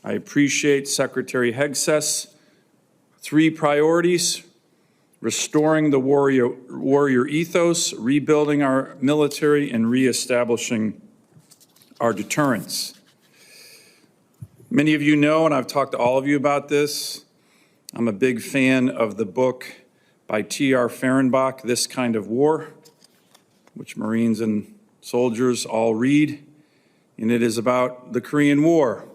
I appreciate Secretary Hegseth's 3 priorities: restoring the warrior ethos, rebuilding our military, and reestablishing our deterrence. Many of you know, and I've talked to all of you about this, I'm a big fan of the book by T.R. Fehrenbach, This Kind of War, which Marines and soldiers all read. And it is about the Korean War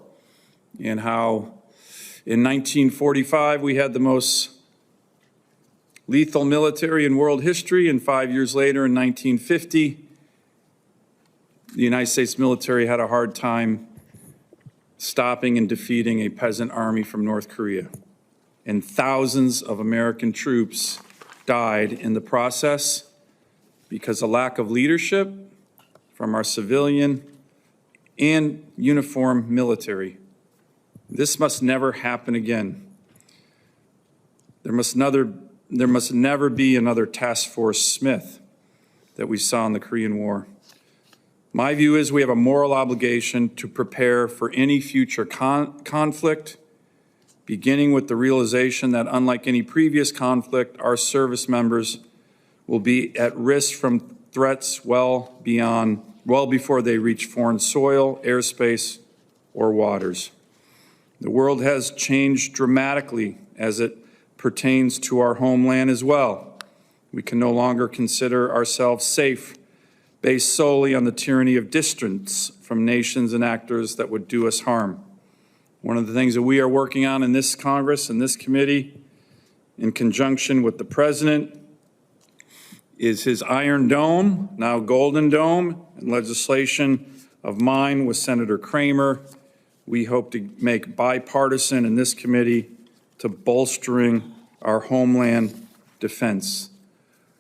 and how in 1945 we had the most lethal military in world history, and 5 years later in 1950, the United States military had a hard time stopping and defeating a peasant army from North Korea. And thousands of American troops died in the process because of lack of leadership from our civilian and uniformed military. This must never happen again. There must never be another Task Force Smith that we saw in the Korean War. My view is we have a moral obligation to prepare for any future conflict, beginning with the realization that unlike any previous conflict, our service members will be at risk from threats well before they reach foreign soil, airspace, or waters. The world has changed dramatically as it pertains to our homeland as well. We can no longer consider ourselves safe based solely on the tyranny of distance from nations and actors that would do us harm. One of the things that we are working on in this Congress and this committee, in conjunction with the President, is his Iron Dome, now Golden Dome, and legislation of mine with Senator Kramer. We hope to make bipartisan in this committee to bolstering our homeland defense.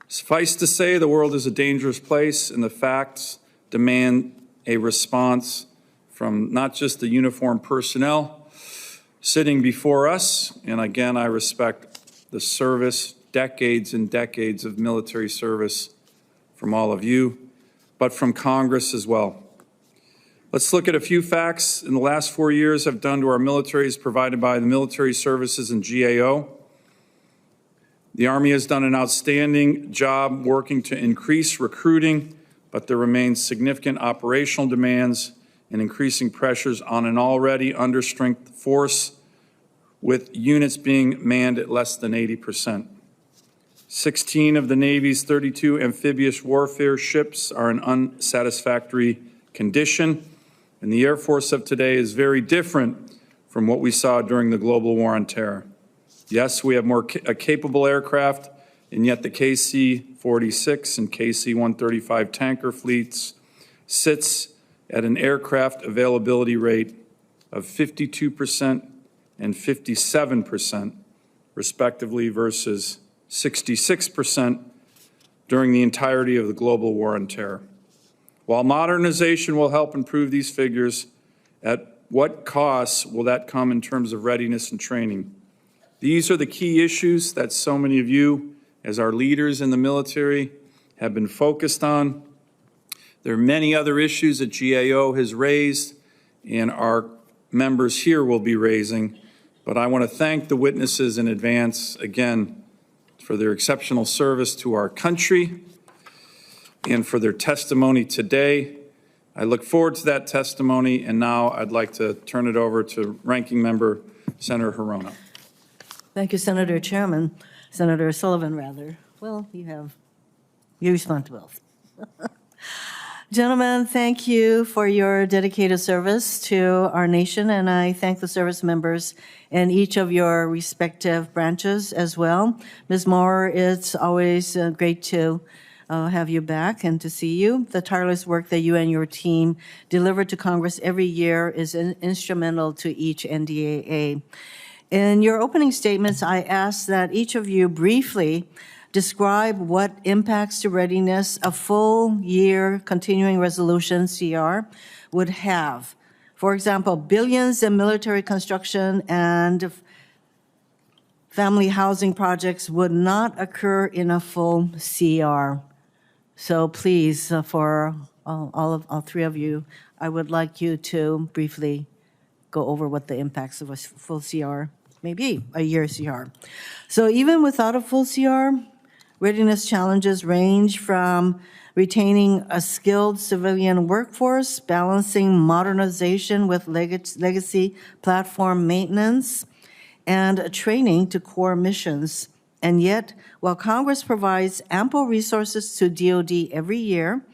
Suffice to say, the world is a dangerous place, and the facts demand a response from not just the uniformed personnel sitting before us, and again, I respect the service, decades and decades of military service from all of you, but from Congress as well. Let's look at a few facts in the last 4 years have done to our militaries provided by the military services and GAO. The Army has done an outstanding job working to increase recruiting, but there remains significant operational demands and increasing pressures on an already understrength force, with units being manned at less than 80%. 16 of the Navy's 32 amphibious warfare ships are in unsatisfactory condition, and the Air Force of today is very different from what we saw during the global war on terror. Yes, we have more capable aircraft, and yet the KC-46 and KC-135 tanker fleets sits at an aircraft availability rate of 52% and 57%, respectively, versus 66% during the entirety of the global war on terror. While modernization will help improve these figures, at what cost will that come in terms of readiness and training? These are the key issues that so many of you, as our leaders in the military, have been focused on. There are many other issues that GAO has raised and our members here will be raising, but I want to thank the witnesses in advance, again, for their exceptional service to our country and for their testimony today. I look forward to that testimony, and now I'd like to turn it over to Ranking Member Senator Hirono. Thank you, Senator Sullivan, rather. Well, you respond to both. Gentlemen, thank you for your dedicated service to our nation, and I thank the service members in each of your respective branches as well. Ms. Moore, it's always great to have you back and to see you. The tireless work that you and your team deliver to Congress every year is instrumental to each NDAA. In your opening statements, I asked that each of you briefly describe what impacts to readiness a full year continuing resolution, CR, would have. For example, billions in military construction and family housing projects would not occur in a full CR. So please, for all three of you, I would like you to briefly go over what the impacts of a full CR may be, a year CR. So even without a full CR, readiness challenges range from retaining a skilled civilian workforce, balancing modernization with legacy platform maintenance, and training to core missions. And yet, while Congress provides ample resources to DoD every year,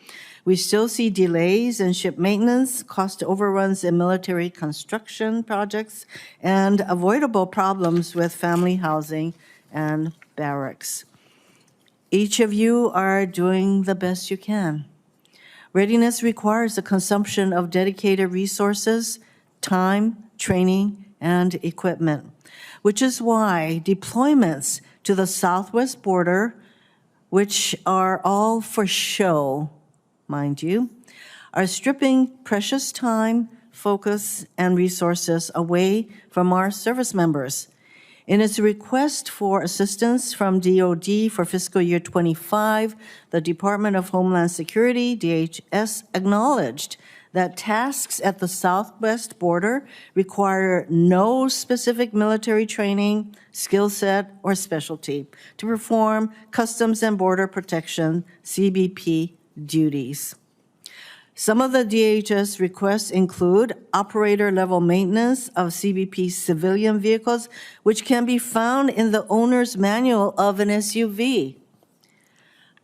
we still see delays in ship maintenance, cost overruns in military construction projects, and avoidable problems with family housing and barracks. Each of you are doing the best you can. Readiness requires the consumption of dedicated resources, time, training, and equipment, which is why deployments to the southwest border, which are all for show, mind you, are stripping precious time, focus, and resources away from our service members. In its request for assistance from DoD for fiscal year 25, the Department of Homeland Security, DHS, acknowledged that tasks at the southwest border require no specific military training, skill set, or specialty to perform Customs and Border Protection, CBP, duties. Some of the DHS requests include operator-level maintenance of CBP civilian vehicles, which can be found in the owner's manual of an SUV.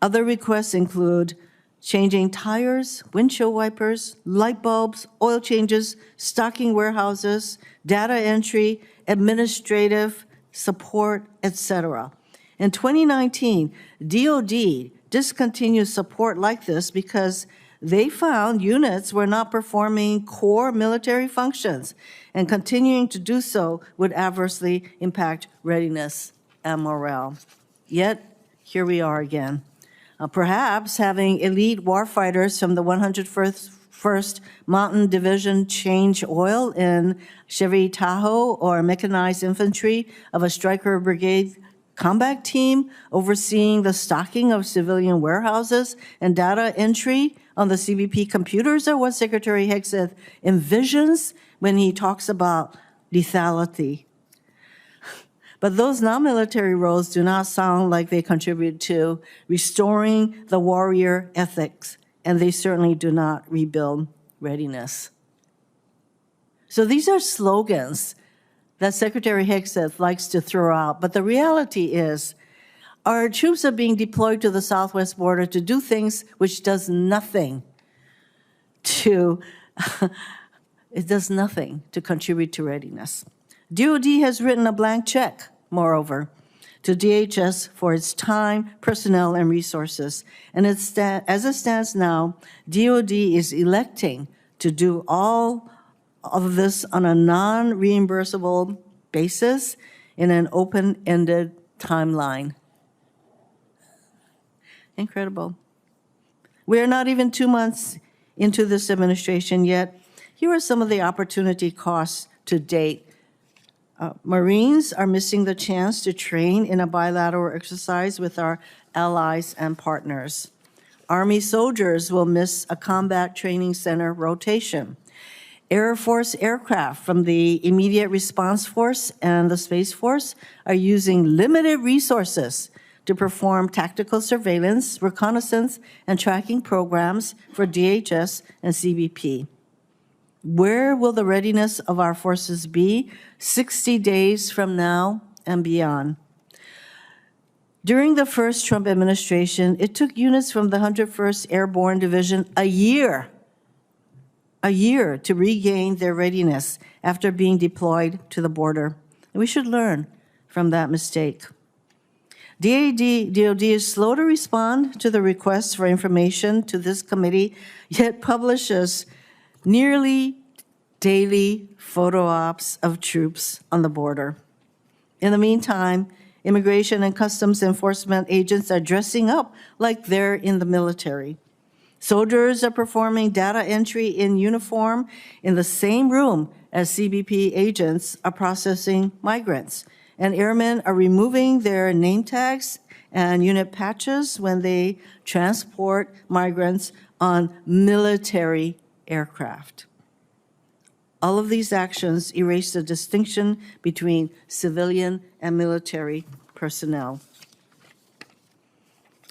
Other requests include changing tires, windshield wipers, light bulbs, oil changes, stocking warehouses, data entry, administrative support, etc. In 2019, DoD discontinued support like this because they found units were not performing core military functions, and continuing to do so would adversely impact readiness and morale. Yet, here we are again. Perhaps having elite warfighters from the 101st Mountain Division change oil in Chevy Tahoe, or mechanized infantry of a Stryker Brigade combat team overseeing the stocking of civilian warehouses and data entry on the CBP computers are what Secretary Hegseth envisions when he talks about lethality. But those non-military roles do not sound like they contribute to restoring the warrior ethics, and they certainly do not rebuild readiness. So these are slogans that Secretary Hegseth likes to throw out, but the reality is our troops are being deployed to the southwest border to do things which does nothing to, it does nothing to contribute to readiness. DoD has written a blank check, moreover, to DHS for its time, personnel, and resources. And as it stands now, DoD is electing to do all of this on a non-reimbursable basis in an open-ended timeline. Incredible. We are not even 2 months into this administration yet. Here are some of the opportunity costs to date. Marines are missing the chance to train in a bilateral exercise with our allies and partners. Army soldiers will miss a combat training center rotation. Air Force aircraft from the Immediate Response Force and the Space Force are using limited resources to perform tactical surveillance, reconnaissance, and tracking programs for DHS and CBP. Where will the readiness of our forces be 60 days from now and beyond? During the first Trump administration, it took units from the 101st Airborne Division a year to regain their readiness after being deployed to the border. And we should learn from that mistake. DoD is slow to respond to the requests for information to this committee, yet publishes nearly daily photo ops of troops on the border. In the meantime, Immigration and Customs Enforcement agents are dressing up like they're in the military. Soldiers are performing data entry in uniform in the same room as CBP agents are processing migrants. And airmen are removing their name tags and unit patches when they transport migrants on military aircraft. All of these actions erase the distinction between civilian and military personnel.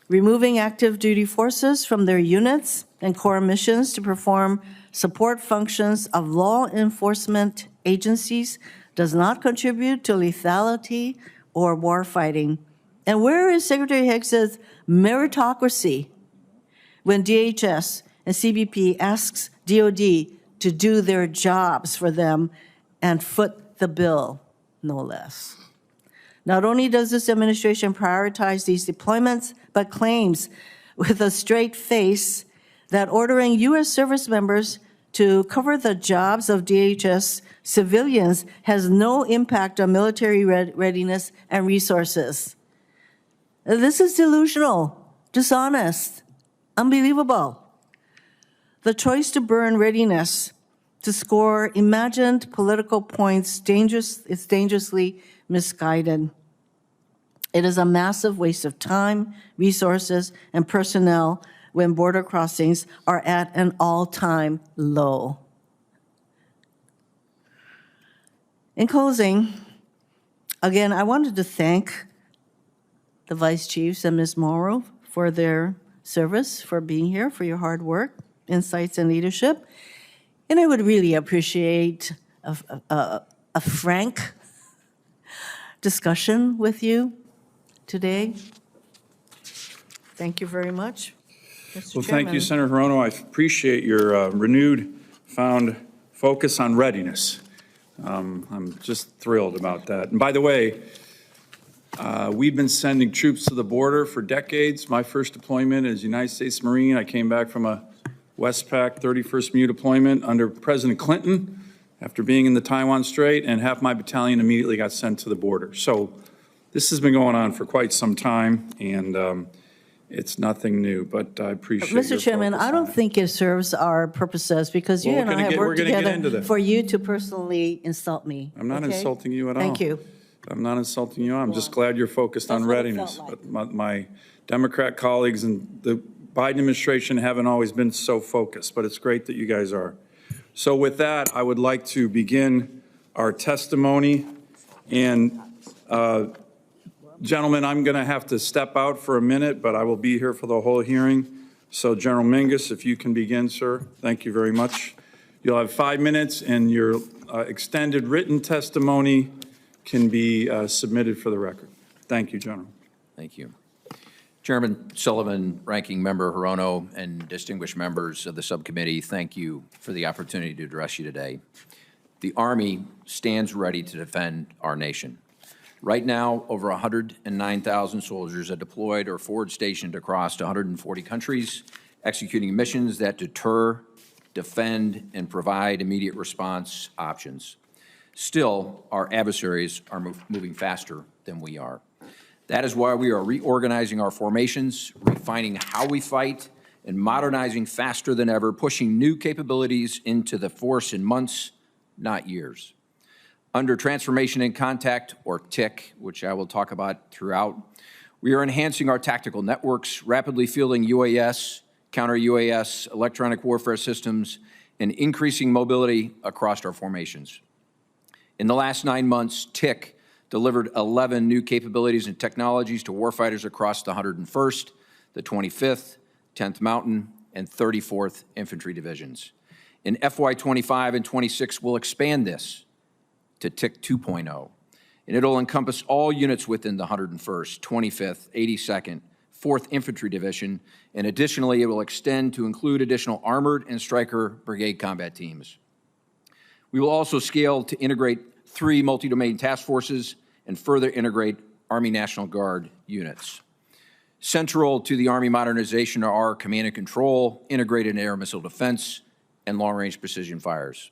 Removing active duty forces from their units and core missions to perform support functions of law enforcement agencies does not contribute to lethality or warfighting. And where is Secretary Higgs's meritocracy when DHS and CBP asks DOD to do their jobs for them and foot the bill, no less? Not only does this administration prioritize these deployments, but claims with a straight face that ordering U.S. service members to cover the jobs of DHS civilians has no impact on military readiness and resources. This is delusional, dishonest, unbelievable. The choice to burn readiness to score imagined political points is dangerously misguided. It is a massive waste of time, resources, and personnel when border crossings are at an all-time low. In closing, again, I wanted to thank the Vice Chiefs and Ms. Morrow for their service, for being here, for your hard work, insights, and leadership. And I would really appreciate a frank discussion with you today. Thank you very much, Mr. Well, Chairman. thank you, Senator Hirono. I appreciate your renewed found focus on readiness. I'm just thrilled about that. And by the way, we've been sending troops to the border for decades. My first deployment as United States Marine, I came back from a Westpac 31st MU deployment under President Clinton after being in the Taiwan Strait, and half my battalion immediately got sent to the border. So this has been going on for quite some time, and it's nothing new, but I appreciate your Mr. Chairman, I don't think it serves our purposes because you Well, and I have worked we're gonna get into together that. for you to personally insult me. I'm not okay? insulting you at all. Thank you. I'm not insulting you. I'm just glad you're focused on That's what it readiness. felt like. But my Democrat colleagues and the Biden administration haven't always been so focused, but it's great that you guys are. So with that, I would like to begin our testimony. And gentlemen, I'm going to have to step out for a minute, but I will be here for the whole hearing. So General Mingus, if you can begin, sir. Thank you very much. You'll have 5 minutes, and your extended written testimony can be submitted for the record. Thank you, General. Thank you. Chairman Sullivan, Ranking Member Hirono, and distinguished members of the subcommittee, thank you for the opportunity to address you today. The Army stands ready to defend our nation. Right now, over 109,000 soldiers are deployed or forward stationed across 140 countries, executing missions that deter, defend, and provide immediate response options. Still, our adversaries are moving faster than we are. That is why we are reorganizing our formations, refining how we fight, and modernizing faster than ever, pushing new capabilities into the force in months, not years. Under Transformation in Contact, or TIC, which I will talk about throughout, we are enhancing our tactical networks, rapidly fielding UAS, counter-UAS, electronic warfare systems, and increasing mobility across our formations. In the last 9 months, TIC delivered 11 new capabilities and technologies to warfighters across the 101st, the 25th, 10th Mountain, and 34th Infantry Divisions. In FY25 and 26, we'll expand this to TIC 2.0, and it'll encompass all units within the 101st, 25th, 82nd, 4th Infantry Division, and additionally, it will extend to include additional armored and Stryker brigade combat teams. We will also scale to integrate 3 multi-domain task forces and further integrate Army National Guard units. Central to the Army modernization are command and control, integrated air missile defense, and long-range precision fires.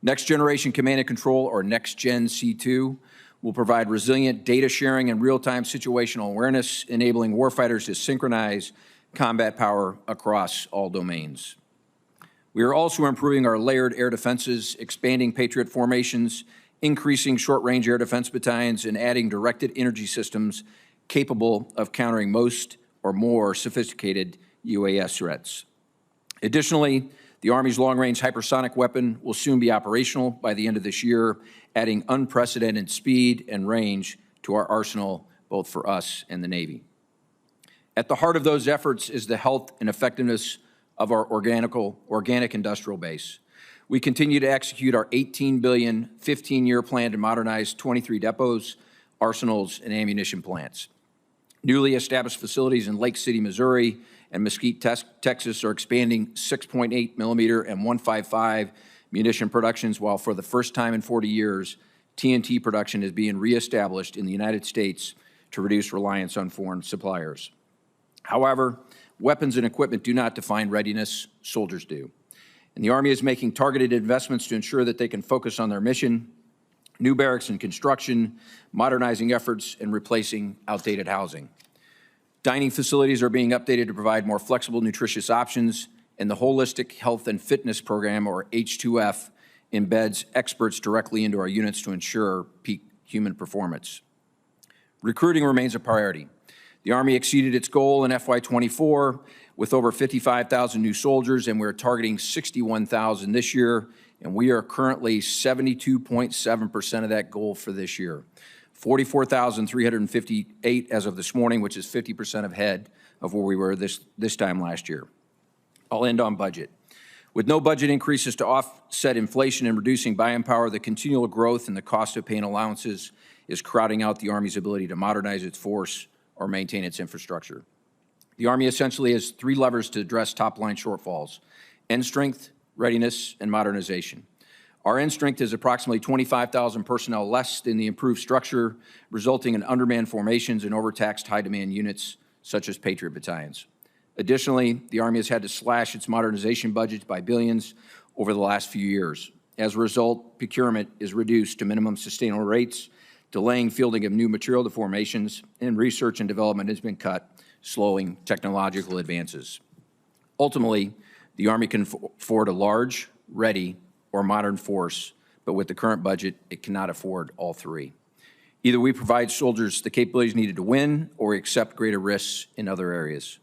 Next Generation Command and Control, or Next Gen C2, will provide resilient data sharing and real-time situational awareness, enabling warfighters to synchronize combat power across all domains. We are also improving our layered air defenses, expanding Patriot formations, increasing short-range air defense battalions, and adding directed energy systems capable of countering most or more sophisticated UAS threats. Additionally, The Army's long-range hypersonic weapon will soon be operational by the end of this year, adding unprecedented speed and range to our arsenal, both for us and the Navy. At the heart of those efforts is the health and effectiveness of our organic industrial base. We continue to execute our $18 billion, 15-year plan to modernize 23 depots, arsenals, and ammunition plants. Newly established facilities in Lake City, Missouri, and Mesquite, Texas, are expanding 6.8 millimeter and 155 munition productions, while for the first time in 40 years, TNT production is being reestablished in the United States to reduce reliance on foreign suppliers. However, weapons and equipment do not define readiness, soldiers do. And the Army is making targeted investments to ensure that they can focus on their mission, new barracks and construction, modernizing efforts, and replacing outdated housing. Dining facilities are being updated to provide more flexible, nutritious options, and the Holistic Health and Fitness Program, or H2F, embeds experts directly into our units to ensure peak human performance. Recruiting remains a priority. The Army exceeded its goal in FY24 with over 55,000 new soldiers, and we're targeting 61,000 this year, and we are currently 72.7% of that goal for this year. 44,358 as of this morning, which is 50% ahead of where we were this time last year. I'll end on budget. With no budget increases to offset inflation and reducing buying power, the continual growth in the cost of paying allowances is crowding out the Army's ability to modernize its force or maintain its infrastructure. The Army essentially has three levers to address top-line shortfalls: end strength, readiness, and modernization. Our end strength is approximately 25,000 personnel less than the improved structure, resulting in undermanned formations and overtaxed high-demand units, such as Patriot battalions. Additionally, the Army has had to slash its modernization budget by billions over the last few years. As a result, procurement is reduced to minimum sustainable rates, delaying fielding of new material to formations, and research and development has been cut, slowing technological advances. Ultimately, the Army can afford a large, ready, or modern force, but with the current budget, it cannot afford all three. Either we provide soldiers the capabilities needed to win, or we accept greater risks in other areas.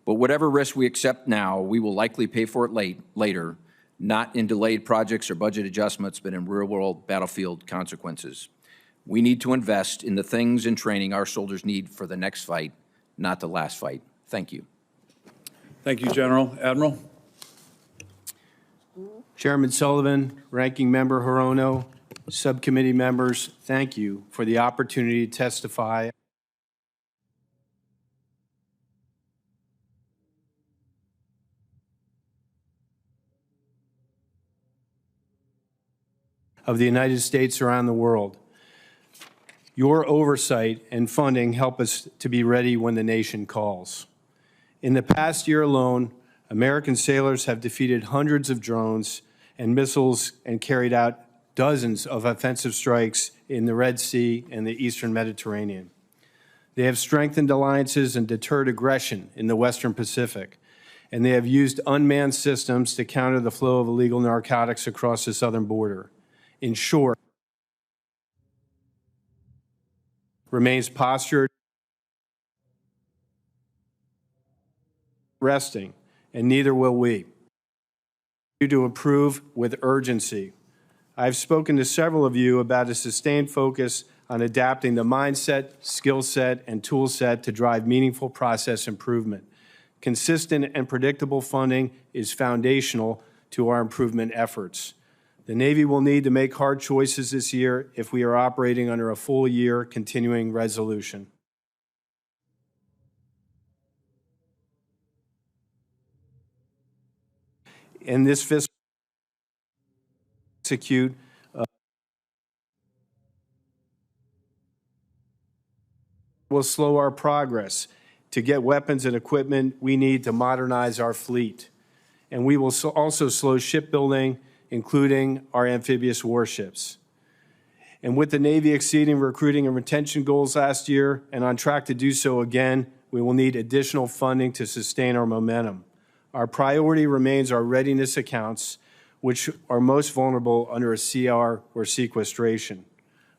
But whatever risk we accept now, we will likely pay for it later, not in delayed projects or budget adjustments, but in real-world battlefield consequences. We need to invest in the things and training our soldiers need for the next fight, not the last fight. Thank you. Thank you, General. Admiral? Chairman Sullivan, Ranking Member Hirono, subcommittee members, thank you for the opportunity to testify of the United States around the world. Your oversight and funding help us to be ready when the nation calls. In the past year alone, American sailors have defeated hundreds of drones and missiles and carried out dozens of offensive strikes in the Red Sea and the Eastern Mediterranean. They have strengthened alliances and deterred aggression in the Western Pacific, and they have used unmanned systems to counter the flow of illegal narcotics across the southern border. In short, remains postured, resting, and neither will we. To improve with urgency. I've spoken to several of you about a sustained focus on adapting the mindset, skill set, and tool set to drive meaningful process improvement. Consistent and predictable funding is foundational to our improvement efforts. The Navy will need to make hard choices this year if we are operating under a full-year continuing resolution. In this fiscal execute will slow our progress to get weapons and equipment we need to modernize our fleet. And we will also slow shipbuilding, including our amphibious warships. And with the Navy exceeding recruiting and retention goals last year and on track to do so again, we will need additional funding to sustain our momentum. Our priority remains our readiness accounts, which are most vulnerable under a CR or sequestration.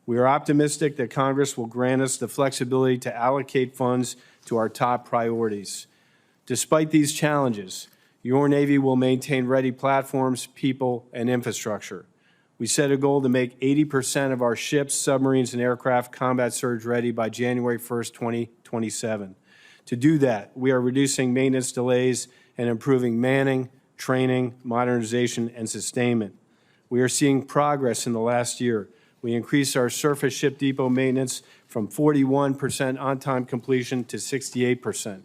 We are optimistic that Congress will grant us the flexibility to allocate funds to our top priorities. Despite these challenges, Your Navy will maintain ready platforms, people, and infrastructure. We set a goal to make 80% of our ships, submarines, and aircraft combat surge ready by January 1st, 2027. To do that, we are reducing maintenance delays and improving manning, training, modernization, and sustainment. We are seeing progress in the last year. We increased our surface ship depot maintenance from 41% on-time completion to 68%.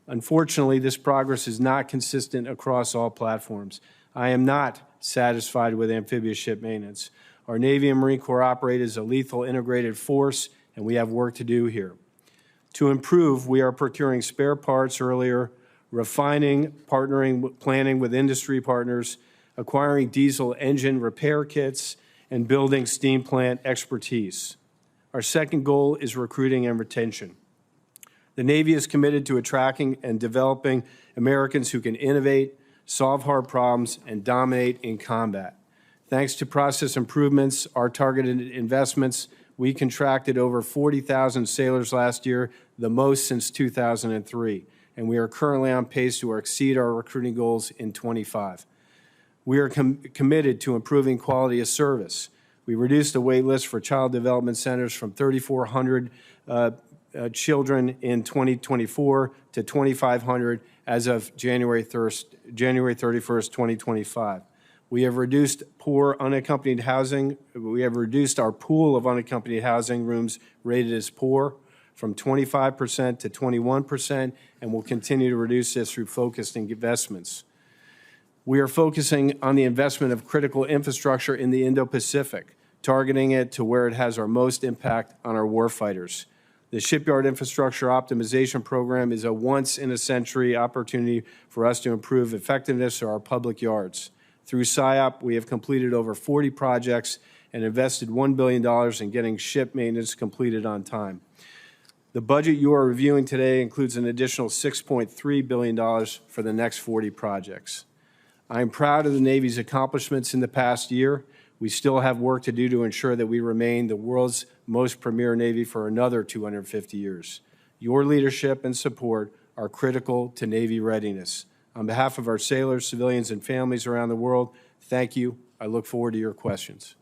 Unfortunately, this progress is not consistent across all platforms. I am not satisfied with amphibious ship maintenance. Our Navy and Marine Corps operate as a lethal integrated force, and we have work to do here. To improve, we are procuring spare parts earlier, refining, partnering, planning with industry partners, acquiring diesel engine repair kits, and building steam plant expertise. Our second goal is recruiting and retention. The Navy is committed to attracting and developing Americans who can innovate, solve hard problems, and dominate in combat. Thanks to process improvements, our targeted investments, we contracted over 40,000 sailors last year, the most since 2003, and we are currently on pace to exceed our recruiting goals in '25. We are committed to improving quality of service. We reduced the wait list for child development centers from 3,400 children in 2024 to 2,500 as of January 31st, 2025. We have reduced our pool of unaccompanied housing rooms rated as poor from 25% to 21%, and will continue to reduce this through focused investments. We are focusing on the investment of critical infrastructure in the Indo-Pacific, targeting it to where it has our most impact on our warfighters. The Shipyard Infrastructure Optimization Program is a once-in-a-century opportunity for us to improve effectiveness of our public yards. Through SIOP, we have completed over 40 projects and invested $1 billion in getting ship maintenance completed on time. The budget you are reviewing today includes an additional $6.3 billion for the next 40 projects. I am proud of the Navy's accomplishments in the past year. We still have work to do to ensure that we remain the world's most premier Navy for another 250 years. Your leadership and support are critical to Navy readiness. On behalf of our sailors, civilians, and families around the world, thank you. I look forward to your questions.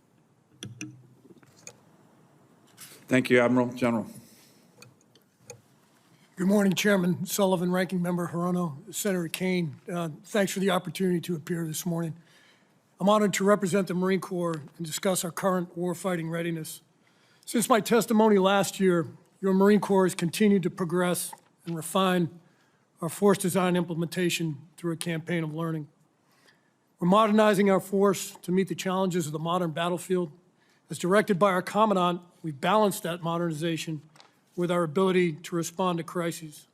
Thank you, Admiral. General. Good morning, Chairman Sullivan, Ranking Member Hirono, Senator Kane. Thanks for the opportunity to appear this morning. I'm honored to represent the Marine Corps and discuss our current warfighting readiness. Since my testimony last year, your Marine Corps has continued to progress and refine our force design implementation through a campaign of learning. We're modernizing our force to meet the challenges of the modern battlefield. As directed by our Commandant, we've balanced that modernization with our ability to respond to crises.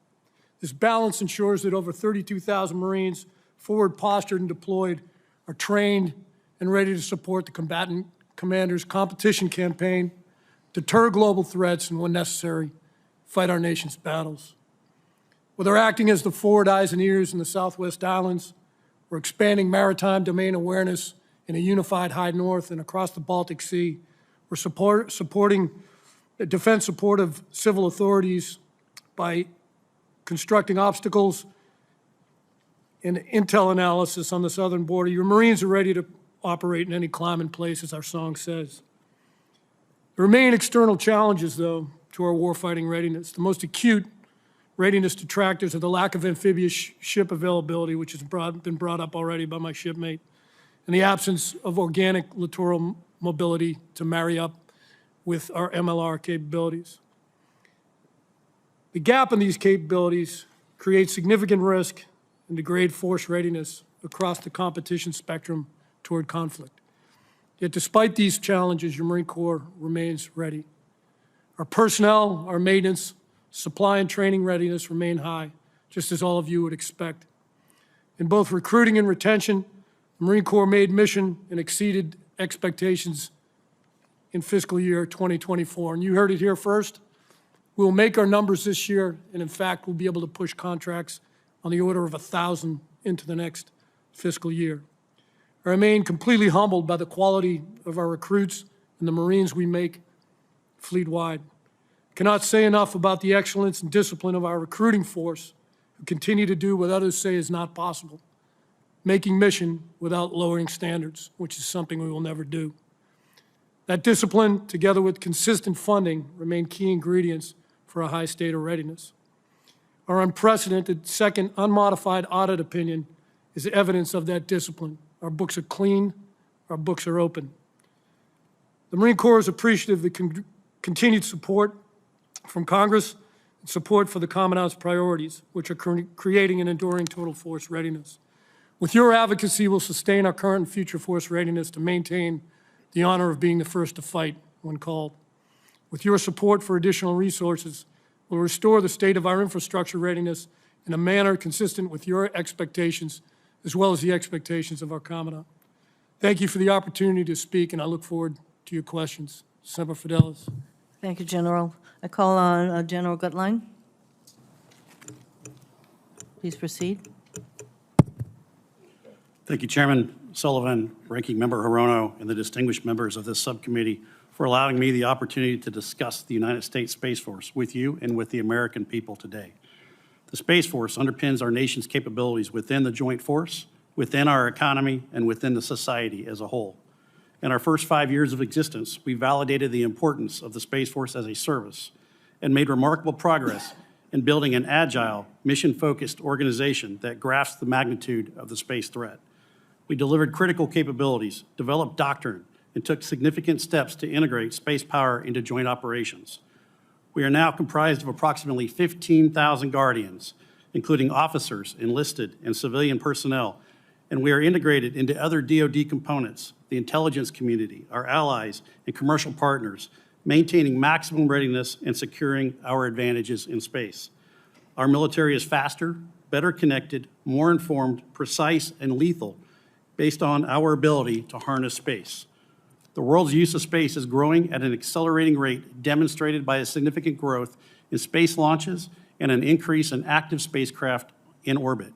This balance ensures that over 32,000 Marines, forward postured and deployed, are trained and ready to support the combatant commander's competition campaign, deter global threats, and when necessary, fight our nation's battles. Whether acting as the forward eyes and ears in the Southwest Islands, or expanding maritime domain awareness in a unified High North and across the Baltic Sea, we're supporting defense support of civil authorities by constructing obstacles and intel analysis on the southern border. Your Marines are ready to operate in any climate and place, as our song says. There remain external challenges, though, to our warfighting readiness. The most acute readiness detractors are the lack of amphibious ship availability, which has been brought up already by my shipmate, and the absence of organic littoral mobility to marry up with our MLR capabilities. The gap in these capabilities creates significant risk and degrade force readiness across the competition spectrum toward conflict. Yet despite these challenges, your Marine Corps remains ready. Our personnel, our maintenance, supply and training readiness remain high, just as all of you would expect. In both recruiting and retention, the Marine Corps made mission and exceeded expectations in fiscal year 2024. And you heard it here first. We'll make our numbers this year, and in fact, we'll be able to push contracts on the order of 1,000 into the next fiscal year. I remain completely humbled by the quality of our recruits and the Marines we make fleet-wide. Cannot say enough about the excellence and discipline of our recruiting force, who continue to do what others say is not possible, making mission without lowering standards, which is something we will never do. That discipline, together with consistent funding, remain key ingredients for a high state of readiness. Our unprecedented second unmodified audit opinion is evidence of that discipline. Our books are clean, our books are open. The Marine Corps is appreciative of the continued support from Congress and support for the Commandant's priorities, which are creating an enduring total force readiness. With your advocacy, we'll sustain our current and future force readiness to maintain the honor of being the first to fight when called. With your support for additional resources, we'll restore the state of our infrastructure readiness in a manner consistent with your expectations, as well as the expectations of our Commandant. Thank you for the opportunity to speak, and I look forward to your questions. Semper Fidelis. Thank you, General. I call on General Gutlein. Please proceed. Thank you, Chairman Sullivan, Ranking Member Hirono, and the distinguished members of this subcommittee for allowing me the opportunity to discuss the United States Space Force with you and with the American people today. The Space Force underpins our nation's capabilities within the joint force, within our economy, and within the society as a whole. In our first 5 years of existence, we validated the importance of the Space Force as a service and made remarkable progress in building an agile, mission-focused organization that grasps the magnitude of the space threat. We delivered critical capabilities, developed doctrine, and took significant steps to integrate space power into joint operations. We are now comprised of approximately 15,000 Guardians, including officers, enlisted, and civilian personnel, and we are integrated into other DoD components, the intelligence community, our allies, and commercial partners, maintaining maximum readiness and securing our advantages in space. Our military is faster, better connected, more informed, precise, and lethal based on our ability to harness space. The world's use of space is growing at an accelerating rate, demonstrated by a significant growth in space launches and an increase in active spacecraft in orbit.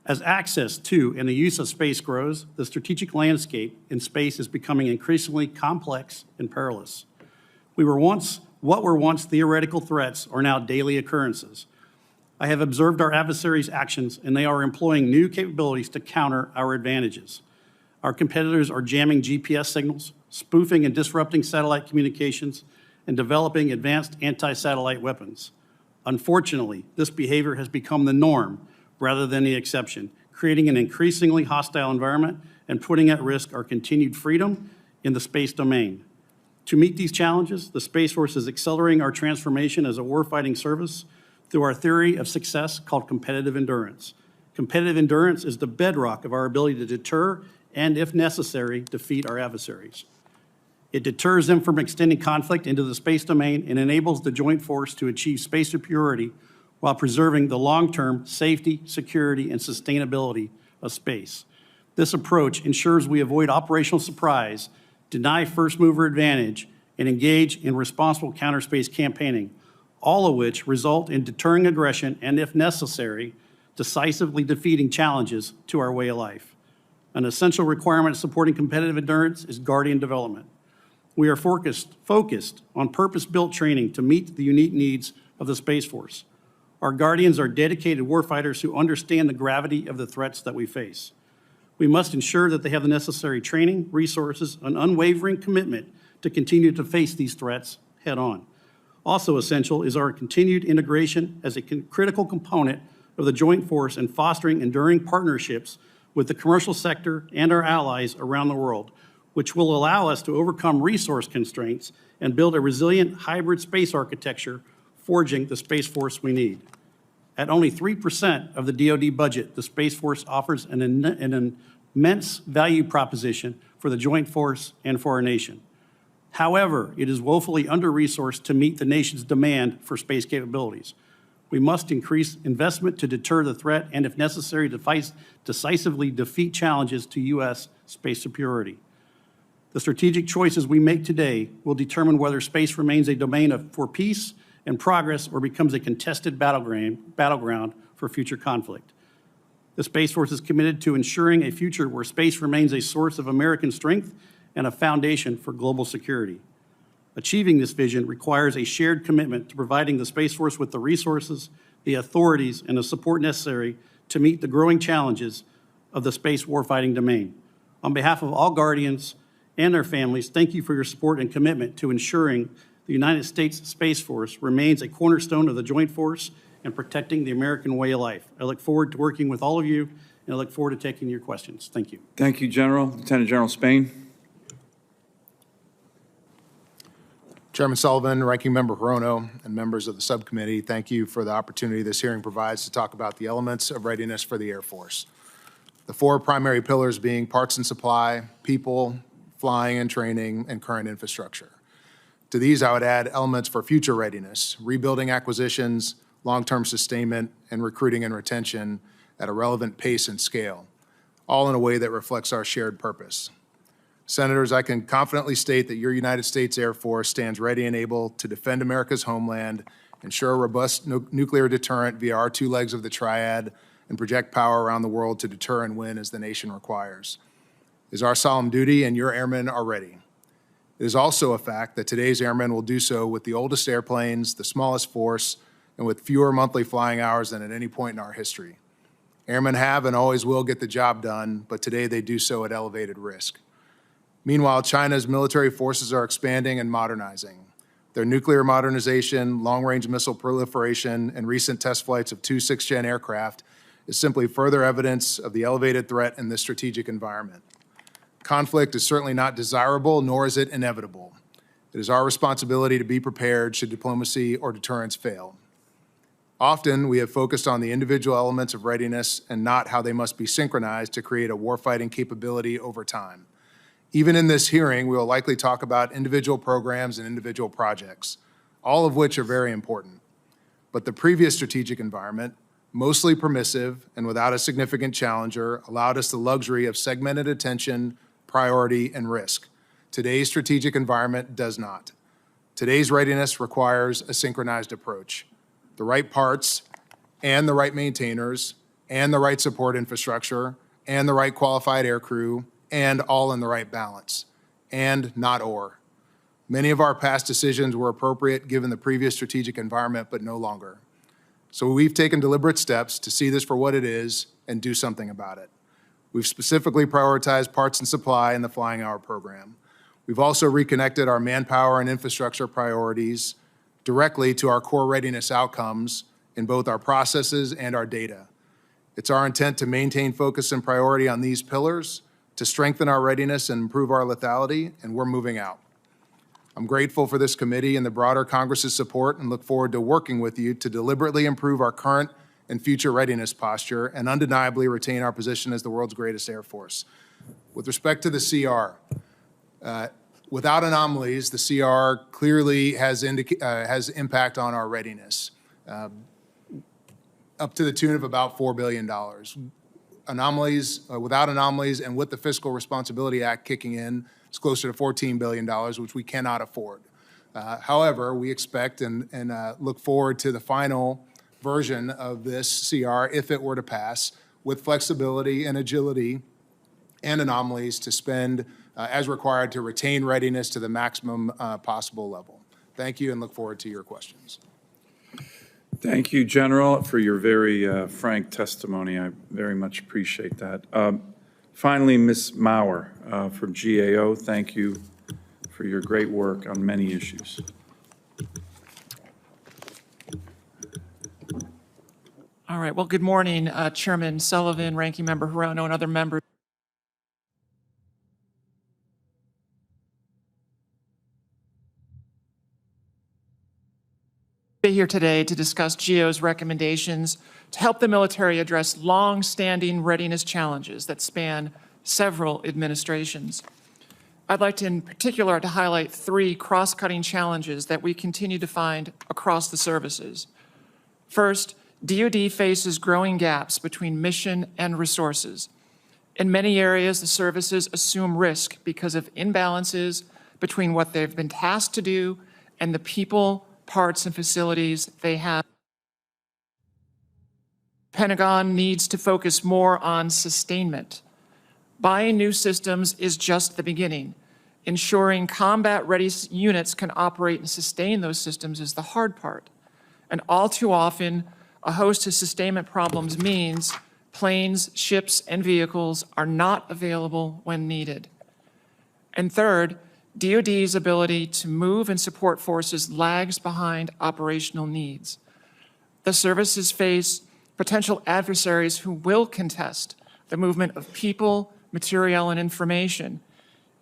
As access to and the use of space grows, the strategic landscape in space is becoming increasingly complex and perilous. What were once theoretical threats are now daily occurrences. I have observed our adversaries' actions, and they are employing new capabilities to counter our advantages. Our competitors are jamming GPS signals, spoofing and disrupting satellite communications, and developing advanced anti-satellite weapons. Unfortunately, this behavior has become the norm rather than the exception, creating an increasingly hostile environment and putting at risk our continued freedom in the space domain. To meet these challenges, the Space Force is accelerating our transformation as a warfighting service through our theory of success called competitive endurance. Competitive endurance is the bedrock of our ability to deter and, if necessary, defeat our adversaries. It deters them from extending conflict into the space domain and enables the joint force to achieve space superiority while preserving the long-term safety, security, and sustainability of space. This approach ensures we avoid operational surprise, deny first-mover advantage, and engage in responsible counter-space campaigning, all of which result in deterring aggression and, if necessary, decisively defeating challenges to our way of life. An essential requirement of supporting competitive endurance is Guardian development. We are focused on purpose-built training to meet the unique needs of the Space Force. Our Guardians are dedicated warfighters who understand the gravity of the threats that we face. We must ensure that they have the necessary training, resources, and unwavering commitment to continue to face these threats head-on. Also essential is our continued integration as a critical component of the joint force in fostering enduring partnerships with the commercial sector and our allies around the world, which will allow us to overcome resource constraints and build a resilient hybrid space architecture, forging the Space Force we need. At only 3% of the DoD budget, the Space Force offers an immense value proposition for the joint force and for our nation. However, it is woefully under-resourced to meet the nation's demand for space capabilities. We must increase investment to deter the threat and, if necessary, decisively defeat challenges to U.S. space superiority. The strategic choices we make today will determine whether space remains a domain for peace and progress or becomes a contested battleground for future conflict. The Space Force is committed to ensuring a future where space remains a source of American strength and a foundation for global security. Achieving this vision requires a shared commitment to providing the Space Force with the resources, the authorities, and the support necessary to meet the growing challenges of the space warfighting domain. On behalf of all guardians and their families, thank you for your support and commitment to ensuring the United States Space Force remains a cornerstone of the Joint Force and protecting the American way of life. I look forward to working with all of you, and I look forward to taking your questions. Thank you. Thank you, General. Lieutenant General Spain. Chairman Sullivan, Ranking Member Hirono, and members of the subcommittee, thank you for the opportunity this hearing provides to talk about the elements of readiness for the Air Force. The four primary pillars being parts and supply, people, flying and training, and current infrastructure. To these, I would add elements for future readiness, rebuilding acquisitions, long-term sustainment, and recruiting and retention at a relevant pace and scale, all in a way that reflects our shared purpose. Senators, I can confidently state that your United States Air Force stands ready and able to defend America's homeland, ensure a robust nuclear deterrent via our two legs of the triad, and project power around the world to deter and win as the nation requires. It is our solemn duty, and your airmen are ready. It is also a fact that today's airmen will do so with the oldest airplanes, the smallest force, and with fewer monthly flying hours than at any point in our history. Airmen have and always will get the job done, but today they do so at elevated risk. Meanwhile, China's military forces are expanding and modernizing. Their nuclear modernization, long-range missile proliferation, and recent test flights of two sixth-gen aircraft is simply further evidence of the elevated threat in this strategic environment. Conflict is certainly not desirable, nor is it inevitable. It is our responsibility to be prepared should diplomacy or deterrence fail. Often, we have focused on the individual elements of readiness and not how they must be synchronized to create a warfighting capability over time. Even in this hearing, we will likely talk about individual programs and individual projects, all of which are very important. But the previous strategic environment, mostly permissive and without a significant challenger, allowed us the luxury of segmented attention, priority, and risk. Today's strategic environment does not. Today's readiness requires a synchronized approach. The right parts and the right maintainers and the right support infrastructure and the right qualified aircrew and all in the right balance, and not or. Many of our past decisions were appropriate given the previous strategic environment, but no longer. So we've taken deliberate steps to see this for what it is and do something about it. We've specifically prioritized parts and supply in the flying hour program. We've also reconnected our manpower and infrastructure priorities directly to our core readiness outcomes in both our processes and our data. It's our intent to maintain focus and priority on these pillars, to strengthen our readiness and improve our lethality, and we're moving out. I'm grateful for this committee and the broader Congress's support and look forward to working with you to deliberately improve our current and future readiness posture and undeniably retain our position as the world's greatest Air Force. With respect to the CR, without anomalies, the CR clearly has impact on our readiness, up to the tune of about $4 billion. Anomalies, without anomalies, and with the Fiscal Responsibility Act kicking in, it's closer to $14 billion, which we cannot afford. However, we expect and look forward to the final version of this CR, if it were to pass, with flexibility and agility and anomalies to spend as required to retain readiness to the maximum possible level. Thank you and look forward to your questions. Thank you, General, for your very frank testimony. I very much appreciate that. Finally, Ms. Maurer from GAO, thank you for your great work on many issues. All right. Well, good morning, Chairman Sullivan, Ranking Member Hirono, and other members. Here today to discuss GAO's recommendations to help the military address long-standing readiness challenges that span several administrations. I'd like to, in particular, to highlight three cross-cutting challenges that we continue to find across the services. First, DoD faces growing gaps between mission and resources. In many areas, the services assume risk because of imbalances between what they've been tasked to do and the people, parts, and facilities they have. Pentagon needs to focus more on sustainment. Buying new systems is just the beginning. Ensuring combat-ready units can operate and sustain those systems is the hard part. And all too often, a host of sustainment problems means planes, ships, and vehicles are not available when needed. And third, DoD's ability to move and support forces lags behind operational needs. The services face potential adversaries who will contest the movement of people, material, and information.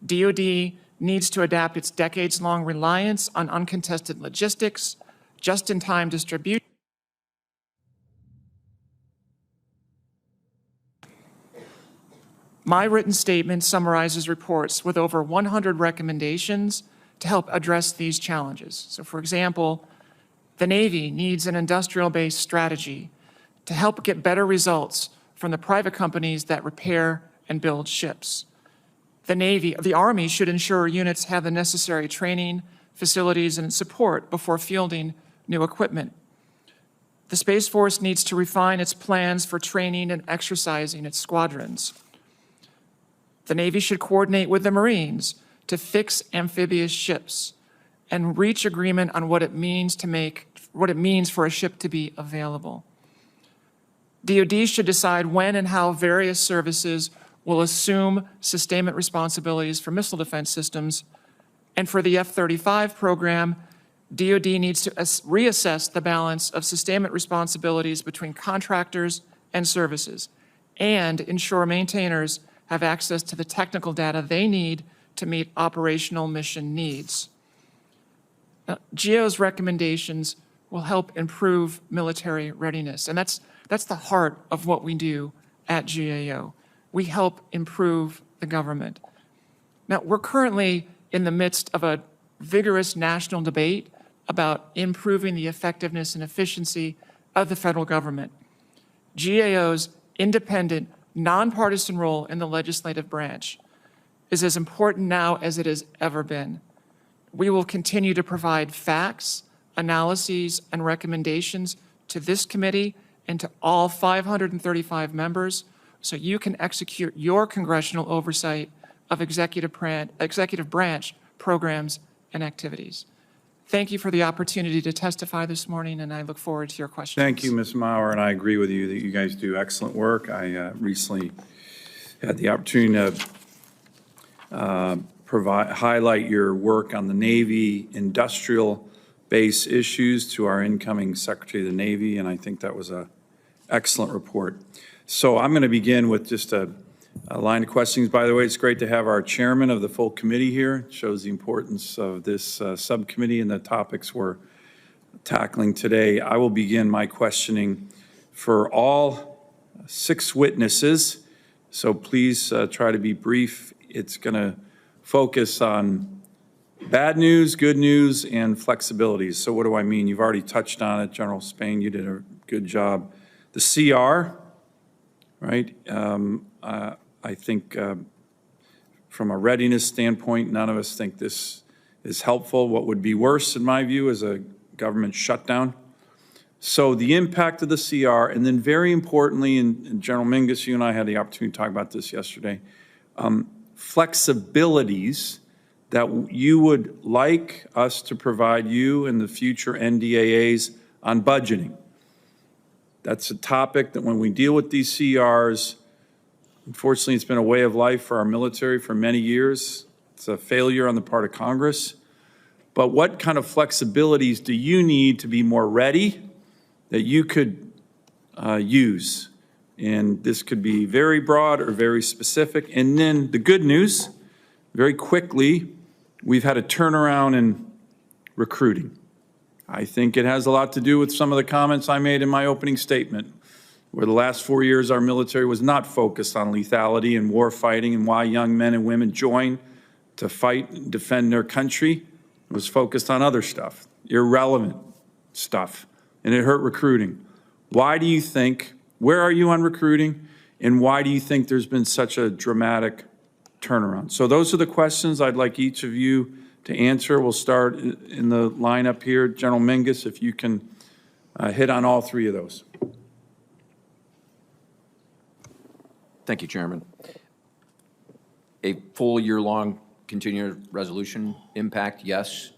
DoD needs to adapt its decades-long reliance on uncontested logistics, just-in-time distribution, My written statement summarizes reports with over 100 recommendations to help address these challenges. So, for example, the Navy needs an industrial-based strategy to help get better results from the private companies that repair and build ships. The Army should ensure units have the necessary training, facilities, and support before fielding new equipment. The Space Force needs to refine its plans for training and exercising its squadrons. The Navy should coordinate with the Marines to fix amphibious ships and reach agreement on what it means for a ship to be available. DoD should decide when and how various services will assume sustainment responsibilities for missile defense systems. And for the F-35 program, DoD needs to reassess the balance of sustainment responsibilities between contractors and services and ensure maintainers have access to the technical data they need to meet operational mission needs. Now, GAO's recommendations will help improve military readiness, and that's the heart of what we do at GAO. We help improve the government. Now, we're currently in the midst of a vigorous national debate about improving the effectiveness and efficiency of the federal government. GAO's independent, nonpartisan role in the legislative branch is as important now as it has ever been. We will continue to provide facts, analyses, and recommendations to this committee and to all 535 members so you can execute your congressional oversight of executive branch programs and activities. Thank you for the opportunity to testify this morning, and I look forward to your questions. Thank you, Ms. Maurer, and I agree with you that you guys do excellent work. I recently had the opportunity to highlight your work on the Navy industrial base issues to our incoming Secretary of the Navy, and I think that was an excellent report. So I'm going to begin with just a line of questions. By the way, it's great to have our chairman of the full committee here. It shows the importance of this subcommittee and the topics we're tackling today. I will begin my questioning for all 6 witnesses, so please try to be brief. It's going to focus on bad news, good news, and flexibilities. So what do I mean? You've already touched on it. General Spain, you did a good job. The CR, right? I think from a readiness standpoint, none of us think this is helpful. What would be worse, in my view, is a government shutdown. So the impact of the CR, and then very importantly, and General Mingus, you and I had the opportunity to talk about this yesterday, flexibilities that you would like us to provide you and the future NDAAs on budgeting. That's a topic that when we deal with these CRs, unfortunately, it's been a way of life for our military for many years. It's a failure on the part of Congress. But what kind of flexibilities do you need to be more ready that you could use? And this could be very broad or very specific. And then the good news, very quickly, we've had a turnaround in recruiting. I think it has a lot to do with some of the comments I made in my opening statement, where the last 4 years our military was not focused on lethality and war fighting and why young men and women join to fight and defend their country. It was focused on other stuff, irrelevant stuff, and it hurt recruiting. Why do you think, where are you on recruiting, and why do you think there's been such a dramatic turnaround? So those are the questions I'd like each of you to answer. We'll start in the lineup here. General Mingus, if you can hit on all 3 of those. Thank you, Chairman. A full year-long continuing resolution impact, yes.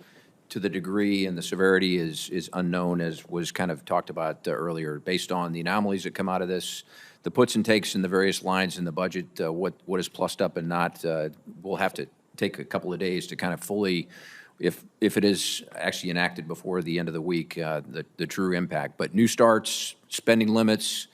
to the degree and the severity is unknown, as was kind of talked about earlier, based on the anomalies that come out of this, the puts and takes in the various lines in the budget, what is plussed up and not. We'll have to take a couple of days to kind of fully, if it is actually enacted before the end of the week, the true impact. But new starts, spending limits,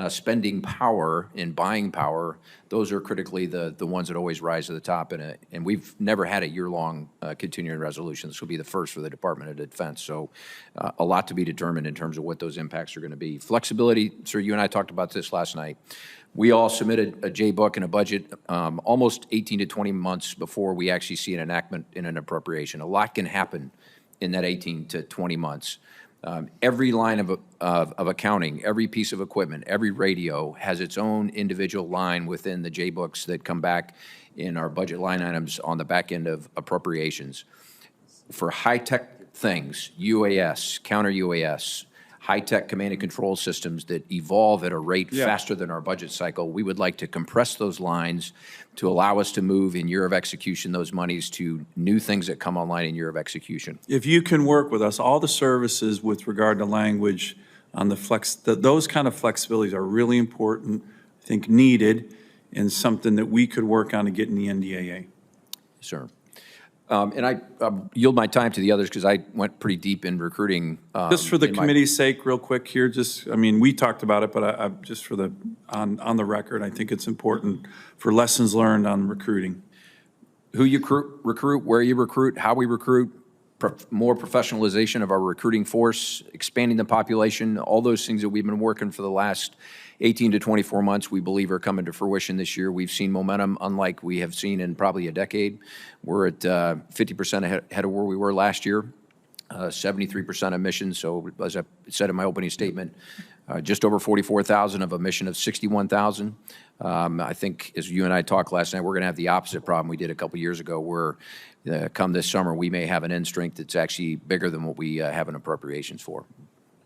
spending power and buying power, those are critically the ones that always rise to the top. And we've never had a year-long continuing resolution. This will be the first for the Department of Defense. So a lot to be determined in terms of what those impacts are going to be. Flexibility, sir, you and I talked about this last night. We all submitted a J-book and a budget almost 18 to 20 months before we actually see an enactment in an appropriation. A lot can happen in that 18 to 20 months. Every line of accounting, every piece of equipment, every radio has its own individual line within the J-books that come back in our budget line items on the back end of appropriations. For high-tech things, UAS, counter-UAS, high-tech command and control systems that evolve at a rate faster than our budget cycle, we would like to compress those lines to allow us to move in year of execution those monies to new things that come online in year of execution. If you can work with us, all the services with regard to language on those kind of flexibilities are really important, I think needed, and something that we could work on to get in the NDAA. Sir. And I yield my time to the others because I went pretty deep in recruiting. Just for the committee's sake, real quick here, we talked about it, but just for on the record, I think it's important for lessons learned on recruiting. Who you recruit, where you recruit, how we recruit, more professionalization of our recruiting force, expanding the population, all those things that we've been working for the last 18 to 24 months, we believe are coming to fruition this year. We've seen momentum unlike we have seen in probably a decade. We're at 50% ahead of where we were last year, 73% of missions. So as I said in my opening statement, just over 44,000 of a mission of 61,000. I think as you and I talked last night, we're going to have the opposite problem we did a couple years ago where come this summer, we may have an end strength that's actually bigger than what we have an appropriations for.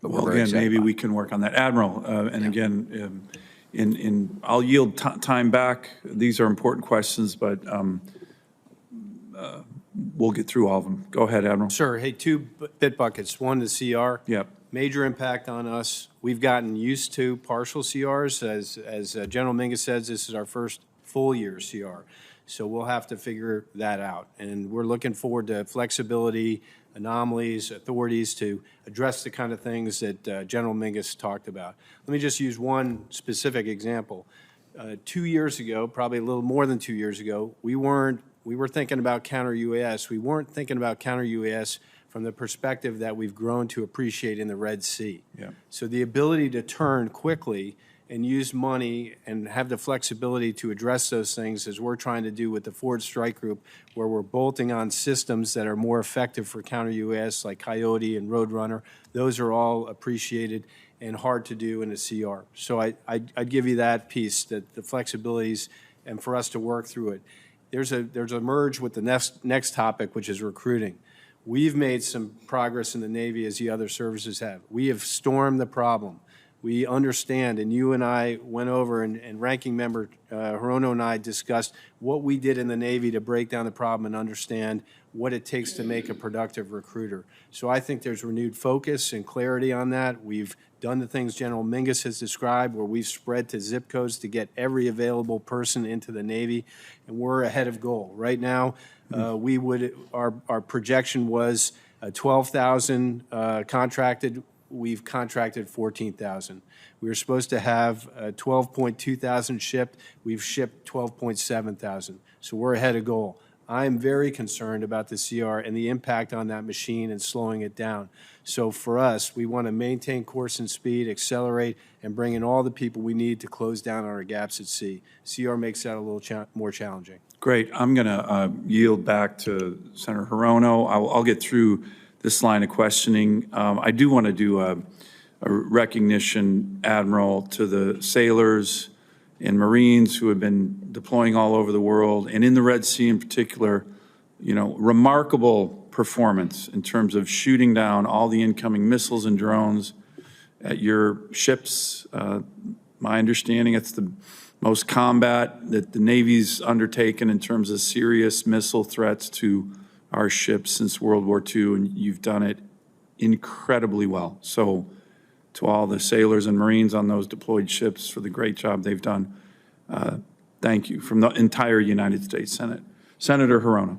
But well, again, maybe we can work on that. Admiral, and again, I'll yield time back. These are important questions, but we'll get through all of them. Go ahead, Admiral. Sure. Hey, two bit buckets. One, the CR. Yep. Major impact on us. We've gotten used to partial CRs. As General Mingus says, this is our first full year CR. So we'll have to figure that out. And we're looking forward to flexibility, anomalies, authorities to address the kind of things that General Mingus talked about. Let me just use one specific example. 2 years ago, probably a little more than 2 years ago, we were thinking about counter-UAS. We weren't thinking about counter-UAS from the perspective that we've grown to appreciate in the Red Sea. Yeah. So the ability to turn quickly and use money and have the flexibility to address those things as we're trying to do with the Ford Strike Group, where we're bolting on systems that are more effective for counter-UAS like Coyote and Roadrunner. Those are all appreciated and hard to do in a CR. So I'd give you that piece, that the flexibilities, and for us to work through it. There's a merge with the next topic, which is recruiting. We've made some progress in the Navy as the other services have. We have stormed the problem. We understand, and you and I went over, and Ranking Member Hirono and I discussed what we did in the Navy to break down the problem and understand what it takes to make a productive recruiter. So I think there's renewed focus and clarity on that. We've done the things General Mingus has described, where we've spread to zip codes to get every available person into the Navy, and we're ahead of goal. Right now, our projection was 12,000 contracted. We've contracted 14,000. We were supposed to have 12.2 thousand shipped. We've shipped 12.7 thousand. So we're ahead of goal. I'm very concerned about the CR and the impact on that machine and slowing it down. So for us, we want to maintain course and speed, accelerate, and bring in all the people we need to close down our gaps at sea. CR makes that a little more challenging. Great. I'm going to yield back to Senator Hirono. I'll get through this line of questioning. I do want to do a recognition, Admiral, to the sailors and Marines who have been deploying all over the world, and in the Red Sea in particular, remarkable performance in terms of shooting down all the incoming missiles and drones at your ships. My understanding, it's the most combat that the Navy's undertaken in terms of serious missile threats to our ships since World War II, and you've done it incredibly well. So to all the sailors and Marines on those deployed ships for the great job they've done, thank you from the entire United States Senate. Senator Hirono.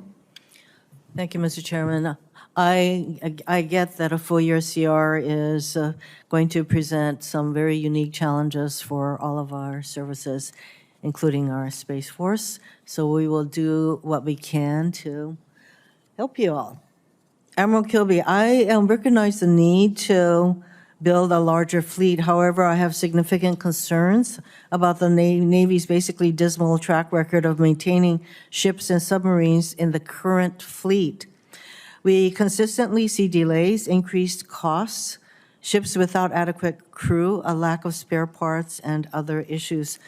Thank you, Mr. Chairman. I get that a full-year CR is going to present some very unique challenges for all of our services, including our Space Force. So we will do what we can to help you all. Admiral Kilby, I recognize the need to build a larger fleet. However, I have significant concerns about the Navy's basically dismal track record of maintaining ships and submarines in the current fleet. We consistently see delays, increased costs, ships without adequate crew, a lack of spare parts, and other issues.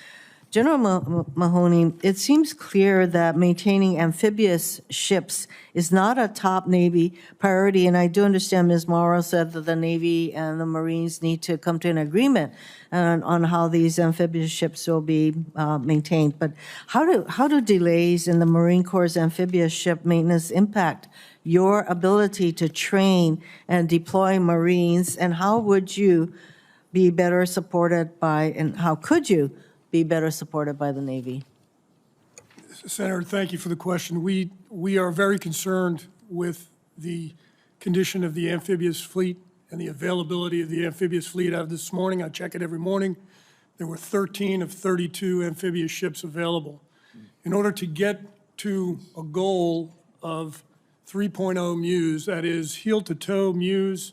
General Mahoney, it seems clear that maintaining amphibious ships is not a top Navy priority, and I do understand Ms. Morrow said that the Navy and the Marines need to come to an agreement on how these amphibious ships will be maintained. But how do delays in the Marine Corps' amphibious ship maintenance impact your ability to train and deploy Marines, and how would you be better supported by, and how could you be better supported by the Navy? Senator, thank you for the question. We are very concerned with the condition of the amphibious fleet and the availability of the amphibious fleet. Out of this morning, I check it every morning, there were 13 of 32 amphibious ships available. In order to get to a goal of 3.0 MEUs, that is heel-to-toe MEUs,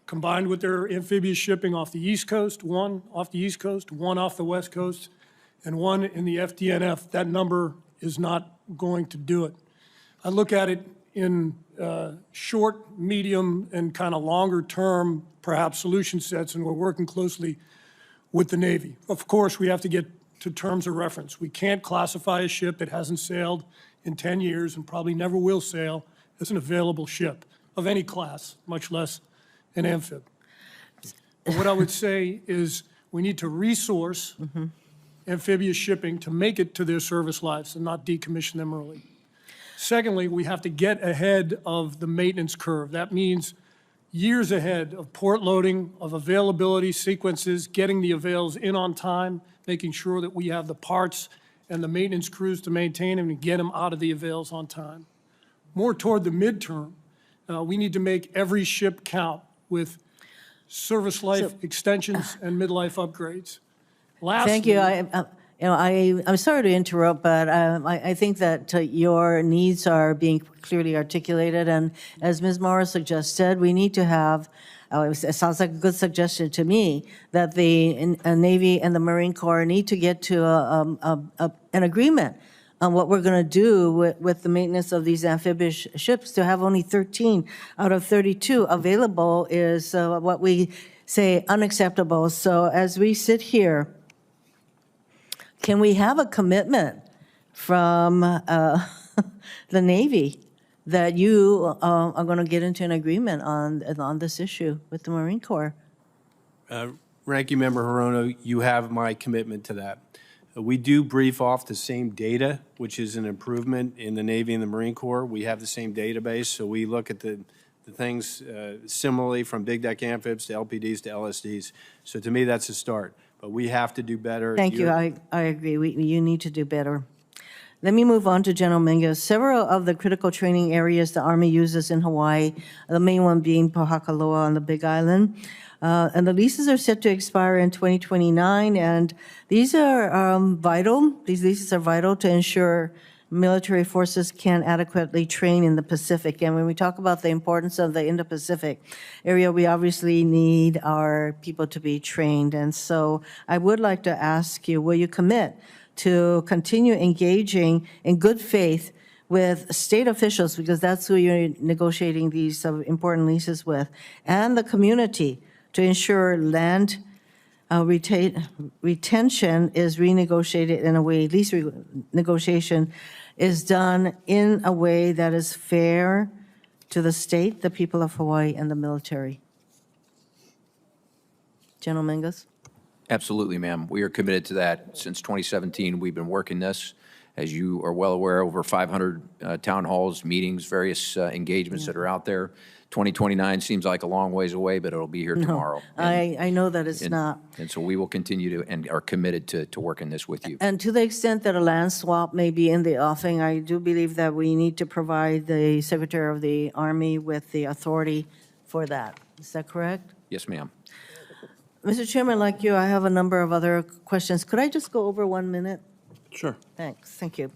combined with their amphibious shipping off the East Coast, one off the East Coast, one off the West Coast, and one in the FDNF, that number is not going to do it. I look at it in short, medium, and kind of longer term, perhaps, solution sets, and we're working closely with the Navy. Of course, we have to get to terms of reference. We can't classify a ship that hasn't sailed in 10 years and probably never will sail as an available ship of any class, much less an amphib. But what I would say is we need to resource amphibious shipping to make it to their service lives and not decommission them early. Secondly, we have to get ahead of the maintenance curve. That means years ahead of port loading, of availability sequences, getting the avails in on time, making sure that we have the parts and the maintenance crews to maintain them and get them out of the avails on time. More toward the midterm, we need to make every ship count with service life extensions and midlife upgrades. Lastly, Thank you. I'm sorry to interrupt, but I think that your needs are being clearly articulated. And as Ms. Morrow suggested, we need to have, it sounds like a good suggestion to me, that the Navy and the Marine Corps need to get to an agreement on what we're going to do with the maintenance of these amphibious ships. To have only 13 out of 32 available is what we say unacceptable. So as we sit here, can we have a commitment from the Navy that you are going to get into an agreement on this issue with the Marine Corps? Ranking Member Hirono, you have my commitment to that. We do brief off the same data, which is an improvement in the Navy and the Marine Corps. We have the same database, so we look at the things similarly from big deck amphibs to LPDs to LSDs. So to me, that's a start. But we have to do better. Thank you. I agree. You need to do better. Let me move on to General Mingus. Several of the critical training areas the Army uses in Hawaii, the main one being Pohakaloa on the Big Island, and the leases are set to expire in 2029, and these are vital. These leases are vital to ensure military forces can adequately train in the Pacific. And when we talk about the importance of the Indo-Pacific area, we obviously need our people to be trained. And so I would like to ask you, will you commit to continue engaging in good faith with state officials, because that's who you're negotiating these important leases with, and the community to ensure land retention is renegotiated in a way, lease negotiation is done in a way that is fair to the state, the people of Hawaii, and the military? General Mingus? Absolutely, ma'am. We are committed to that. Since 2017, we've been working this, As you are well aware, over 500 town halls, meetings, various engagements that are out there. 2029 seems like a long ways away, but it'll be here tomorrow. I know that it's not. And so we will continue to, and are committed to working this with you. And to the extent that a land swap may be in the offing, I do believe that we need to provide the Secretary of the Army with the authority for that. Is that correct? Yes, ma'am. Mr. Chairman, like you, I have a number of other questions. Could I just go over 1 minute? Sure. Thanks. Thank you.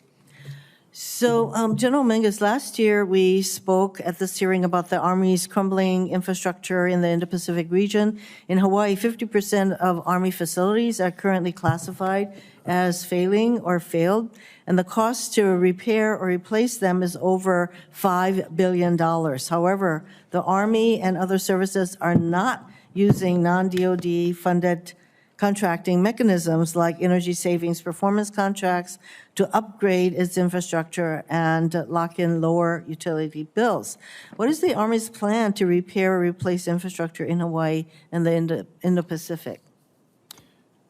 So, General Mingus, last year we spoke at this hearing about the Army's crumbling infrastructure in the Indo-Pacific region. In Hawaii, 50% of Army facilities are currently classified as failing or failed, and the cost to repair or replace them is over $5 billion. However, the Army and other services are not using non-DoD funded contracting mechanisms like energy savings performance contracts to upgrade its infrastructure and lock in lower utility bills. What is the Army's plan to repair or replace infrastructure in Hawaii and the Indo-Pacific?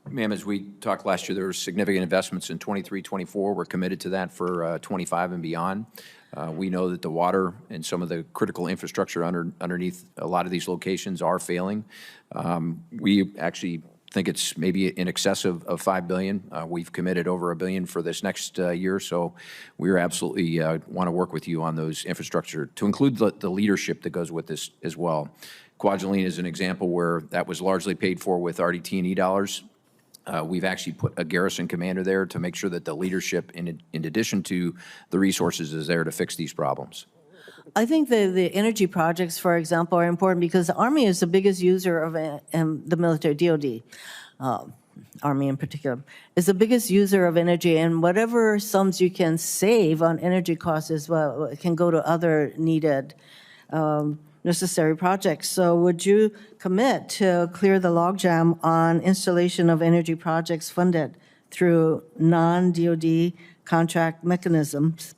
Ma'am, as we talked last year, there were significant investments in 23, 24. We're committed to that for 25 and beyond. We know that the water and some of the critical infrastructure underneath a lot of these locations are failing. We actually think it's maybe in excess of $5 billion. We've committed over $1 billion for this next year, so we absolutely want to work with you on those infrastructure, to include the leadership that goes with this as well. Kwajalein is an example where that was largely paid for with RDT&E dollars. We've actually put a garrison commander there to make sure that the leadership, in addition to the resources, is there to fix these problems. I think the energy projects, for example, are important because the Army is the biggest user of the military, DoD, Army in particular, is the biggest user of energy, and whatever sums you can save on energy costs as well can go to other needed necessary projects. So would you commit to clear the logjam on installation of energy projects funded through non-DoD contract mechanisms?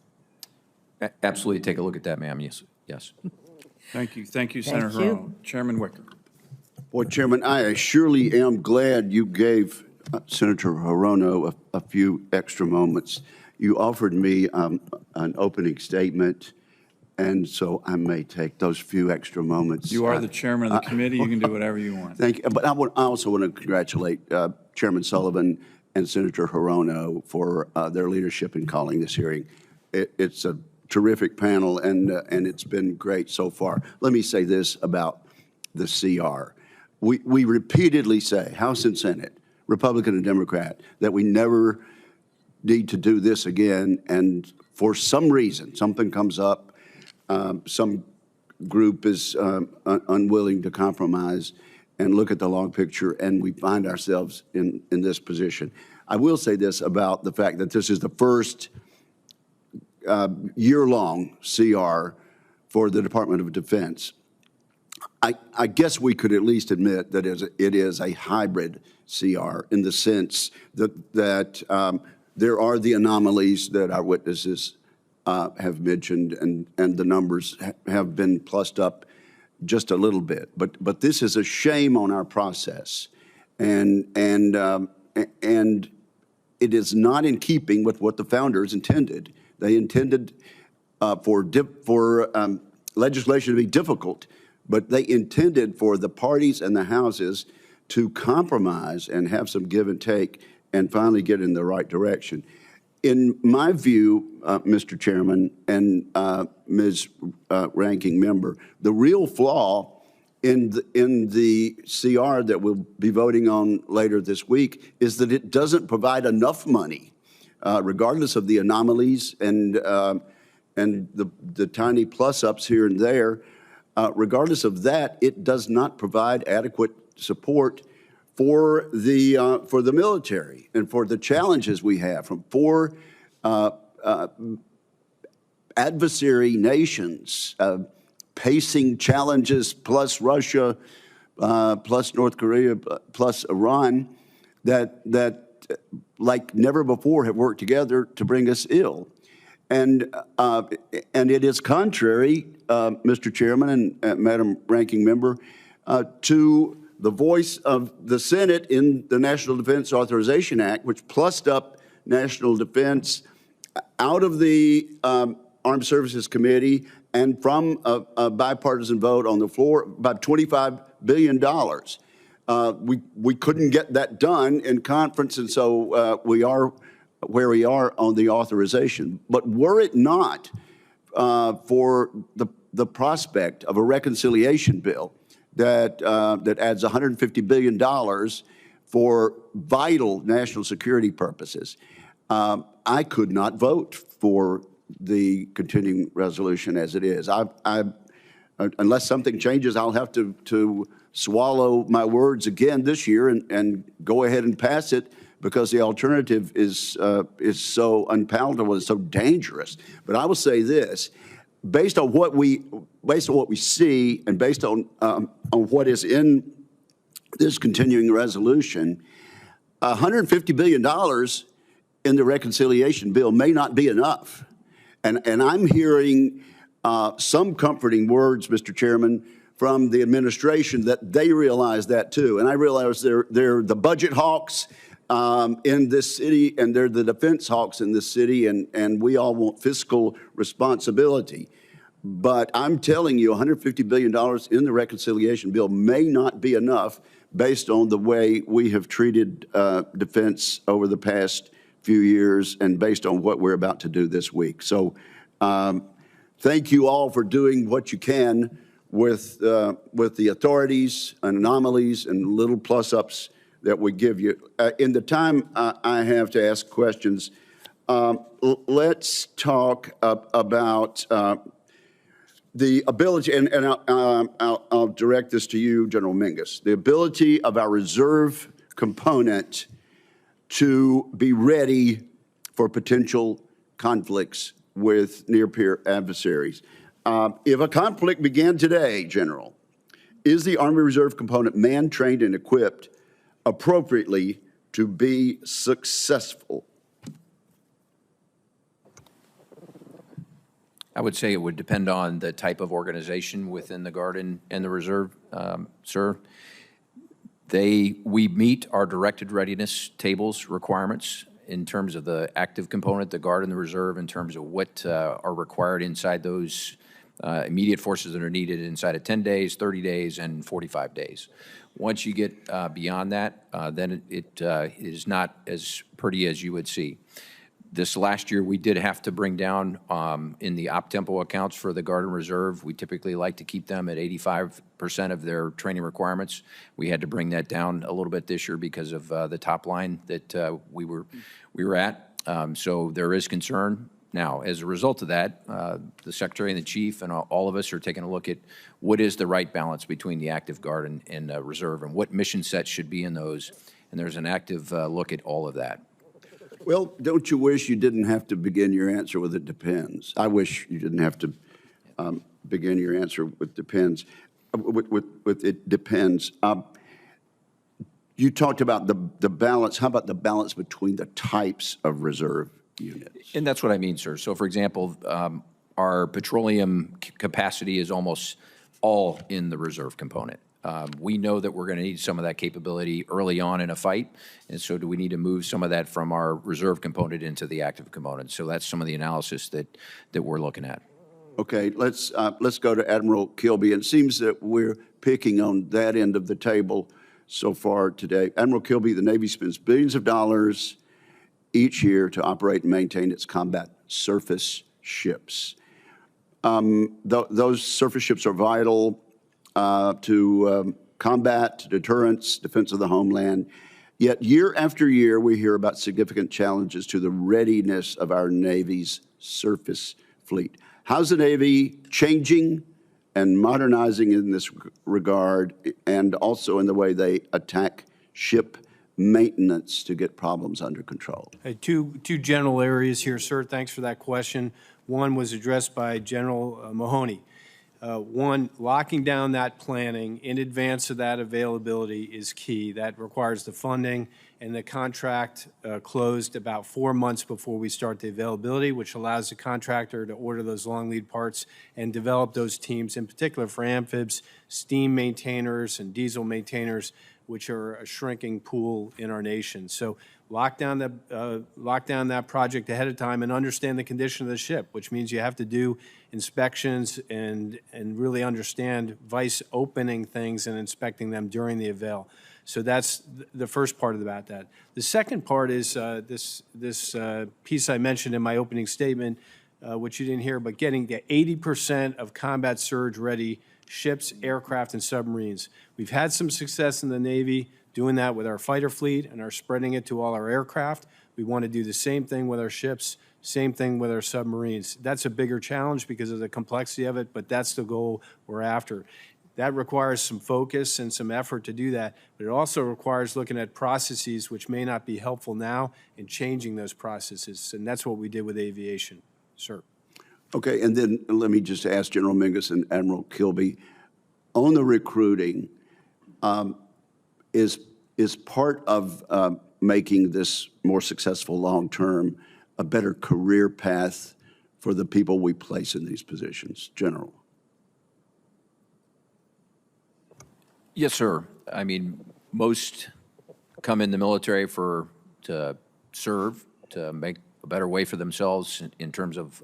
Absolutely take a look at that, ma'am. Yes. Yes. Thank you. Thank you, Senator Thank you. Hirono. Chairman Wicker. Boy, Chairman, I surely am glad you gave Senator Hirono a few extra moments. You offered me an opening statement, and so I may take those few extra moments. You are the chairman of the committee. You can do whatever you want. Thank you. But I also want to congratulate Chairman Sullivan and Senator Hirono for their leadership in calling this hearing. It's a terrific panel, and it's been great so far. Let me say this about the CR. We repeatedly say, House and Senate, Republican and Democrat, that we never need to do this again, and for some reason, something comes up, some group is unwilling to compromise and look at the long picture, and we find ourselves in this position. I will say this about the fact that this is the first year-long CR for the Department of Defense. I guess we could at least admit that it is a hybrid CR in the sense that there are the anomalies that our witnesses have mentioned, and the numbers have been plussed up just a little bit. But this is a shame on our process, and it is not in keeping with what the founders intended. They intended for legislation to be difficult, but they intended for the parties and the houses to compromise and have some give and take and finally get in the right direction. In my view, Mr. Chairman and Ms. Ranking Member, the real flaw in the CR that we'll be voting on later this week is that it doesn't provide enough money, regardless of the anomalies and the tiny plus-ups here and there. Regardless of that, it does not provide adequate support for the military and for the challenges we have from four adversary nations, pacing challenges plus Russia, plus North Korea, plus Iran, that like never before have worked together to bring us ill. And it is contrary, Mr. Chairman and Madam Ranking Member, to the voice of the Senate in the National Defense Authorization Act, which plussed up national defense out of the Armed Services Committee and from a bipartisan vote on the floor, about $25 billion. We couldn't get that done in conference, and so we are where we are on the authorization. But were it not for the prospect of a reconciliation bill that adds $150 billion for vital national security purposes, I could not vote for the continuing resolution as it is. Unless something changes, I'll have to swallow my words again this year and go ahead and pass it, because the alternative is so unpalatable and so dangerous. But I will say this: based on what we see, and based on what is in this continuing resolution, $150 billion in the reconciliation bill may not be enough. And I'm hearing some comforting words, Mr. Chairman, from the administration that they realize that too. And I realize they're the budget hawks in this city, and they're the defense hawks in this city, and we all want fiscal responsibility. But I'm telling you, $150 billion in the reconciliation bill may not be enough based on the way we have treated defense over the past few years and based on what we're about to do this week. So thank you all for doing what you can with the authorities and anomalies and little plus-ups that we give you. In the time I have to ask questions, let's talk about the ability, and I'll direct this to you, General Mingus, the ability of our reserve component to be ready for potential conflicts with near-peer adversaries. If a conflict began today, General, is the Army Reserve component manned, trained, and equipped appropriately to be successful? I would say it would depend on the type of organization within the Guard and the Reserve, sir. We meet our directed readiness tables requirements in terms of the active component, the Guard and the Reserve, in terms of what are required inside those immediate forces that are needed inside of 10 days, 30 days, and 45 days. Once you get beyond that, then it is not as pretty as you would see. This last year, we did have to bring down in the op-tempo accounts for the Guard and Reserve. We typically like to keep them at 85% of their training requirements. We had to bring that down a little bit this year because of the top line that we were at. So there is concern. Now, as a result of that, the Secretary and the Chief and all of us are taking a look at what is the right balance between the active Guard and Reserve, and what mission sets should be in those. And there's an active look at all of that. Well, don't you wish you didn't have to begin your answer with "it depends"? I wish you didn't have to begin your answer with "depends." With "it depends." You talked about the balance. How about the balance between the types of reserve units? And that's what I mean, sir. So, for example, our petroleum capacity is almost all in the reserve component. We know that we're going to need some of that capability early on in a fight, and so do we need to move some of that from our reserve component into the active component? So that's some of the analysis that we're looking at. Okay, let's go to Admiral Kilby. It seems that we're picking on that end of the table so far today. Admiral Kilby, the Navy spends billions of dollars each year to operate and maintain its combat surface ships. Those surface ships are vital to combat, deterrence, defense of the homeland. Yet year after year, we hear about significant challenges to the readiness of our Navy's surface fleet. How's the Navy changing and modernizing in this regard, and also in the way they attack ship maintenance to get problems under control? Two general areas here, sir. Thanks for that question. One was addressed by General Mahoney. One, locking down that planning in advance of that availability is key. That requires the funding, and the contract closed about 4 months before we start the availability, which allows the contractor to order those long lead parts and develop those teams, in particular for amphibs, steam maintainers, and diesel maintainers, which are a shrinking pool in our nation. So lock down that project ahead of time and understand the condition of the ship, which means you have to do inspections and really understand vice opening things and inspecting them during the avail. So that's the first part about that. The second part is this piece I mentioned in my opening statement, which you didn't hear, but getting to 80% of combat surge ready ships, aircraft, and submarines. We've had some success in the Navy doing that with our fighter fleet and are spreading it to all our aircraft. We want to do the same thing with our ships, same thing with our submarines. That's a bigger challenge because of the complexity of it, but that's the goal we're after. That requires some focus and some effort to do that, but it also requires looking at processes which may not be helpful now and changing those processes, and that's what we did with aviation. Sir. Okay, and then let me just ask General Mingus and Admiral Kilby, on the recruiting, is part of making this more successful long-term a better career path for the people we place in these positions, General? Yes, sir. I mean, most come in the military to serve, to make a better way for themselves in terms of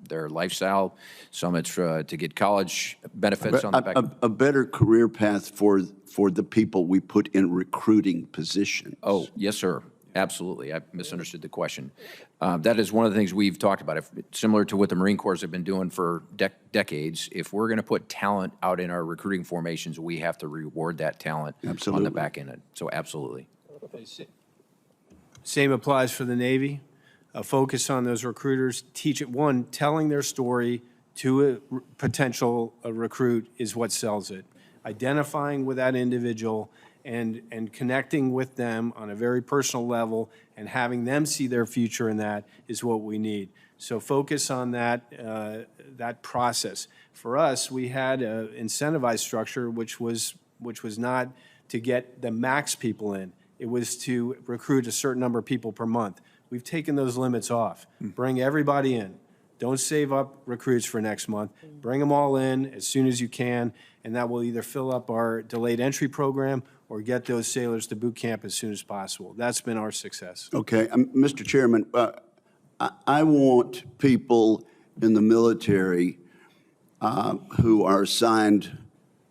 their lifestyle. Some it's to get college benefits on the back. A better career path for the people we put in recruiting positions. Oh, yes, sir. Absolutely. I misunderstood the question. That is one of the things we've talked about. Similar to what the Marine Corps have been doing for decades, if we're going to put talent out in our recruiting formations, we have to reward that talent on the back end. So absolutely. Same applies for the Navy. Focus on those recruiters. Teach it. One, telling their story to a potential recruit is what sells it. Identifying with that individual and connecting with them on a very personal level and having them see their future in that is what we need. So focus on that, that process. For us, we had an incentivized structure which was not to get the max people in. It was to recruit a certain number of people per month. We've taken those limits off. Bring everybody in. Don't save up recruits for next month. Bring them all in as soon as you can, and that will either fill up our delayed entry program or get those sailors to boot camp as soon as possible. That's been our success. Okay, Mr. Chairman, I want people in the military who are assigned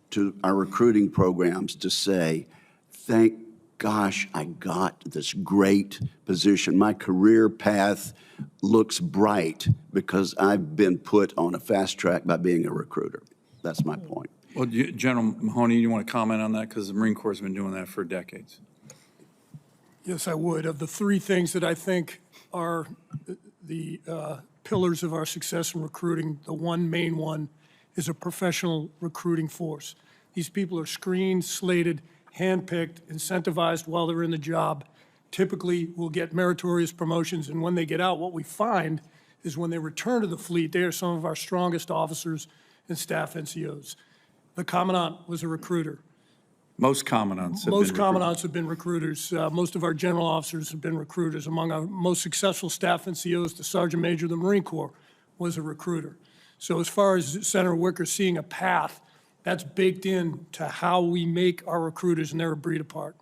to our recruiting programs to say, thank gosh, I got this great position. My career path looks bright because I've been put on a fast track by being a recruiter. That's my point. Well, General Mahoney, you want to comment on that? Because the Marine Corps has been doing that for decades. Yes, I would. Of the three things that I think are the pillars of our success in recruiting, the main one is a professional recruiting force. These people are screened, slated, handpicked, incentivized while they're in the job, typically will get meritorious promotions, and when they get out, what we find is when they return to the fleet, they are some of our strongest officers and staff NCOs. The Commandant was a recruiter. Most Commandants have been Most Commandants have been recruiters. Most of our general officers have been recruiters. Among our most successful staff NCOs, the Sergeant Major of the Marine Corps was a recruiter. So as far as Senator Wicker seeing a path, that's baked in to how we make our recruiters, and they're a breed apart.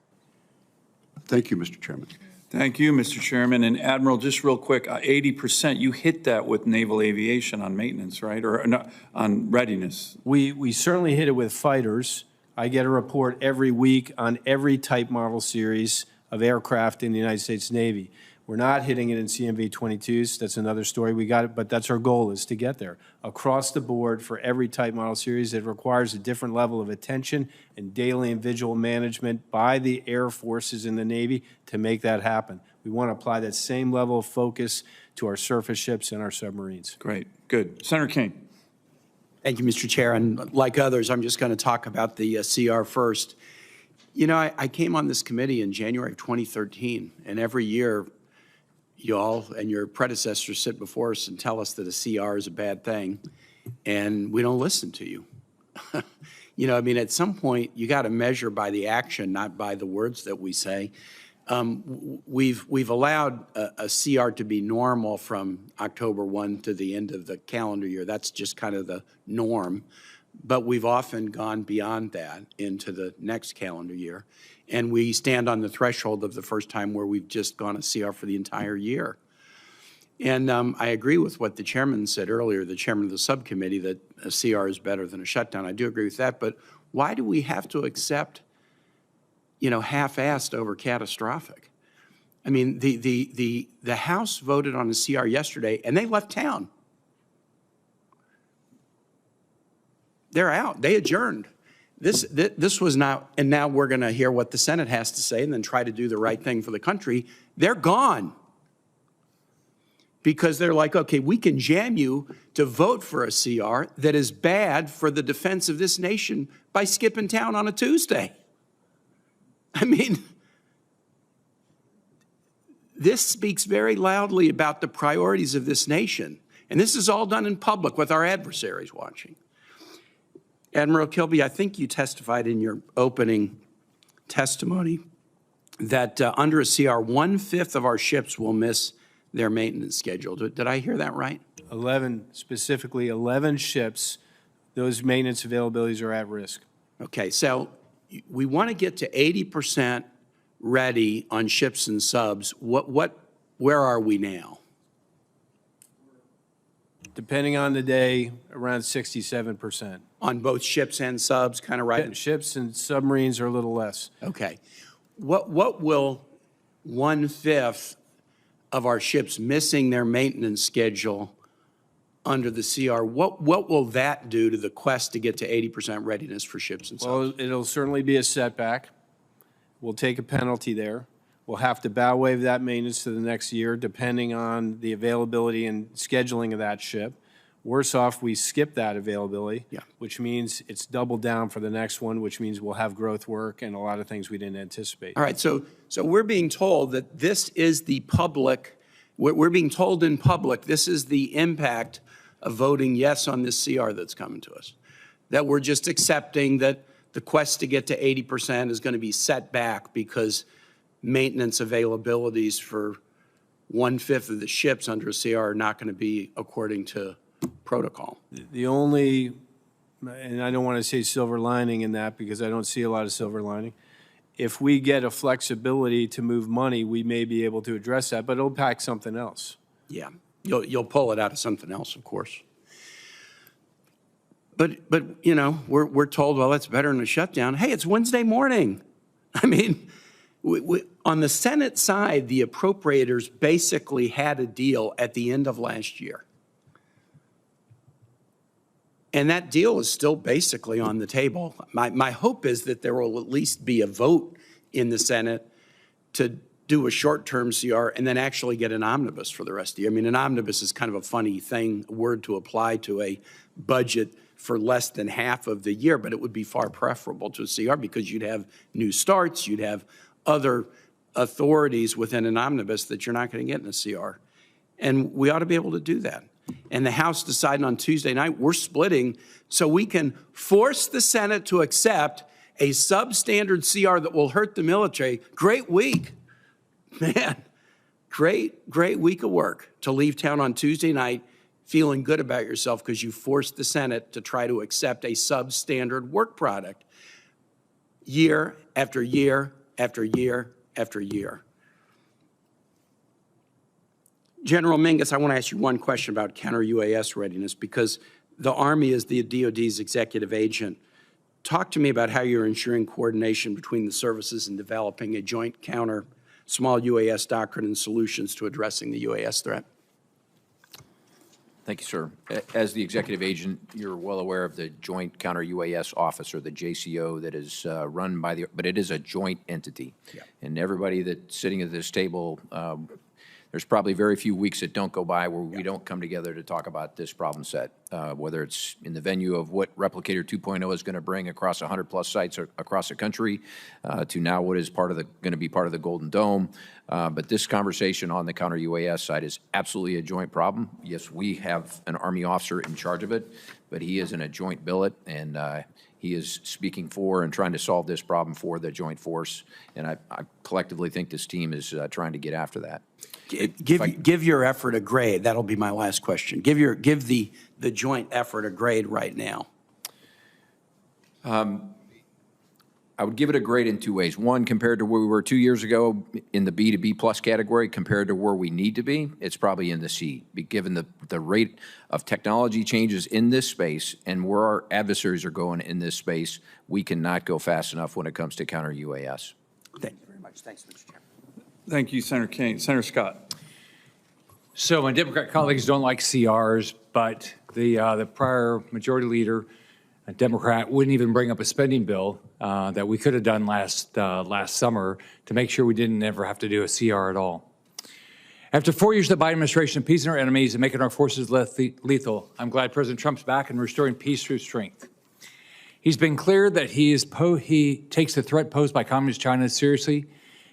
Thank you, Mr. Chairman. Thank you, Mr. Chairman. And Admiral, just real quick, 80%, you hit that with naval aviation on maintenance, right? Or no, on readiness. We certainly hit it with fighters. I get a report every week on every type model series of aircraft in the United States Navy. We're not hitting it in CMV-22s. That's another story. We got it, but that's our goal, is to get there. Across the board for every type model series, it requires a different level of attention and daily and visual management by the Air Forces in the Navy to make that happen. We want to apply that same level of focus to our surface ships and our submarines. Great, good. Senator King. Thank you, Mr. Chair. And like others, I'm just going to talk about the CR first. You know, I came on this committee in January of 2013, and every year, you all and your predecessors sit before us and tell us that a CR is a bad thing, and we don't listen to you. You know, I mean, at some point, you got to measure by the action, not by the words that we say. We've allowed a CR to be normal from October 1 to the end of the calendar year. That's just kind of the norm. but we've often gone beyond that into the next calendar year. And we stand on the threshold of the first time where we've just gone a CR for the entire year. And I agree with what the chairman said earlier, the chairman of the subcommittee, that a CR is better than a shutdown. I do agree with that, but why do we have to accept, half-assed over catastrophic? I mean, the House voted on a CR yesterday, and they left town. They're out. They adjourned. This was not, and now we're going to hear what the Senate has to say and then try to do the right thing for the country. They're gone. Because they're like, okay, we can jam you to vote for a CR that is bad for the defense of this nation by skipping town on a Tuesday. I mean, this speaks very loudly about the priorities of this nation. And this is all done in public with our adversaries watching. Admiral Kilby, I think you testified in your opening testimony that under a CR, 1/5 of our ships will miss their maintenance schedule. Did I hear that right? specifically 11 ships, those maintenance availabilities are at risk. Okay, so we want to get to 80% ready on ships and subs. Where are we now? Depending on the day, around 67%. On both ships and subs, kind of right? Ships and submarines are a little less. Okay. What will 1/5 of our ships missing their maintenance schedule under the CR, what will that do to the quest to get to 80% readiness for ships and subs? Well, it'll certainly be a setback. We'll take a penalty there. We'll have to bow wave that maintenance to the next year, depending on the availability and scheduling of that ship. Worse off, we skip that availability, which means it's doubled down for the next one, which means we'll have growth work and a lot of things we didn't anticipate. All right, so we're being told that this is the public, we're being told in public, this is the impact of voting yes on this CR that's coming to us. That we're just accepting that the quest to get to 80% is going to be set back because maintenance availabilities for 1/5 of the ships under a CR are not going to be according to protocol. The only, and I don't want to say silver lining in that because I don't see a lot of silver lining. If we get a flexibility to move money, we may be able to address that, but it'll pack something else. Yeah, you'll pull it out of something else, of course. But we're told, well, that's better than a shutdown. Hey, it's Wednesday morning. I mean, on the Senate side, the appropriators basically had a deal at the end of last year. And that deal is still basically on the table. My hope is that there will at least be a vote in the Senate to do a short-term CR and then actually get an omnibus for the rest of the year. I mean, an omnibus is kind of a funny thing, a word to apply to a budget for less than half of the year, but it would be far preferable to a CR because you'd have new starts, you'd have other authorities within an omnibus that you're not going to get in a CR. And we ought to be able to do that. And the House decided on Tuesday night, we're splitting so we can force the Senate to accept a substandard CR that will hurt the military. Great week. Man, great week of work to leave town on Tuesday night feeling good about yourself because you forced the Senate to try to accept a substandard work product year after year after year after year. General Mingus, I want to ask you one question about counter-UAS readiness because the Army is the DOD's executive agent. Talk to me about how you're ensuring coordination between the services in developing a joint counter small UAS doctrine and solutions to addressing the UAS threat. Thank you, sir. As the executive agent, you're well aware of the Joint Counter-UAS Office, or the JCO, that is run by the, but it is a joint entity. Yeah. And everybody that's sitting at this table, there's probably very few weeks that don't go by where we don't come together to talk about this problem set, whether it's in the venue of what Replicator 2.0 is going to bring across 100-plus sites across the country, to now what is going to be part of the Golden Dome. But this conversation on the counter-UAS side is absolutely a joint problem. Yes, we have an Army officer in charge of it, but he is in a joint billet, and he is speaking for and trying to solve this problem for the joint force. And I collectively think this team is trying to get after that. Give your effort a grade. That'll be my last question. Give the joint effort a grade right now. I would give it a grade in two ways. One, compared to where we were 2 years ago in the B to B plus category, compared to where we need to be, it's probably in the C, given the rate of technology changes in this space and where our adversaries are going in this space. We cannot go fast enough when it comes to counter UAS. Thank you very much. Thanks, Mr. Chairman. Thank you, Senator Kane. Senator Scott. So my Democrat colleagues don't like CRs, but the prior majority leader, a Democrat, wouldn't even bring up a spending bill that we could have done last summer to make sure we didn't ever have to do a CR at all. After 4 years of the Biden administration appeasing our enemies and making our forces less lethal, I'm glad President Trump's back and restoring peace through strength. He's been clear that he takes the threat posed by Communist China seriously,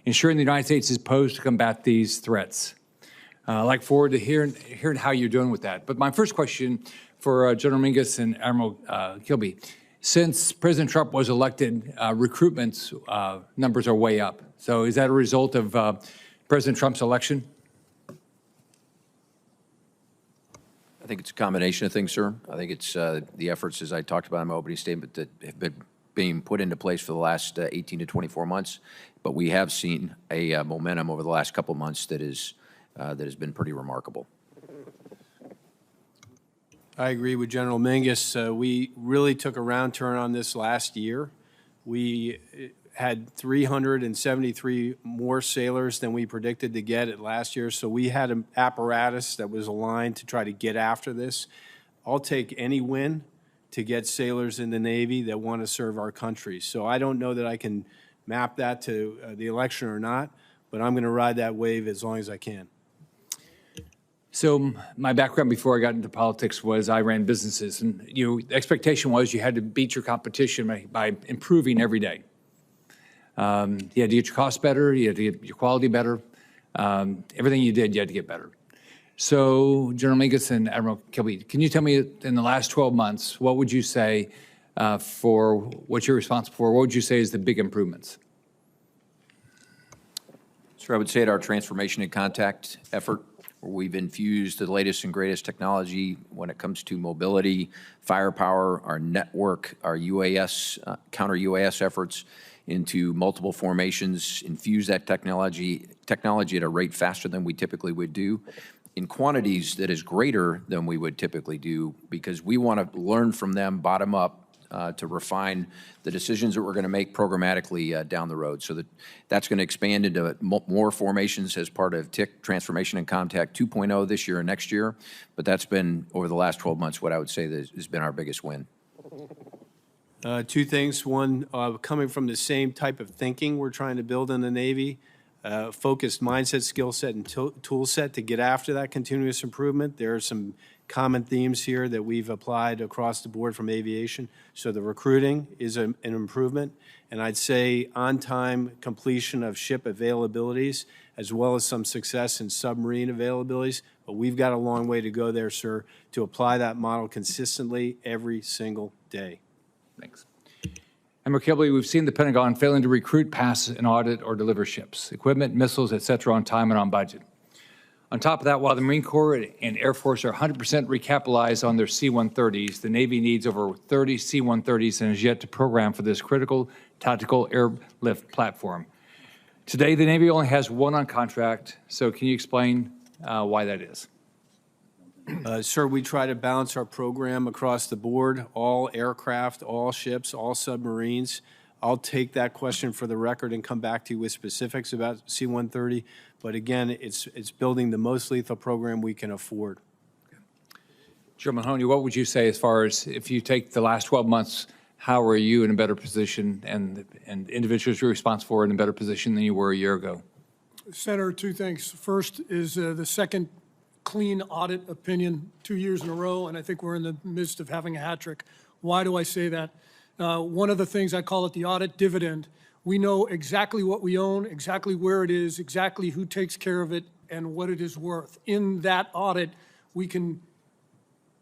ensuring the United States is posed to combat these threats. I look forward to hearing how you're doing with that. But my first question for General Mingus and Admiral Kilby. Since President Trump was elected, recruitment numbers are way up. So is that a result of President Trump's election? I think it's a combination of things, sir. I think it's the efforts, as I talked about in my opening statement, that have been being put into place for the last 18 to 24 months. But we have seen a momentum over the last couple of months that has been pretty remarkable. I agree with General Mingus. We really took a round turn on this last year. We had 373 more sailors than we predicted to get it last year, so we had an apparatus that was aligned to try to get after this. I'll take any win to get sailors in the Navy that want to serve our country. So I don't know that I can map that to the election or not, but I'm going to ride that wave as long as I can. So my background before I got into politics was I ran businesses, and the expectation was you had to beat your competition by improving every day. You had to get your costs better, you had to get your quality better. Everything you did, you had to get better. So General Mingus and Admiral Kilby, can you tell me in the last 12 months, what would you say for what you're responsible for? What would you say is the big improvements? So I would say at our transformation and contact effort, where we've infused the latest and greatest technology when it comes to mobility, firepower, our network, our UAS, counter UAS efforts into multiple formations, infuse that technology at a rate faster than we typically would do, in quantities that is greater than we would typically do, because we want to learn from them bottom up to refine the decisions that we're going to make programmatically down the road. So that's going to expand into more formations as part of TIC, Transformation and Contact 2.0 this year and next year. But that's been, over the last 12 months, what I would say that has been our biggest win. Two things. One, coming from the same type of thinking we're trying to build in the Navy, focused mindset, skill set, and tool set to get after that continuous improvement. There are some common themes here that we've applied across the board from aviation. So the recruiting is an improvement, and I'd say on-time completion of ship availabilities, as well as some success in submarine availabilities. But we've got a long way to go there, sir, to apply that model consistently every single day. Thanks. Admiral Kilby, we've seen the Pentagon failing to recruit, pass an audit, or deliver ships, equipment, missiles, et cetera, on time and on budget. On top of that, while the Marine Corps and Air Force are 100% recapitalized on their C-130s, the Navy needs over 30 C-130s and is yet to program for this critical tactical airlift platform. Today, the Navy only has one on contract, so can you explain why that is? Sir, we try to balance our program across the board, all aircraft, all ships, all submarines. I'll take that question for the record and come back to you with specifics about C-130. But again, it's building the most lethal program we can afford. General Mahoney, what would you say as far as if you take the last 12 months, how are you in a better position and individuals you're responsible for in a better position than you were a year ago? Senator, two things. First is the second clean audit opinion 2 years in a row, and I think we're in the midst of having a hat trick. Why do I say that? One of the things, I call it the audit dividend. We know exactly what we own, exactly where it is, exactly who takes care of it, and what it is worth. In that audit, we can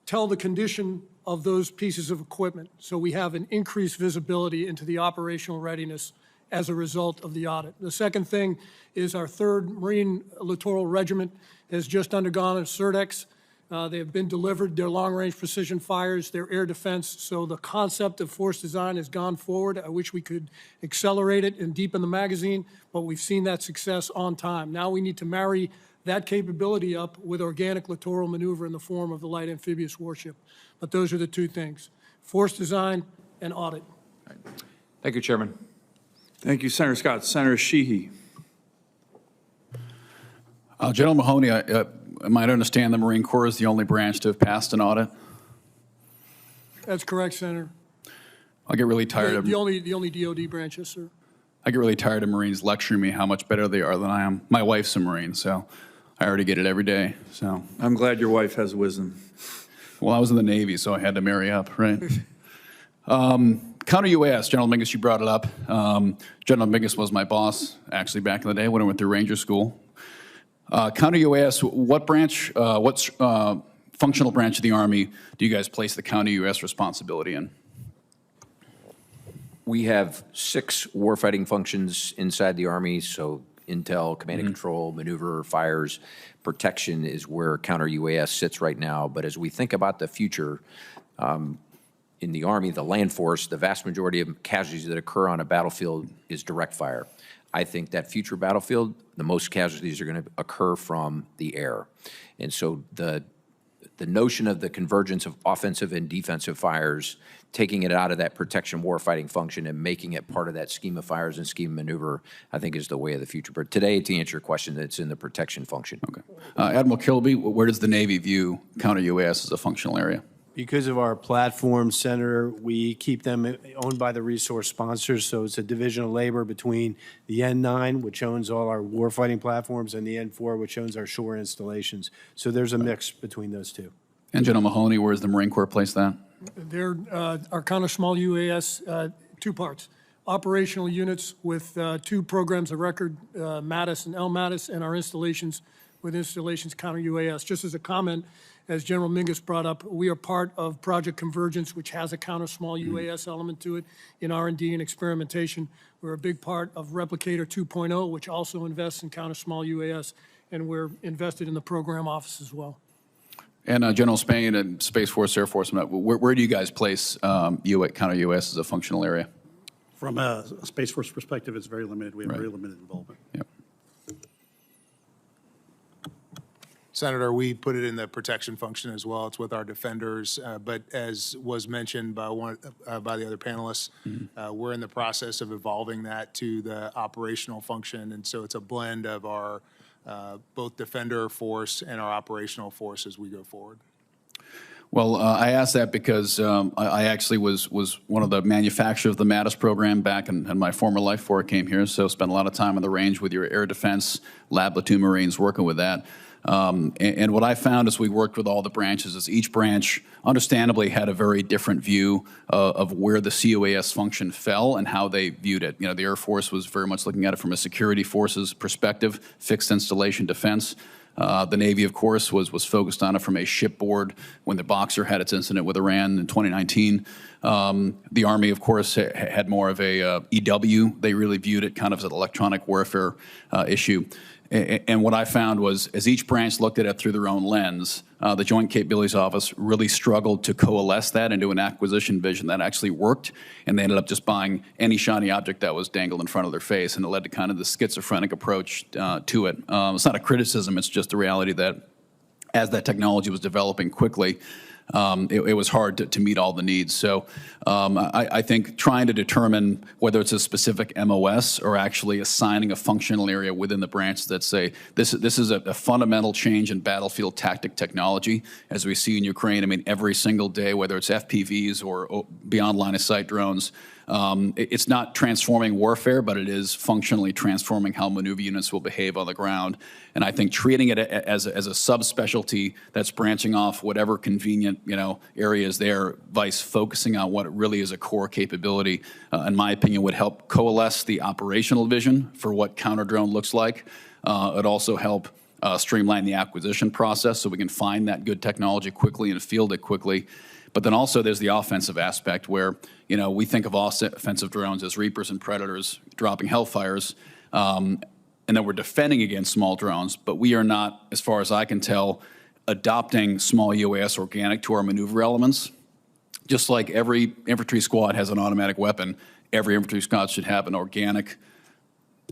tell the condition of those pieces of equipment. So we have an increased visibility into the operational readiness as a result of the audit. The second thing is our 3rd Marine Littoral Regiment has just undergone a CERTEX. They have been delivered. They're long-range precision fires. They're air defense. So the concept of force design has gone forward. I wish we could accelerate it and deepen the magazine, but we've seen that success on time. Now we need to marry that capability up with organic littoral maneuver in the form of the light amphibious warship. But those are the two things, force design and audit. Thank you, Chairman. Thank you, Senator Scott. Senator Sheehy. General Mahoney, I might understand the Marine Corps is the only branch to have passed an audit. That's correct, Senator. I get really tired of The only DOD branch, yes, sir. I get really tired of Marines lecturing me how much better they are than I am. My wife's a Marine, so I already get it every day. So I'm glad your wife has wisdom. well, I was in the Navy, so I had to marry up, right? Counter UAS, General Mingus, you brought it up. General Mingus was my boss actually back in the day when I went through Ranger School. Counter UAS, what branch, what functional branch of the Army do you guys place the counter UAS responsibility in? We have 6 warfighting functions inside the Army, so intel, command and control, maneuver, fires, protection is where counter UAS sits right now. But as we think about the future, in the Army, the land force, the vast majority of casualties that occur on a battlefield is direct fire. I think that future battlefield, the most casualties are going to occur from the air. And so the notion of the convergence of offensive and defensive fires, taking it out of that protection warfighting function and making it part of that scheme of fires and scheme of maneuver, I think is the way of the future. But today, to answer your question, it's in the protection function. Okay. Admiral Kilby, where does the Navy view counter UAS as a functional area? Because of our platform, Senator, we keep them owned by the resource sponsors, so it's a division of labor between the N9, which owns all our warfighting platforms, and the N4, which owns our shore installations. So there's a mix between those two. And General Mahoney, where does the Marine Corps place that? They're our counter small UAS, 2 parts. Operational units with 2 programs of record, MATIS and LMATIS, and our installations with installations counter UAS. Just as a comment, as General Mingus brought up, we are part of Project Convergence, which has a counter small UAS element to it in R&D and experimentation. We're a big part of Replicator 2.0, which also invests in counter small UAS, and we're invested in the program office as well. And General Spain and Space Force, Air Force, where do you guys place counter UAS as a functional area? From a Space Force perspective, it's very limited. We have very limited involvement. Yep. Senator, we put it in the protection function as well. It's with our defenders, but as was mentioned by by the other panelists, we're in the process of evolving that to the operational function, and so it's a blend of our both defender force and our operational force as we go forward. Well, I asked that because I actually was one of the manufacturers of the MATIS program back in my former life before I came here, so spent a lot of time on the range with your air defense, lab platoon Marines working with that. And what I found as we worked with all the branches is each branch understandably had a very different view of where the CUAS function fell and how they viewed it. You know, the Air Force was very much looking at it from a security forces perspective, fixed installation defense. The Navy, of course, was focused on it from a shipboard when the Boxer had its incident with Iran in 2019. The Army, of course, had more of a EW. They really viewed it kind of as an electronic warfare issue. And what I found was, as each branch looked at it through their own lens, the Joint Capabilities Office really struggled to coalesce that into an acquisition vision that actually worked, and they ended up just buying any shiny object that was dangled in front of their face, and it led to kind of the schizophrenic approach to it. It's not a criticism, it's just a reality that as that technology was developing quickly, it was hard to meet all the needs. So I think trying to determine whether it's a specific MOS or actually assigning a functional area within the branch that say this is a fundamental change in battlefield tactic technology, as we see in Ukraine. I mean, every single day, whether it's FPVs or beyond line of sight drones, it's not transforming warfare, but it is functionally transforming how maneuver units will behave on the ground. And I think treating it as a subspecialty that's branching off whatever convenient areas there, vice focusing on what really is a core capability, in my opinion, would help coalesce the operational vision for what counter drone looks like. It'd also help streamline the acquisition process so we can find that good technology quickly and field it quickly. But then also there's the offensive aspect where, we think of offensive drones as Reapers and Predators dropping Hellfires, and then we're defending against small drones, but we are not, as far as I can tell, adopting small UAS organic to our maneuver elements. Just like every infantry squad has an automatic weapon, every infantry squad should have an organic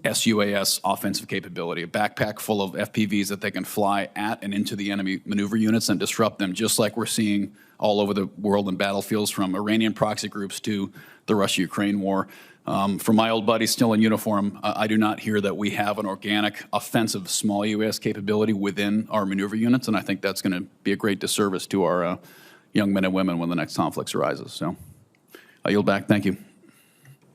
SUAS offensive capability, a backpack full of FPVs that they can fly at and into the enemy maneuver units and disrupt them, just like we're seeing all over the world in battlefields, from Iranian proxy groups to the Russia-Ukraine war. From my old buddies still in uniform, I do not hear that we have an organic offensive small UAS capability within our maneuver units, and I think that's going to be a great disservice to our young men and women when the next conflict arises. So I yield back. Thank you.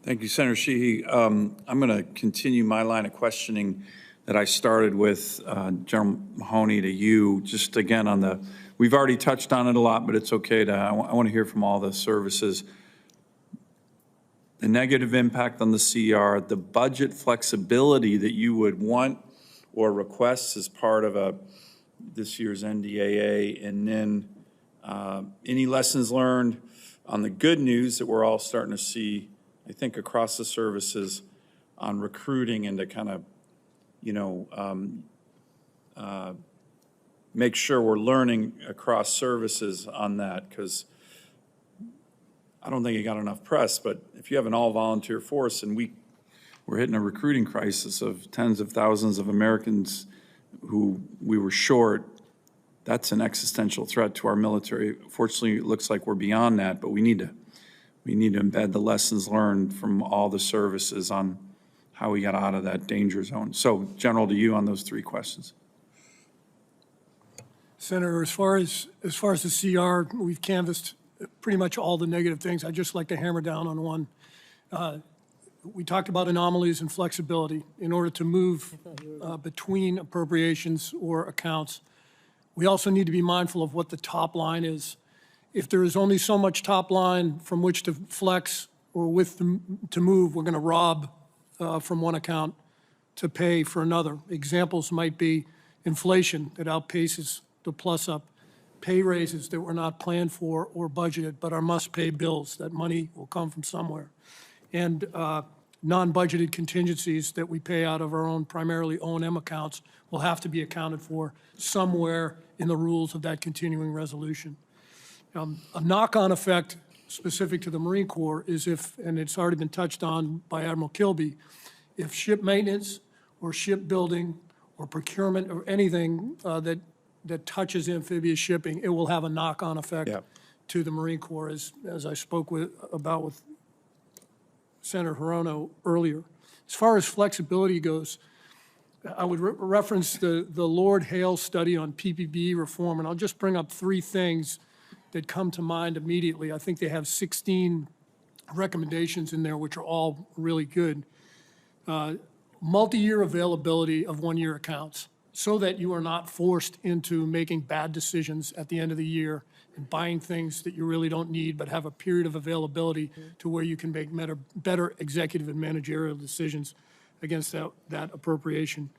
Thank you, Senator Sheehy. I'm going to continue my line of questioning that I started with General Mahoney to you. Just again on the, we've already touched on it a lot, but it's okay to, I want to hear from all the services. The negative impact on the CR, the budget flexibility that you would want or request as part of this year's NDAA, and then any lessons learned on the good news that we're all starting to see, I think, across the services on recruiting, and to kind of, make sure we're learning across services on that, because I don't think it got enough press, but if you have an all-volunteer force and we're hitting a recruiting crisis of tens of thousands of Americans who we were short, that's an existential threat to our military. Fortunately, it looks like we're beyond that, but we need to embed the lessons learned from all the services on how we got out of that danger zone. So, General, to you on those three questions. Senator, as far as the CR, we've canvassed pretty much all the negative things. I'd just like to hammer down on one. We talked about anomalies and flexibility in order to move between appropriations or accounts. We also need to be mindful of what the top line is. If there is only so much top line from which to flex or to move, we're going to rob from one account to pay for another. Examples might be inflation that outpaces the plus up, pay raises that were not planned for or budgeted but are must-pay bills. That money will come from somewhere. And non-budgeted contingencies that we pay out of our own primarily O&M accounts will have to be accounted for somewhere in the rules of that continuing resolution. A knock-on effect specific to the Marine Corps is if, and it's already been touched on by Admiral Kilby, if ship maintenance or shipbuilding or procurement or anything that touches amphibious shipping, it will have a knock-on effect to the Marine Corps, as I spoke about with Senator Hirono earlier. As far as flexibility goes, I would reference the Lord Hale study on PPB reform, and I'll just bring up three things that come to mind immediately. I think they have 16 recommendations in there, which are all really good. Multi-year availability of one-year accounts so that you are not forced into making bad decisions at the end of the year and buying things that you really don't need, but have a period of availability to where you can make better executive and managerial decisions against that appropriation.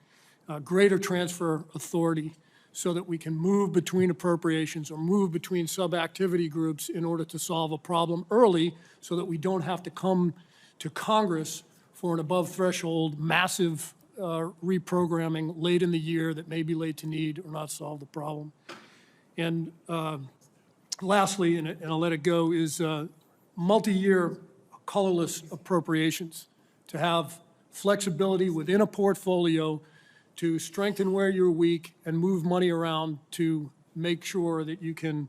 Greater transfer authority so that we can move between appropriations or move between sub-activity groups in order to solve a problem early so that we don't have to come to Congress for an above-threshold massive reprogramming late in the year that may be late to need or not solve the problem. And lastly, and I'll let it go, is multi-year colorless appropriations, to have flexibility within a portfolio to strengthen where you're weak and move money around to make sure that you can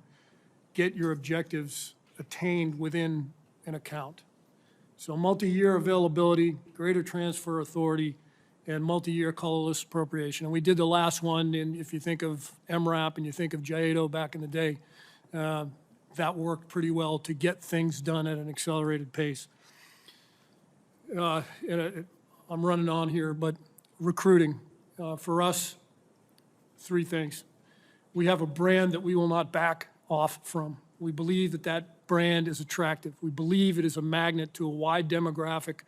get your objectives attained within an account. So multi-year availability, greater transfer authority, and multi-year colorless appropriation. And we did the last one, and if you think of MRAP and you think of JATO back in the day, that worked pretty well to get things done at an accelerated pace. I'm running on here, but recruiting. For us, three things. We have a brand that we will not back off from. We believe that that brand is attractive. We believe it is a magnet to a wide demographic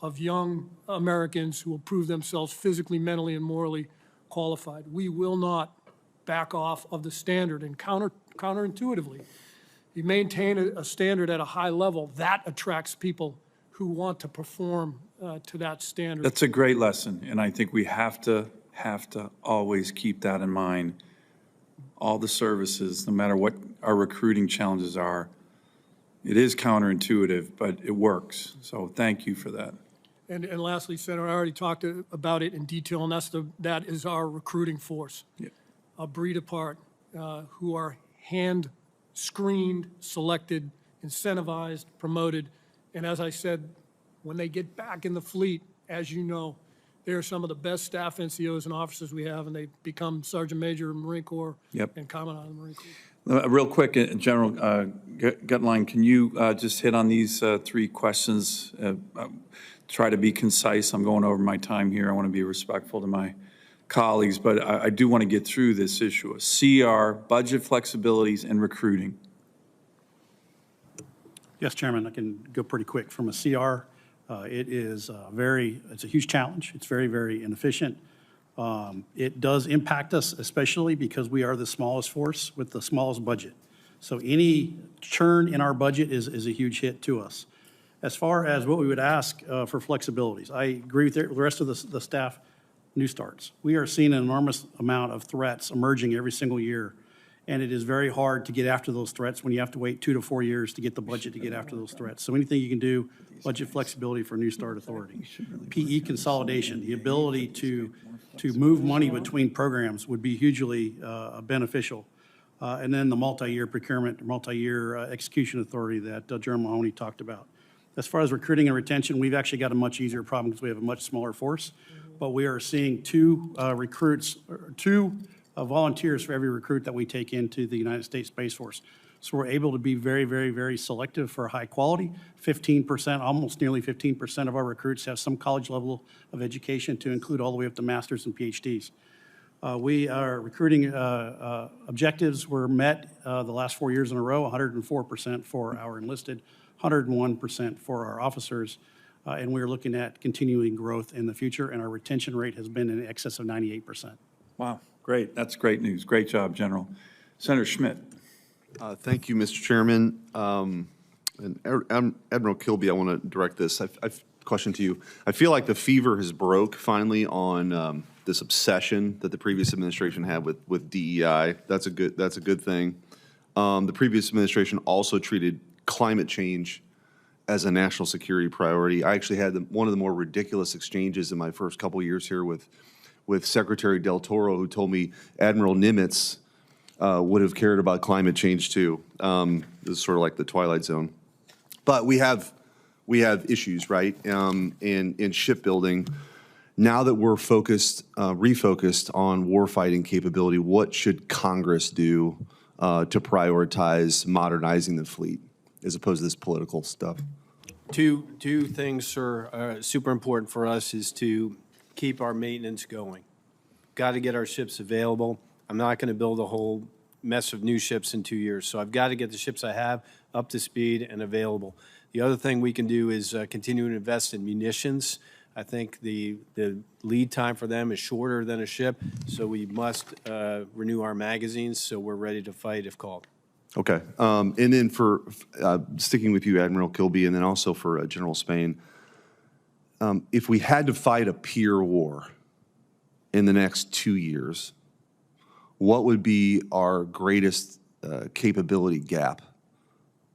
of young Americans who will prove themselves physically, mentally, and morally qualified. We will not back off of the standard, and counterintuitively, you maintain a standard at a high level, that attracts people who want to perform to that standard. That's a great lesson, and I think we have to always keep that in mind. all the services, no matter what our recruiting challenges are. It is counterintuitive, but it works. So thank you for that. And lastly, Senator, I already talked about it in detail, and that is our recruiting force. Yeah. A breed apart, who are hand-screened, selected, incentivized, promoted. And as I said, when they get back in the fleet, as you know, they're some of the best staff NCOs and officers we have, and they become Sergeant Major of the Marine Corps and Commandant of the Marine Corps. Real quick, General Gutline, can you just hit on these three questions? Try to be concise. I'm going over my time here. I want to be respectful to my colleagues, but I do want to get through this issue of CR, budget flexibilities, and recruiting. Yes, Chairman, I can go pretty quick. From a CR, it's a huge challenge. It's very, very inefficient. It does impact us, especially because we are the smallest force with the smallest budget. So any churn in our budget is a huge hit to us. As far as what we would ask for flexibilities, I agree with the rest of the staff, new starts. We are seeing an enormous amount of threats emerging every single year, and it is very hard to get after those threats when you have to wait 2 to 4 years to get the budget to get after those threats. So anything you can do, budget flexibility for New Start Authority. PE consolidation, the ability to move money between programs would be hugely beneficial. And then the multi-year procurement, multi-year execution authority that General Mahoney talked about. As far as recruiting and retention, we've actually got a much easier problem because we have a much smaller force. But we are seeing two volunteers for every recruit that we take into the United States Space Force. So we're able to be very, very, very selective for high quality. 15%, almost nearly 15% of our recruits have some college level of education, to include all the way up to masters and PhDs. We are recruiting objectives were met the last 4 years in a row, 104% for our enlisted, 101% for our officers, and we're looking at continuing growth in the future, and our retention rate has been in excess of 98%. Wow, great. That's great news. Great job, General. Senator Schmidt. Thank you, Mr. Chairman. And Admiral Kilby, I want to direct this question to you. I feel like the fever has broke finally on this obsession that the previous administration had with DEI. That's a good thing. The previous administration also treated climate change as a national security priority. I actually had one of the more ridiculous exchanges in my first couple years here with Secretary Del Toro, who told me Admiral Nimitz would have cared about climate change too. This is sort of like the Twilight Zone. But we have issues, right? In shipbuilding. Now that we're refocused on warfighting capability, what should Congress do to prioritize modernizing the fleet as opposed to this political stuff? Two things, sir, super important for us is to keep our maintenance going. Got to get our ships available. I'm not going to build a whole mess of new ships in 2 years, so I've got to get the ships I have up to speed and available. The other thing we can do is continue to invest in munitions. I think the lead time for them is shorter than a ship, so we must renew our magazines so we're ready to fight if called. Okay. And then for sticking with you, Admiral Kilby, and then also for General Spain, if we had to fight a peer war in the next 2 years, what would be our greatest capability gap,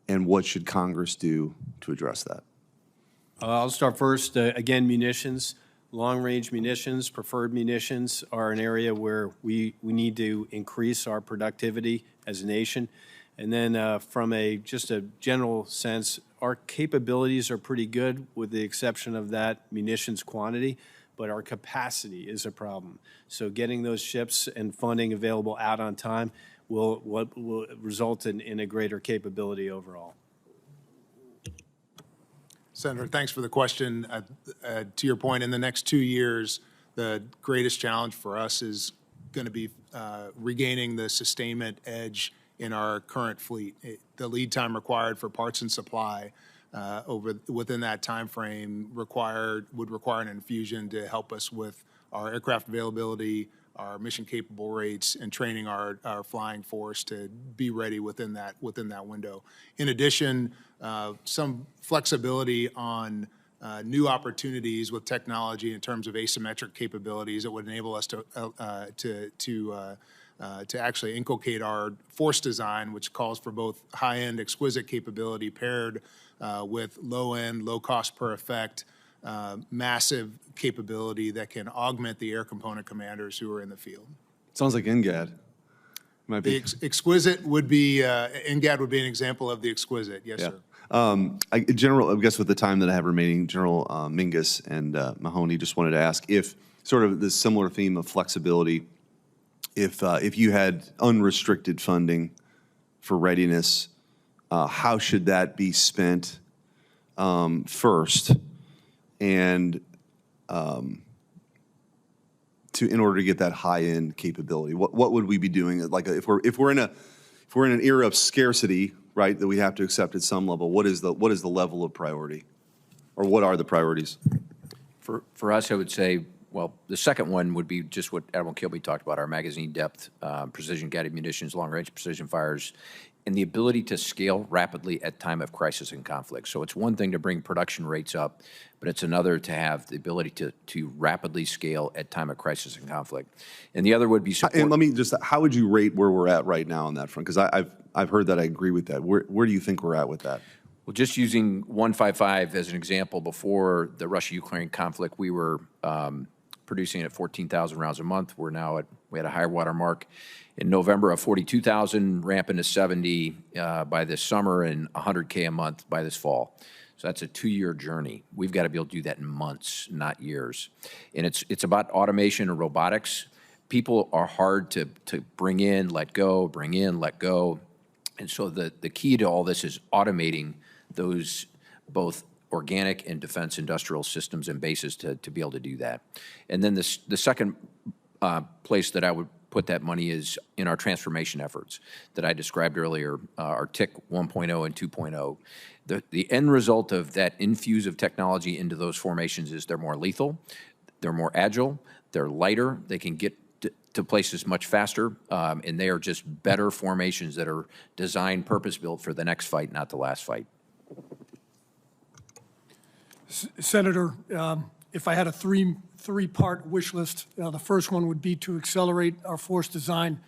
and what should Congress do to address that? I'll start first. Again, munitions, long-range munitions, preferred munitions are an area where we need to increase our productivity as a nation. And then from just a general sense, our capabilities are pretty good with the exception of that munitions quantity, but our capacity is a problem. So getting those ships and funding available out on time will result in a greater capability overall. Senator, thanks for the question. To your point, in the next 2 years, the greatest challenge for us is going to be regaining the sustainment edge in our current fleet. The lead time required for parts and supply within that time frame would require an infusion to help us with our aircraft availability, our mission capable rates, and training our flying force to be ready within that window. In addition, some flexibility on new opportunities with technology in terms of asymmetric capabilities that would enable us to to actually inculcate our force design, which calls for both high-end exquisite capability paired with low-end, low-cost per effect, massive capability that can augment the air component commanders who are in the field. Sounds like NGAD. Might The be. exquisite would be, NGAD would be an example of the exquisite, yes, Yeah. sir. General, I guess with the time that I have remaining, General Mingus and Mahoney, just wanted to ask if sort of the similar theme of flexibility, if you had unrestricted funding for readiness, how should that be spent first, and in order to get that high-end capability? What would we be doing? Like if we're in an era of scarcity, right, that we have to accept at some level, what is the level of priority, or what are the priorities? For us, I would say, well, the second one would be just what Admiral Kilby talked about, our magazine depth, precision-guided munitions, long-range precision fires, and the ability to scale rapidly at time of crisis and conflict. So it's one thing to bring production rates up, but it's another to have the ability to rapidly scale at time of crisis and conflict. And the other would be support. And let me just, how would you rate where we're at right now on that front? Because I've heard that, I agree with that. Where do you think we're at with that? Well, just using 155 as an example, before the Russia-Ukraine conflict, we were producing at 14,000 rounds a month. We had a high water mark in November of 42,000, ramping to 70 by this summer, and 100K a month by this fall. So that's a 2-year journey. We've got to be able to do that in months, not years. And it's about automation and robotics. People are hard to bring in, let go, bring in, let go. And so the key to all this is automating those both organic and defense industrial systems and bases to be able to do that. And then the second place that I would put that money is in our transformation efforts that I described earlier, our TIC 1.0 and 2.0. The end result of that infuse of technology into those formations is they're more lethal, they're more agile, they're lighter, they can get to places much faster, and they are just better formations that are designed, purpose-built for the next fight, not the last fight. Senator, if I had a three-part wish list, the first one would be to accelerate our force design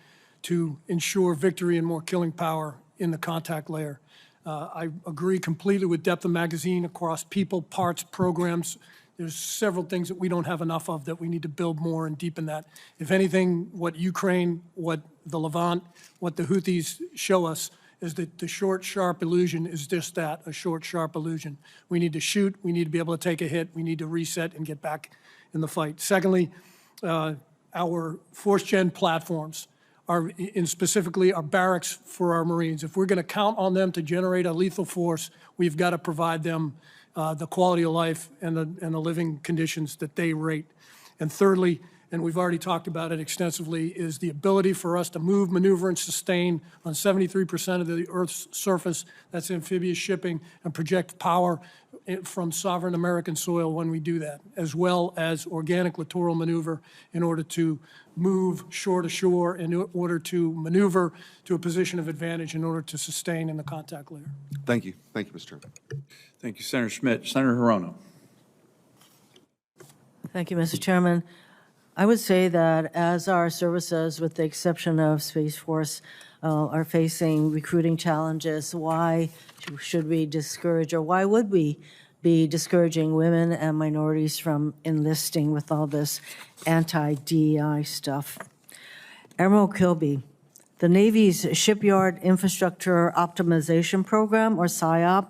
to ensure victory and more killing power in the contact layer. I agree completely with depth of magazine across people, parts, programs. There's several things that we don't have enough of that we need to build more and deepen that. If anything, what Ukraine, what the Levant, what the Houthis show us is that the short, sharp illusion is just that, a short, sharp illusion. We need to shoot, we need to be able to take a hit, we need to reset and get back in the fight. Secondly, our force gen platforms are, and specifically our barracks for our Marines. If we're going to count on them to generate a lethal force, we've got to provide them the quality of life and the living conditions that they rate. And thirdly, and we've already talked about it extensively, is the ability for us to move, maneuver, and sustain on 73% of the Earth's surface. That's amphibious shipping, and project power from sovereign American soil when we do that, as well as organic littoral maneuver in order to move shore to shore, in order to maneuver to a position of advantage in order to sustain in the contact layer. Thank you. Thank you, Mr. Chairman. Thank you, Senator Schmidt. Senator Hirono. Thank you, Mr. Chairman. I would say that as our services, with the exception of Space Force, are facing recruiting challenges, why should we discourage, or why would we be discouraging women and minorities from enlisting with all this anti-DEI stuff? Admiral Kilby, the Navy's Shipyard Infrastructure Optimization Program, or SIOP,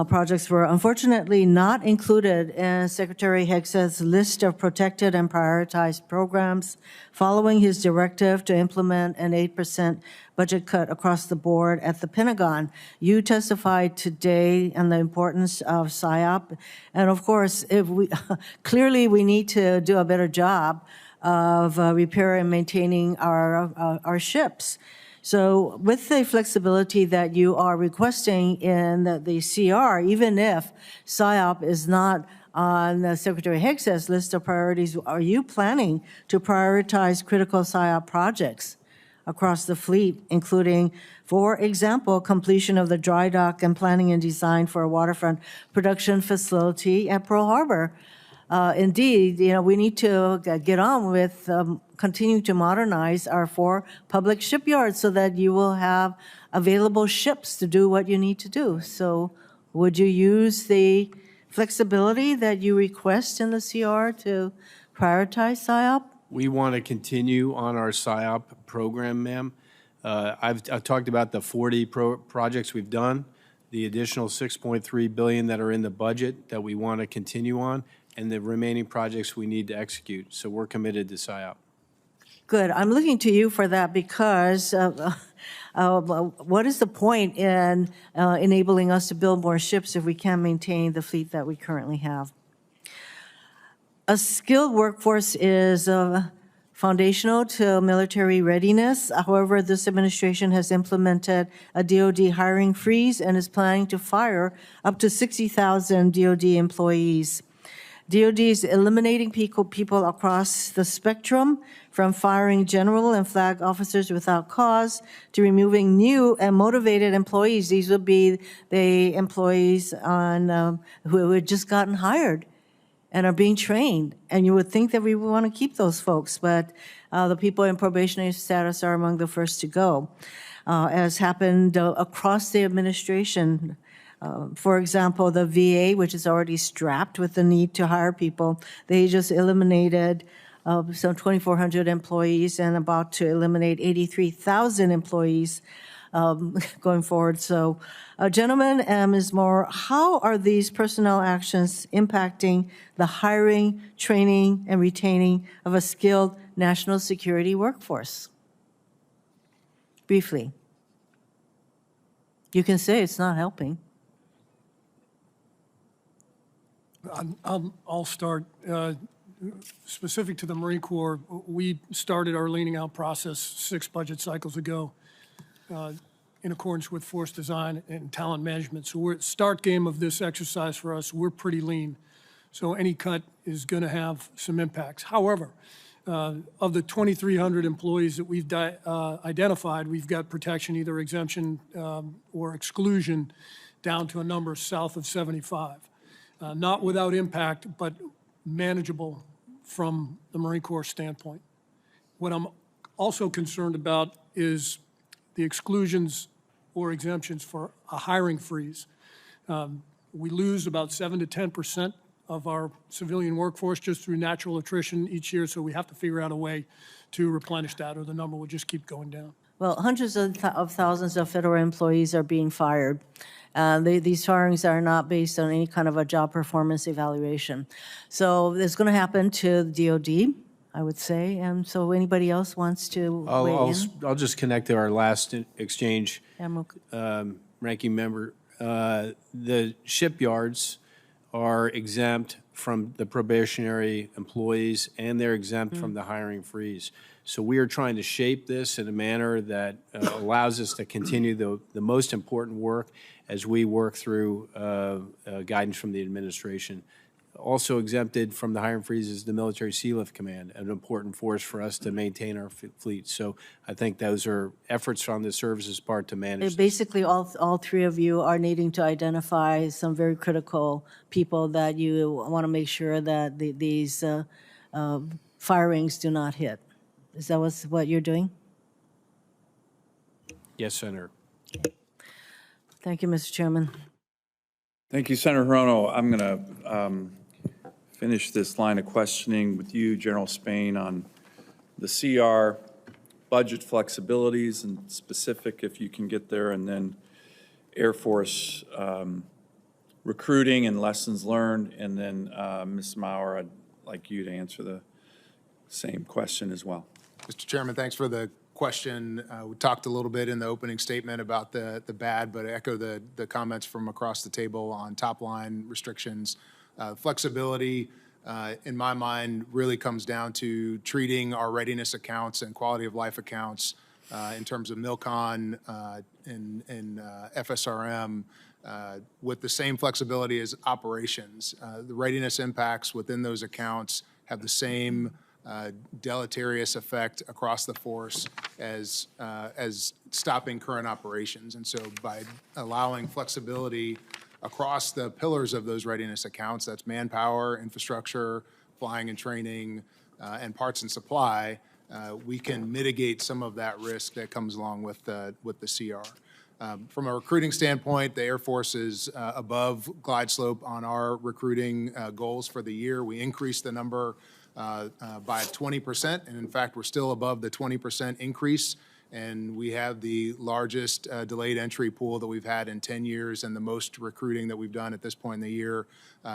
projects were unfortunately not included in Secretary Hegseth's list of protected and prioritized programs following his directive to implement an 8% budget cut across the board at the Pentagon. You testified today on the importance of SIOP, and of course, clearly we need to do a better job of repair and maintaining our ships. So with the flexibility that you are requesting in the CR, even if SIOP is not on Secretary Hegseth's list of priorities, are you planning to prioritize critical SIOP projects across the fleet, including, for example, completion of the dry dock and planning and design for a waterfront production facility at Pearl Harbor? indeed, we need to get on with continuing to modernize our 4 public shipyards so that you will have available ships to do what you need to do. So would you use the flexibility that you request in the CR to prioritize SIOP? We want to continue on our SIOP program, ma'am. I've talked about the 40 projects we've done, the additional $6.3 billion that are in the budget that we want to continue on, and the remaining projects we need to execute. So we're committed to SIOP. Good. I'm looking to you for that because what is the point in enabling us to build more ships if we can't maintain the fleet that we currently have? A skilled workforce is foundational to military readiness. However, this administration has implemented a DoD hiring freeze and is planning to fire up to 60,000 DoD employees. DoD is eliminating people across the spectrum, from firing general and flag officers without cause to removing new and motivated employees. These would be the employees who had just gotten hired and are being trained. And you would think that we would want to keep those folks, but the people in probationary status are among the first to go, as happened across the administration. For example, the VA, which is already strapped with the need to hire people, they just eliminated some 2,400 employees and about to eliminate 83,000 employees going forward. So, gentlemen, Ms. Moore, how are these personnel actions impacting the hiring, training, and retaining of a skilled national security workforce? Briefly. You can say it's not helping. I'll start. Specific to the Marine Corps, we started our leaning out process 6 budget cycles ago in accordance with force design and talent management. So we're at the start game of this exercise for us. We're pretty lean. So any cut is going to have some impacts. However, of the 2,300 employees that we've identified, we've got protection, either exemption or exclusion, down to a number south of 75. Not without impact, but manageable from the Marine Corps standpoint. What I'm also concerned about is the exclusions or exemptions for a hiring freeze. We lose about 7 to 10% of our civilian workforce just through natural attrition each year, so we have to figure out a way to replenish that, or the number will just keep going down. Well, hundreds of thousands of federal employees are being fired. These firings are not based on any kind of a job performance evaluation. So it's going to happen to the DoD, I would say. And so anybody else wants to weigh in? I'll just connect to our last exchange, Admiral. ranking member. The shipyards are exempt from the probationary employees, and they're exempt from the hiring freeze. So we are trying to shape this in a manner that allows us to continue the most important work as we work through guidance from the administration. Also exempted from the hiring freeze is the Military Sealift Command, an important force for us to maintain our fleet. So I think those are efforts from the services part to manage this. Basically, all 3 of you are needing to identify some very critical people that you want to make sure that these firings do not hit. Is that what you're doing? Yes, Senator. Thank you, Mr. Chairman. Thank you, Senator Hirono. I'm going to finish this line of questioning with you, General Spain, on the CR, budget flexibilities, and specific, if you can get there, and then Air Force recruiting and lessons learned, and then Ms. Maurer, I'd like you to answer the same question as well. Mr. Chairman, thanks for the question. We talked a little bit in the opening statement about the bad, but I echo the comments from across the table on top line restrictions. Flexibility, in my mind, really comes down to treating our readiness accounts and quality of life accounts in terms of MILCON and FSRM with the same flexibility as operations. The readiness impacts within those accounts have the same deleterious effect across the force as stopping current operations. And so by allowing flexibility across the pillars of those readiness accounts, that's manpower, infrastructure, flying and training, and parts and supply, we can mitigate some of that risk that comes along with the CR. From a recruiting standpoint, the Air Force is above glide slope on our recruiting goals for the year. We increased the number by 20%, and in fact, we're still above the 20% increase. And we have the largest delayed entry pool that we've had in 10 years and the most recruiting that we've done at this point in the year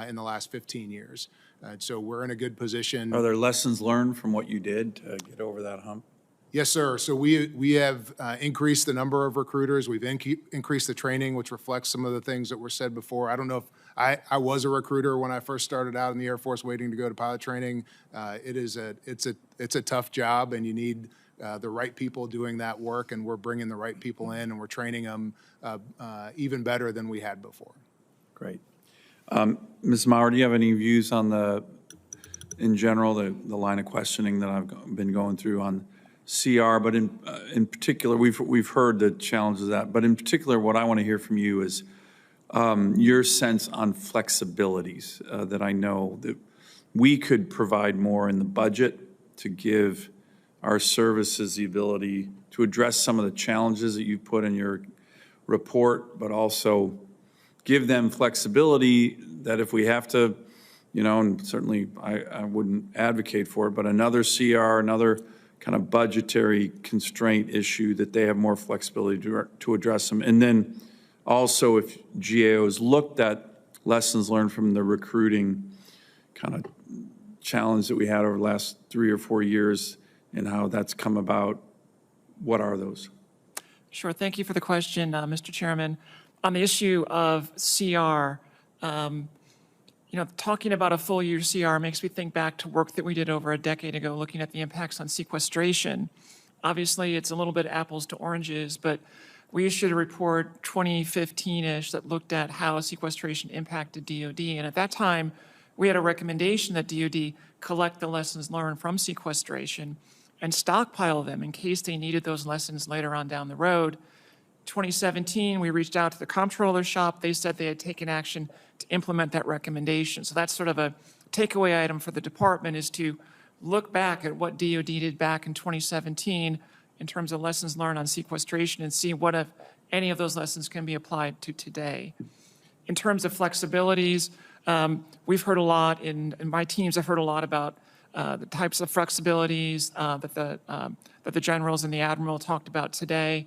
in the last 15 years. So we're in a good position. Are there lessons learned from what you did to get over that hump? Yes, sir. So we have increased the number of recruiters. We've increased the training, which reflects some of the things that were said before. I don't know if I was a recruiter when I first started out in the Air Force waiting to go to pilot training. It's a tough job, and you need the right people doing that work, and we're bringing the right people in, and we're training them even better than we had before. Great. Ms. Maurer, do you have any views on in general, the line of questioning that I've been going through on CR, but in particular, we've heard the challenges of that, but in particular, what I want to hear from you is your sense on flexibilities that I know that we could provide more in the budget to give our services the ability to address some of the challenges that you've put in your report, but also give them flexibility that if we have to, and certainly I wouldn't advocate for it, but another CR, another kind of budgetary constraint issue, that they have more flexibility to address them. And then also if GAOs looked at lessons learned from the recruiting kind of challenge that we had over the last 3 or 4 years and how that's come about, what are those? Sure. Thank you for the question, Mr. Chairman. On the issue of CR, talking about a full year CR makes me think back to work that we did over a decade ago looking at the impacts on sequestration. Obviously, it's a little bit apples to oranges, but we issued a report 2015-ish that looked at how sequestration impacted DOD. And at that time, we had a recommendation that DOD collect the lessons learned from sequestration and stockpile them in case they needed those lessons later on down the road. 2017, we reached out to the comptroller's shop. They said they had taken action to implement that recommendation. So that's sort of a takeaway item for the department, is to look back at what DOD did back in 2017 in terms of lessons learned on sequestration and see what, if any, of those lessons can be applied to today. In terms of flexibilities, we've heard a lot, in my teams have heard a lot about the types of flexibilities that the generals and the admiral talked about today.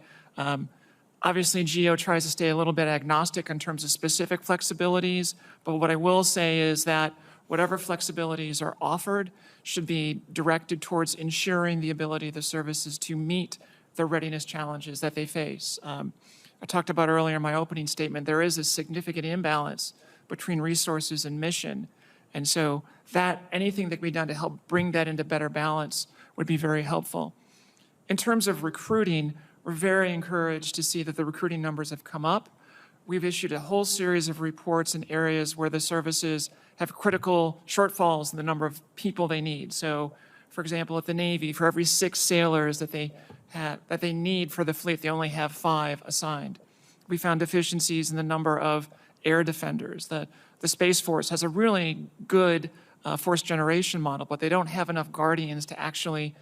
Obviously, GAO tries to stay a little bit agnostic in terms of specific flexibilities, but what I will say is that whatever flexibilities are offered should be directed towards ensuring the ability of the services to meet the readiness challenges that they face. I talked about earlier in my opening statement, there is a significant imbalance between resources and mission. And so that anything that can be done to help bring that into better balance would be very helpful. In terms of recruiting, we're very encouraged to see that the recruiting numbers have come up. We've issued a whole series of reports in areas where the services have critical shortfalls in the number of people they need. So, for example, at the Navy, for every 6 sailors that they need for the fleet, they only have 5 assigned. We found deficiencies in the number of air defenders. The Space Force has a really good force generation model, but they don't have enough guardians to actually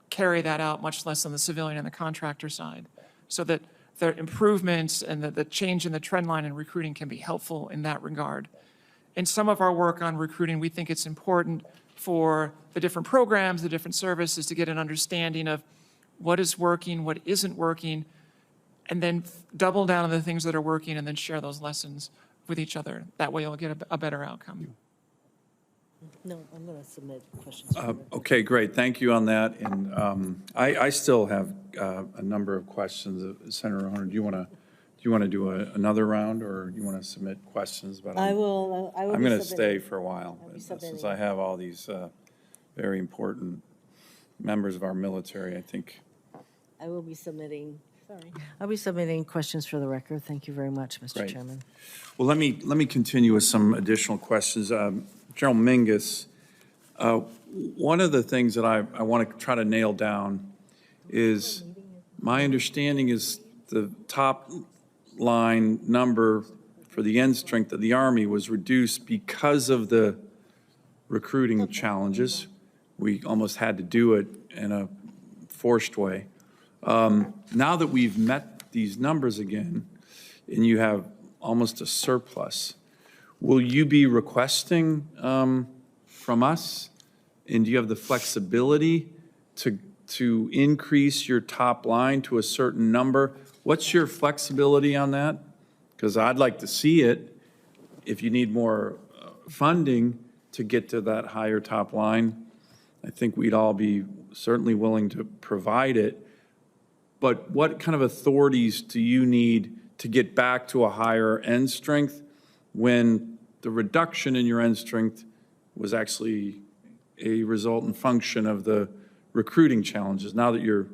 carry that out, much less on the civilian and the contractor side. So that the improvements and the change in the trend line in recruiting can be helpful in that regard. In some of our work on recruiting, we think it's important for the different programs, the different services, to get an understanding of what is working, what isn't working, and then double down on the things that are working and then share those lessons with each other. That way you'll get a better outcome. No, I'm going to submit questions. Okay, great. Thank you on that. And I still have a number of questions. Senator Hunter, do you want to do another round, or do you want to submit questions? But I will. I'm going to stay for a while since I have all these very important members of our military. I think I will be submitting. Sorry. I'll be submitting questions for the record. Thank you very much, Mr. Great. Chairman. Well, let me continue with some additional questions. General Mingus, one of the things that I want to try to nail down is, my understanding is the top line number for the end strength of the Army was reduced because of the recruiting challenges. We almost had to do it in a forced way. Now that we've met these numbers again, and you have almost a surplus, will you be requesting from us? And do you have the flexibility to increase your top line to a certain number? What's your flexibility on that? Because I'd like to see it if you need more funding to get to that higher top line. I think we'd all be certainly willing to provide it. But what kind of authorities do you need to get back to a higher end strength when the reduction in your end strength was actually a resultant function of the recruiting challenges? Now that you're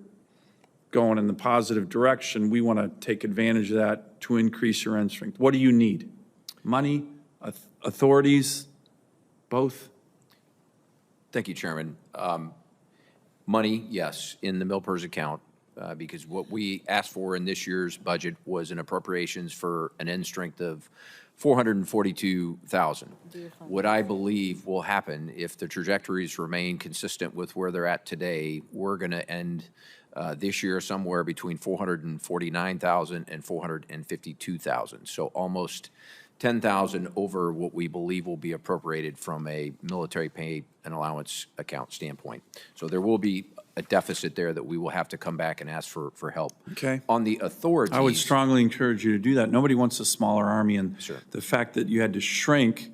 going in the positive direction, we want to take advantage of that to increase your end strength. What do you need? Money, authorities, both? Thank you, Chairman. Money, yes, in the Milpers account, because what we asked for in this year's budget was an appropriations for an end strength of $442,000. What I believe will happen if the trajectories remain consistent with where they're at today, we're going to end this year somewhere between $449,000 and $452,000. So almost $10,000 over what we believe will be appropriated from a military pay and allowance account standpoint. So there will be a deficit there that we will have to come back and ask for help. Okay. On the authorities. I would strongly encourage you to do that. Nobody wants a smaller Army, and Sure. the fact that you had to shrink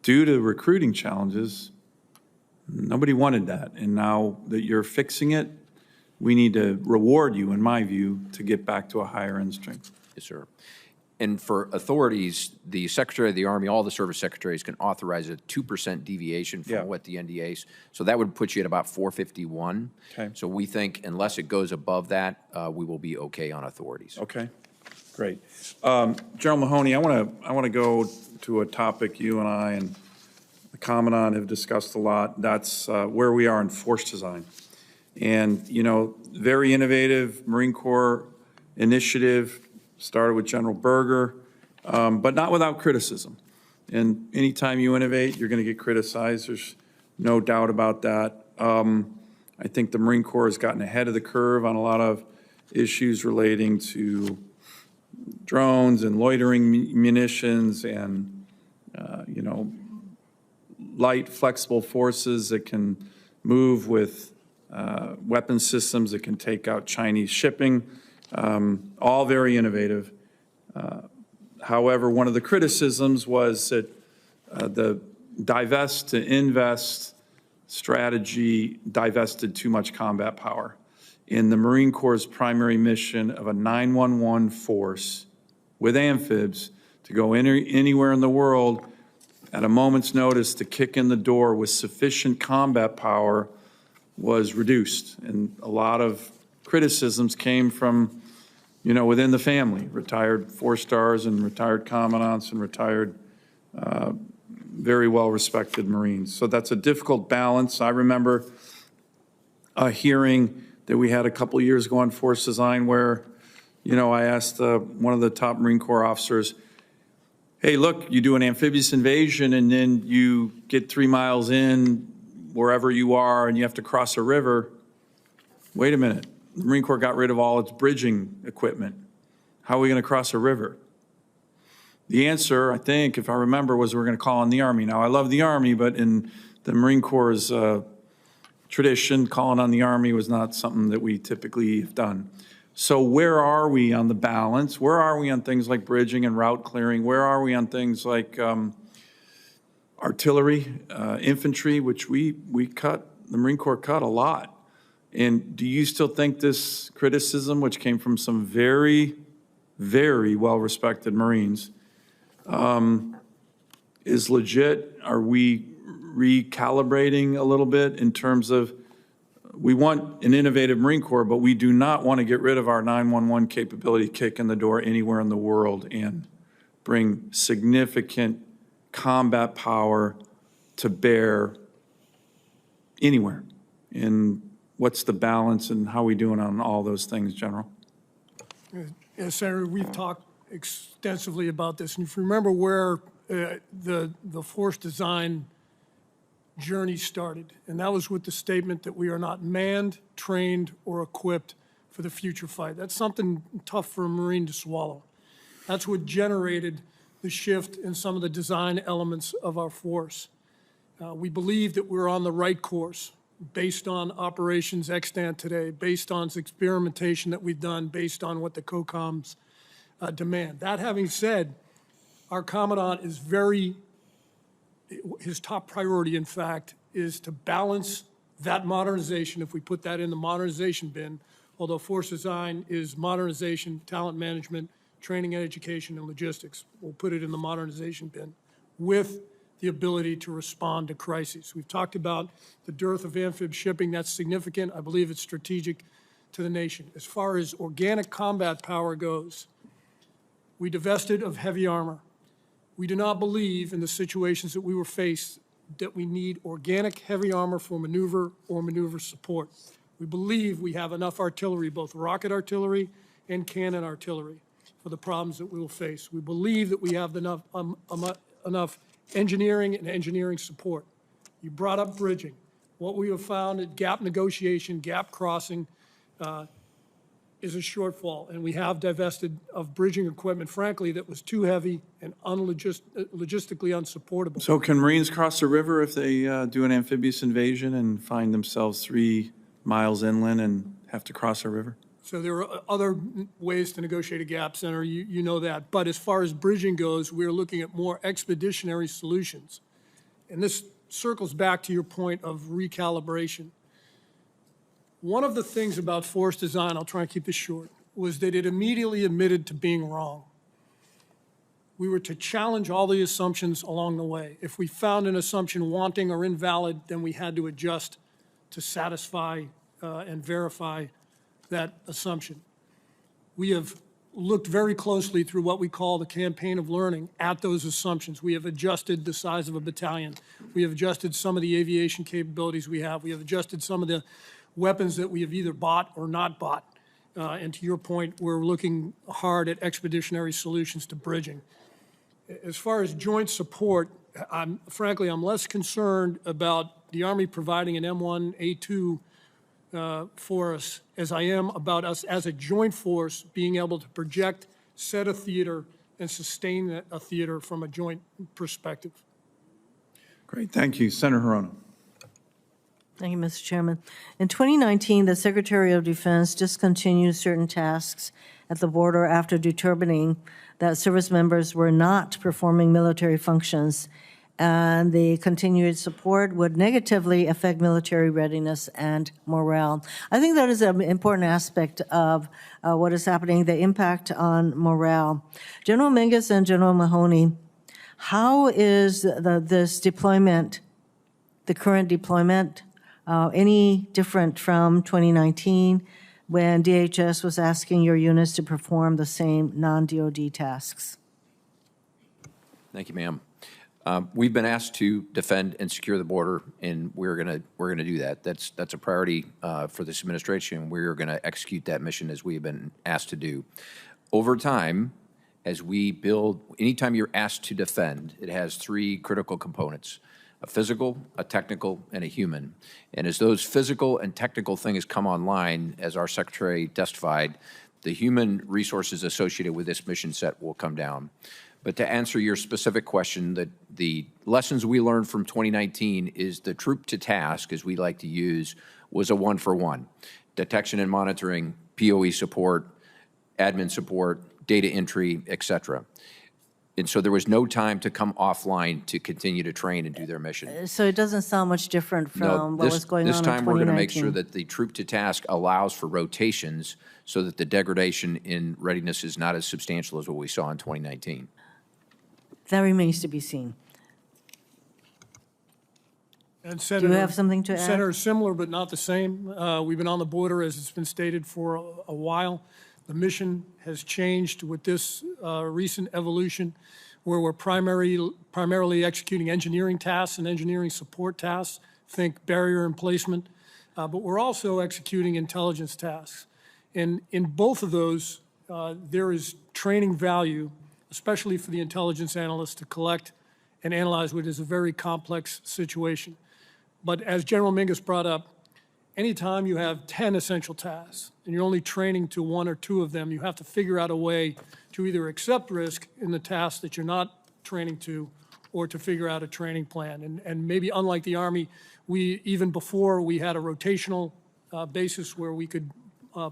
due to recruiting challenges, nobody wanted that. And now that you're fixing it, we need to reward you, in my view, to get back to a higher end strength. Yes, sir. And for authorities, the Secretary of the Army, all the service secretaries can authorize a 2% deviation from Yeah. what the NDAs. So that would put you at about 451. Okay. So we think unless it goes above that, we will be okay on authorities. Okay, great. General Mahoney, I want to go to a topic you and I and the Commandant have discussed a lot. That's where we are in force design. And, you know, very innovative Marine Corps initiative, started with General Berger, but not without criticism. And anytime you innovate, you're going to get criticized. There's no doubt about that. I think the Marine Corps has gotten ahead of the curve on a lot of issues relating to drones and loitering munitions and, you know, light, flexible forces that can move with weapon systems that can take out Chinese shipping. All very innovative. However, one of the criticisms was that the divest to invest strategy divested too much combat power. In the Marine Corps' primary mission of a 911 force with amphibs to go anywhere in the world at a moment's notice to kick in the door with sufficient combat power was reduced. And a lot of criticisms came from, you know, within the family, retired four-stars and retired commandants and retired very well-respected Marines. So that's a difficult balance. I remember a hearing that we had a couple years ago on force design where, you know, I asked one of the top Marine Corps officers, hey, look, you do an amphibious invasion and then you get 3 miles in wherever you are and you have to cross a river. Wait a minute. The Marine Corps got rid of all its bridging equipment. How are we going to cross a river? The answer, I think, if I remember, was we're going to call on the Army. Now, I love the Army, but in the Marine Corps' tradition, calling on the Army was not something that we typically have done. So where are we on the balance? Where are we on things like bridging and route clearing? Where are we on things like artillery, infantry, which we cut, the Marine Corps cut a lot? And do you still think this criticism, which came from some very, very well-respected Marines, is legit? Are we recalibrating a little bit in terms of we want an innovative Marine Corps, but we do not want to get rid of our 911 capability, kick in the door anywhere in the world and bring significant combat power to bear anywhere? And what's the balance and how are we doing on all those things, General? Senator, we've talked extensively about this. And if you remember where the force design journey started, and that was with the statement that we are not manned, trained, or equipped for the future fight. That's something tough for a Marine to swallow. That's what generated the shift in some of the design elements of our force. We believe that we're on the right course based on operations extant today, based on experimentation that we've done, based on what the COCOMs demand. That having said, our Commandant is his top priority, in fact, is to balance that modernization, if we put that in the modernization bin, although force design is modernization, talent management, training and education, and logistics. We'll put it in the modernization bin with the ability to respond to crises. We've talked about the dearth of amphib shipping. That's significant. I believe it's strategic to the nation. As far as organic combat power goes, we divested of heavy armor. We do not believe in the situations that we were faced that we need organic heavy armor for maneuver or maneuver support. We believe we have enough artillery, both rocket artillery and cannon artillery, for the problems that we will face. We believe that we have enough engineering and engineering support. You brought up bridging. What we have found at gap negotiation, gap crossing, is a shortfall, and we have divested of bridging equipment, frankly, that was too heavy and logistically unsupportable. So can Marines cross the river if they do an amphibious invasion and find themselves 3 miles inland and have to cross a river? So there are other ways to negotiate a gap, Senator, you know that. But as far as bridging goes, we're looking at more expeditionary solutions. And this circles back to your point of recalibration. One of the things about force design, I'll try and keep this short, was that it immediately admitted to being wrong. We were to challenge all the assumptions along the way. If we found an assumption wanting or invalid, then we had to adjust to satisfy and verify that assumption. We have looked very closely through what we call the campaign of learning at those assumptions. We have adjusted the size of a battalion. We have adjusted some of the aviation capabilities we have. We have adjusted some of the weapons that we have either bought or not bought. And to your point, we're looking hard at expeditionary solutions to bridging. As far as joint support, frankly, I'm less concerned about the Army providing an M1A2 for us as I am about us as a joint force being able to project, set a theater, and sustain a theater from a joint perspective. Great, thank you. Senator Hirono. Thank you, Mr. Chairman. In 2019, the Secretary of Defense discontinued certain tasks at the border after determining that service members were not performing military functions, and the continued support would negatively affect military readiness and morale. I think that is an important aspect of what is happening, the impact on morale. General Mingus and General Mahoney, how is this deployment, the current deployment, any different from 2019 when DHS was asking your units to perform the same non-DOD tasks? Thank you, ma'am. We've been asked to defend and secure the border, and we're gonna do that. That's a priority for this administration. We're going to execute that mission as we have been asked to do. Over time, as we build, anytime you're asked to defend, it has 3 critical components: a physical, a technical, and a human. And as those physical and technical things come online, as our Secretary testified, the human resources associated with this mission set will come down. But to answer your specific question, the lessons we learned from 2019 is the troop to task, as we like to use, was a 1-for-1. Detection and monitoring, POE support, admin support, data entry, et cetera. And so there was no time to come offline to continue to train and do their mission. So it doesn't sound much different from what was going on in 2019. This time we're going to make sure that the troop to task allows for rotations so that the degradation in readiness is not as substantial as what we saw in 2019. That remains to be seen. And Senator, do you have something to add? Senator, similar but not the same. We've been on the border, as it's been stated, for a while. The mission has changed with this recent evolution, where we're primarily executing engineering tasks and engineering support tasks, think barrier emplacement, but we're also executing intelligence tasks. And in both of those, there is training value, especially for the intelligence analysts, to collect and analyze what is a very complex situation. But as General Mingus brought up, anytime you have 10 essential tasks and you're only training to 1 or 2 of them, you have to figure out a way to either accept risk in the tasks that you're not training to, or to figure out a training plan. And maybe unlike the Army, even before we had a rotational basis where we could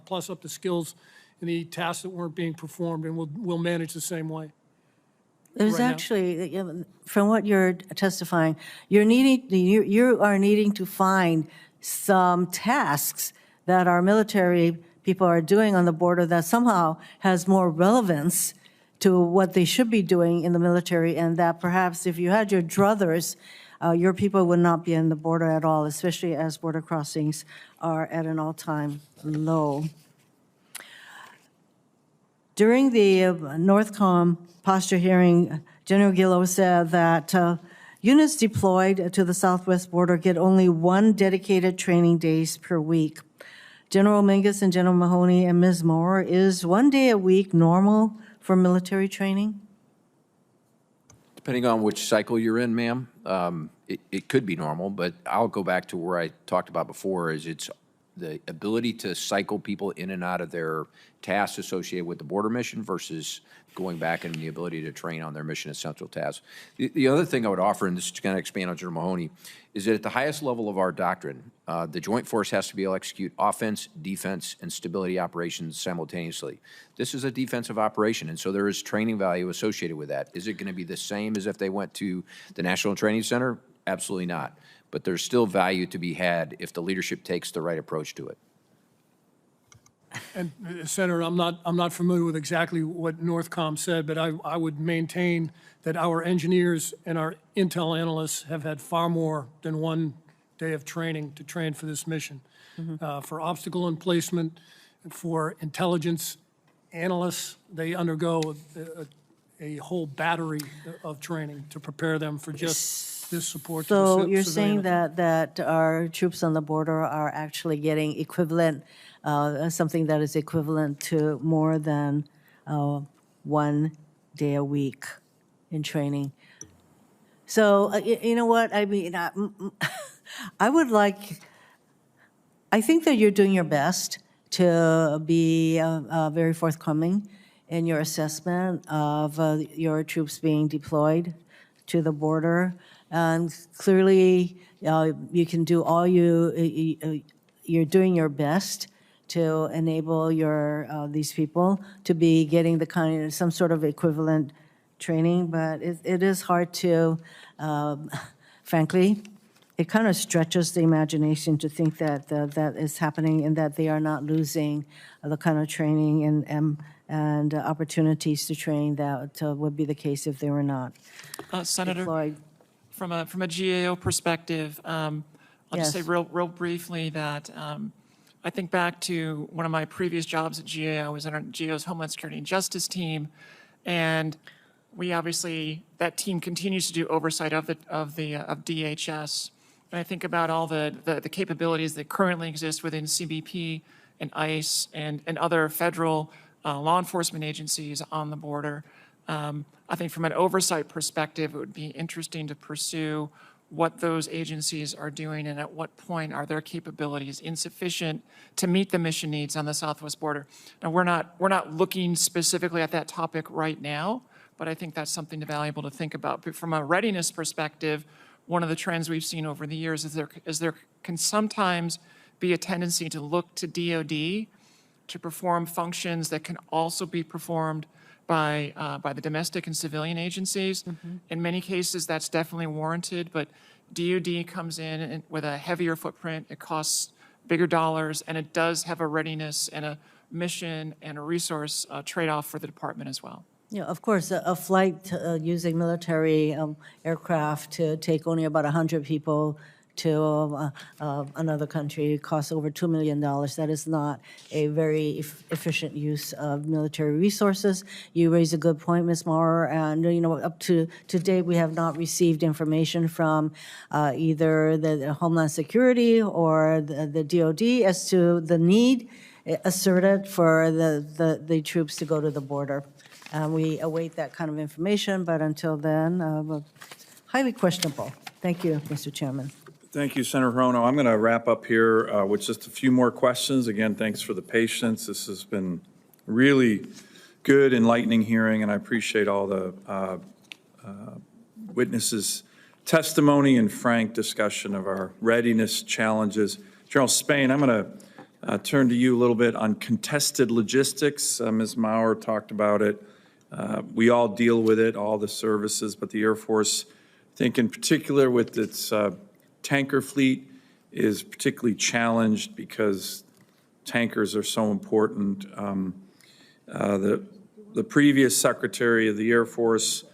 plus up the skills in the tasks that weren't being performed, and we'll manage the same way. There's right now. actually, from what you're testifying, you are needing to find some tasks that our military people are doing on the border that somehow has more relevance to what they should be doing in the military, and that perhaps if you had your druthers, your people would not be in the border at all, especially as border crossings are at an all-time low. During the NORTHCOM posture hearing, General Gillow said that units deployed to the southwest border get only 1 dedicated training days per week. General Mingus and General Mahoney and Ms. Moore, is 1 day a week normal for military training? Depending on which cycle you're in, ma'am, it could be normal, but I'll go back to where I talked about before, is it's the ability to cycle people in and out of their tasks associated with the border mission versus going back and the ability to train on their mission essential tasks. The other thing I would offer, and this is going to expand on General Mahoney, is that at the highest level of our doctrine, the Joint Force has to be able to execute offense, defense, and stability operations simultaneously. This is a defensive operation, and so there is training value associated with that. Is it going to be the same as if they went to the National Training Center? Absolutely not. But there's still value to be had if the leadership takes the right approach to it. And Senator, I'm not familiar with exactly what NORTHCOM said, but I would maintain that our engineers and our intel analysts have had far more than 1 day of training to train for this mission. For obstacle emplacement, for intelligence analysts, they undergo a whole battery of training to prepare them for just this support. So you're saying that our troops on the border are actually getting equivalent, something that is equivalent to more than 1 day a week in training. So you know what, I mean, I think that you're doing your best to be very forthcoming in your assessment of your troops being deployed to the border. And clearly, you can do all you're doing your best to enable these people to be getting the kind of some sort of equivalent training, but it is hard to, frankly, it kind of stretches the imagination to think that that is happening and that they are not losing the kind of training and opportunities to train that would be the case if they were not Senator, deployed. from a GAO perspective, I'll just say Yes. real briefly that I think back to one of my previous jobs at GAO. I was on our GAO's Homeland Security and Justice team, and we obviously, that team continues to do oversight of DHS. And I think about all the capabilities that currently exist within CBP and ICE and other federal law enforcement agencies on the border. I think from an oversight perspective, it would be interesting to pursue what those agencies are doing and at what point are their capabilities insufficient to meet the mission needs on the southwest border. Now, we're not looking specifically at that topic right now, but I think that's something valuable to think about. But from a readiness perspective, one of the trends we've seen over the years is there can sometimes be a tendency to look to DoD to perform functions that can also be performed by the domestic and civilian agencies. In many cases, that's definitely warranted, but DoD comes in with a heavier footprint, it costs bigger dollars, and it does have a readiness and a mission and a resource trade-off for the department as well. Yeah, of course, a flight using military aircraft to take only about 100 people to another country costs over $2 million. That is not a very efficient use of military resources. You raise a good point, Ms. Maurer, and up to date, we have not received information from either the Homeland Security or the DoD as to the need asserted for the troops to go to the border. We await that kind of information, but until then, highly questionable. Thank you, Mr. Chairman. Thank you, Senator Hirono. I'm going to wrap up here with just a few more questions. Again, thanks for the patience. This has been really good, enlightening hearing, and I appreciate all the witnesses' testimony and frank discussion of our readiness challenges. General Spain, I'm going to turn to you a little bit on contested logistics. Ms. Maurer talked about it. We all deal with it, all the services, but the Air Force, I think in particular with its tanker fleet, is particularly challenged because tankers are so important. The previous Secretary of the Air Force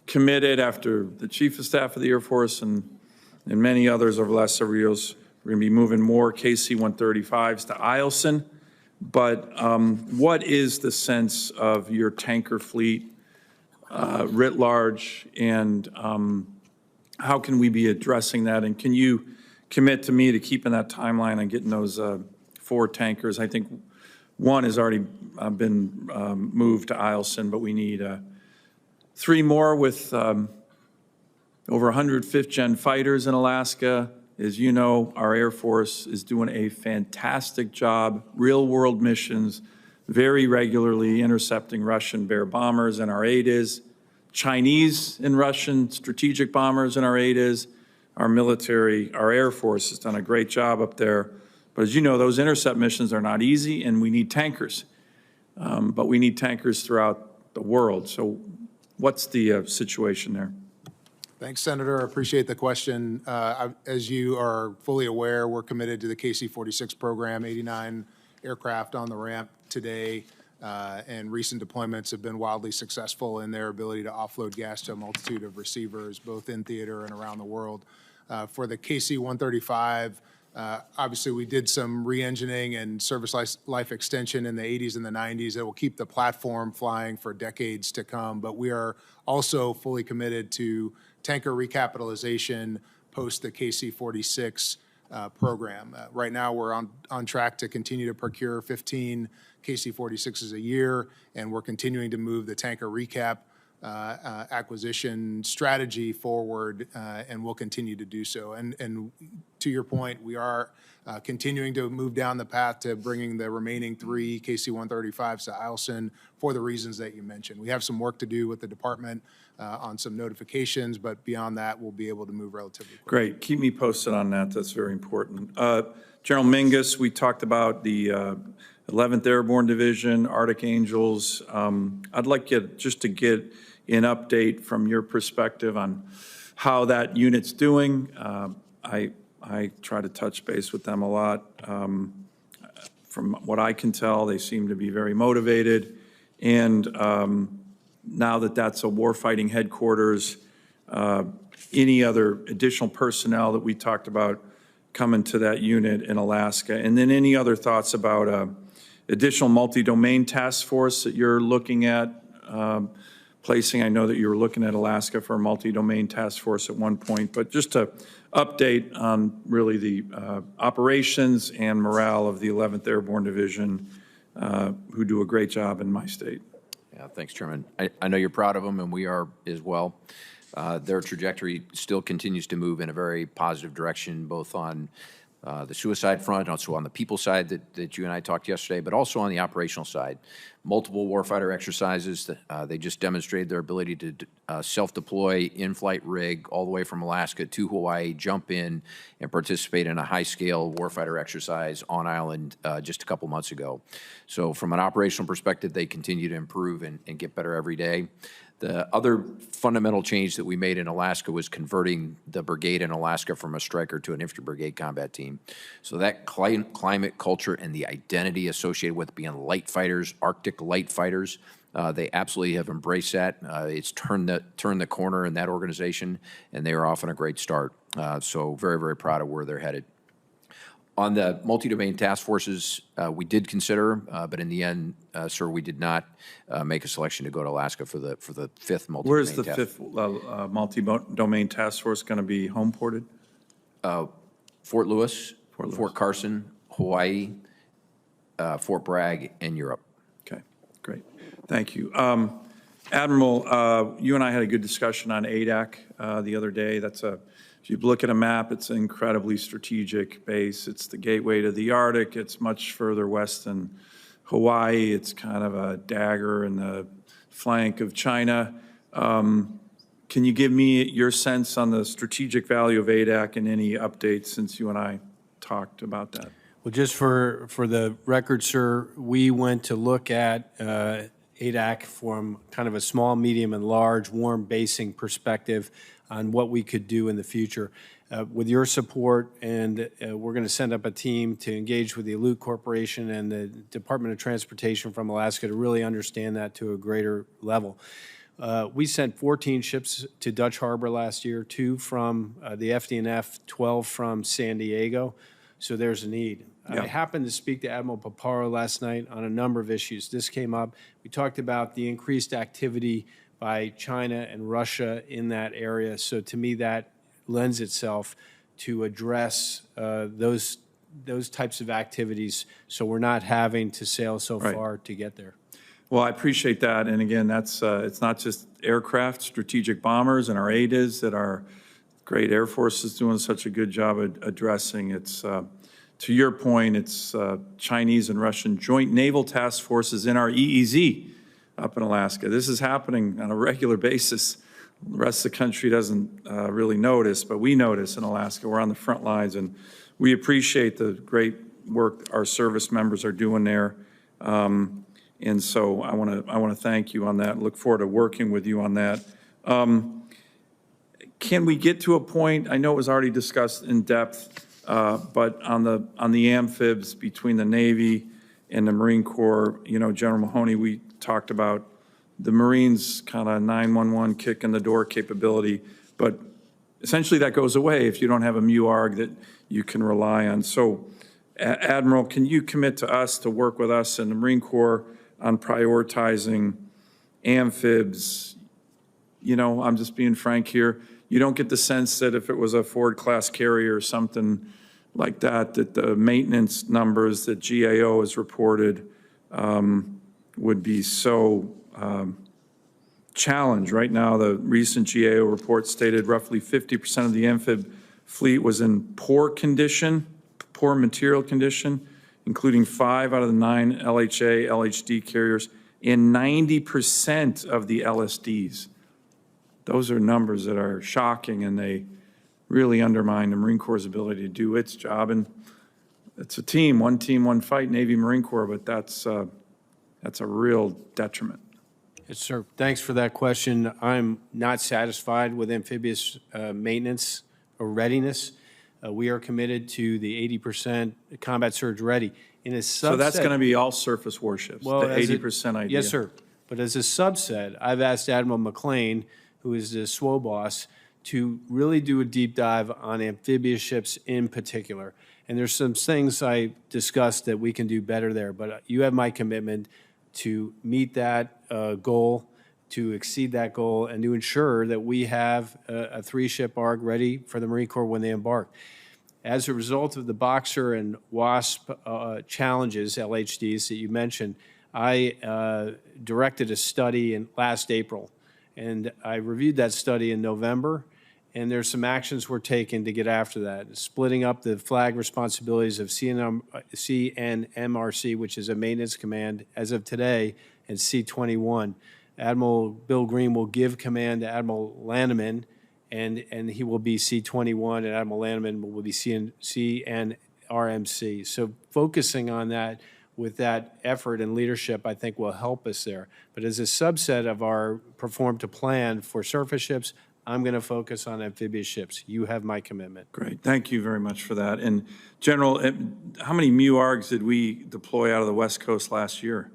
committed, after the Chief of Staff of the Air Force and many others over the last several years, we're going to be moving more KC-135s to Eielson. But what is the sense of your tanker fleet writ large, and how can we be addressing that? And can you commit to me to keeping that timeline on getting those 4 tankers? I think one has already been moved to Eielson, but we need 3 more with over 100 5th-gen fighters in Alaska. As you know, our Air Force is doing a fantastic job, real-world missions, very regularly intercepting Russian Bear bombers in our ADIZ, Chinese and Russian strategic bombers in our ADIZ. Our military, our Air Force has done a great job up there. But as you know, those intercept missions are not easy, and we need tankers. But we need tankers throughout the world. So what's the situation there? Thanks, Senator. I appreciate the question. As you are fully aware, we're committed to the KC-46 program, 89 aircraft on the ramp today, and recent deployments have been wildly successful in their ability to offload gas to a multitude of receivers, both in theater and around the world. For the KC-135, obviously we did some re-engineering and service life extension in the 80s and the 90s that will keep the platform flying for decades to come, but we are also fully committed to tanker recapitalization post the KC-46 program. Right now, we're on track to continue to procure 15 KC-46s a year, and we're continuing to move the tanker recap acquisition strategy forward, and we'll continue to do so. And to your point, we are continuing to move down the path to bringing the remaining 3 KC-135s to Eielson for the reasons that you mentioned. We have some work to do with the department on some notifications, but beyond that, we'll be able to move relatively quickly. Great. Keep me posted on that. That's very important. General Mingus, we talked about the 11th Airborne Division, Arctic Angels. I'd like you just to get an update from your perspective on how that unit's doing. I try to touch base with them a lot. From what I can tell, they seem to be very motivated. And now that that's a warfighting headquarters, any other additional personnel that we talked about coming to that unit in Alaska? And then any other thoughts about additional multi-domain task force that you're looking at placing? I know that you were looking at Alaska for a multi-domain task force at one point, but just to update on really the operations and morale of the 11th Airborne Division, who do a great job in my state. Yeah, thanks, Chairman. I know you're proud of them, and we are as well. Their trajectory still continues to move in a very positive direction, both on the suicide front, also on the people side that you and I talked yesterday, but also on the operational side. Multiple warfighter exercises. They just demonstrated their ability to self-deploy in-flight rig all the way from Alaska to Hawaii, jump in and participate in a high-scale warfighter exercise on island just a couple months ago. So from an operational perspective, they continue to improve and get better every day. The other fundamental change that we made in Alaska was converting the brigade in Alaska from a striker to an infantry brigade combat team. So that climate, culture, and the identity associated with being light fighters, Arctic light fighters, they absolutely have embraced that. It's turned the corner in that organization, and they are off on a great start. So very, very proud of where they're headed. On the multi-domain task forces, we did consider, but in the end, sir, we did not make a selection to go to Alaska for the 5th multi-domain. Where's the 5th multi-domain task force going to be home ported? Fort Lewis, Fort Carson, Hawaii, Fort Bragg in Europe. Okay, great. Thank you. Admiral, you and I had a good discussion on ADAC the other day. If you look at a map, it's an incredibly strategic base. It's the gateway to the Arctic. It's much further west than Hawaii. It's kind of a dagger in the flank of China. Can you give me your sense on the strategic value of ADAC and any updates since you and I talked about that? Well, just for the record, sir, we went to look at ADAC from kind of a small, medium, and large warm basing perspective on what we could do in the future. With your support, and we're going to send up a team to engage with the Alute Corporation and the Department of Transportation from Alaska to really understand that to a greater level. We sent 14 ships to Dutch Harbor last year, 2 from the FDNF, 12 from San Diego, so there's a need. Yeah. I happened to speak to Admiral Paparo last night on a number of issues. This came up. We talked about the increased activity by China and Russia in that area, so to me that lends itself to address those types of activities so we're not having to sail so far to get there. Well, I appreciate that. And again, that's it's not just aircraft, strategic bombers, and our ADIS that our great Air Force is doing such a good job at addressing. It's, to your point, it's Chinese and Russian joint naval task forces in our EEZ up in Alaska. This is happening on a regular basis. The rest of the country doesn't really notice, but we notice in Alaska. We're on the front lines, and we appreciate the great work our service members are doing there. And so I want to thank you on that. Look forward to working with you on that. Can we get to a point? I know it was already discussed in depth, but on the amphibs between the Navy and the Marine Corps, you know, General Mahoney, we talked about the Marines kind of 911 kick in the door capability, but essentially that goes away if you don't have a MUARG that you can rely on. So, Admiral, can you commit to us to work with us in the Marine Corps on prioritizing amphibs? You know, I'm just being frank here. You don't get the sense that if it was a Ford-class carrier or something like that, that the maintenance numbers that GAO has reported would be so challenged. Right now, the recent GAO report stated roughly 50% of the amphib fleet was in poor condition, poor material condition, including 5 out of the 9 LHA, LHD carriers, and 90% of the LSDs. Those are numbers that are shocking, and they really undermine the Marine Corps' ability to do its job. And it's a team, one fight, Navy, Marine Corps, but that's a real detriment. Yes, sir. Thanks for that question. I'm not satisfied with amphibious maintenance or readiness. We are committed to the 80% combat surge ready. In a subset, So that's going to be all surface warships, well, the as 80% idea. Yes, sir. But as a subset, I've asked Admiral McLean, who is the SWO boss, to really do a deep dive on amphibious ships in particular. And there's some things I discussed that we can do better there. But you have my commitment to meet that goal, to exceed that goal, and to ensure that we have a 3-ship ARG ready for the Marine Corps when they embark. As a result of the Boxer and WASP challenges, LHDs, that you mentioned, I directed a study in last April, and I reviewed that study in November, and there's some actions we're taking to get after that, splitting up the flag responsibilities of CNMRC, which is a maintenance command as of today, and C-21. Admiral Bill Green will give command to Admiral Lanneman, and he will be C-21, and Admiral Lanneman will be CNRMC. So focusing on that with that effort and leadership, I think will help us there. But as a subset of our perform to plan for surface ships, I'm going to focus on amphibious ships. You have my commitment. Great. Thank you very much for that. And General, how many MUARGs did we deploy out of the West Coast last year?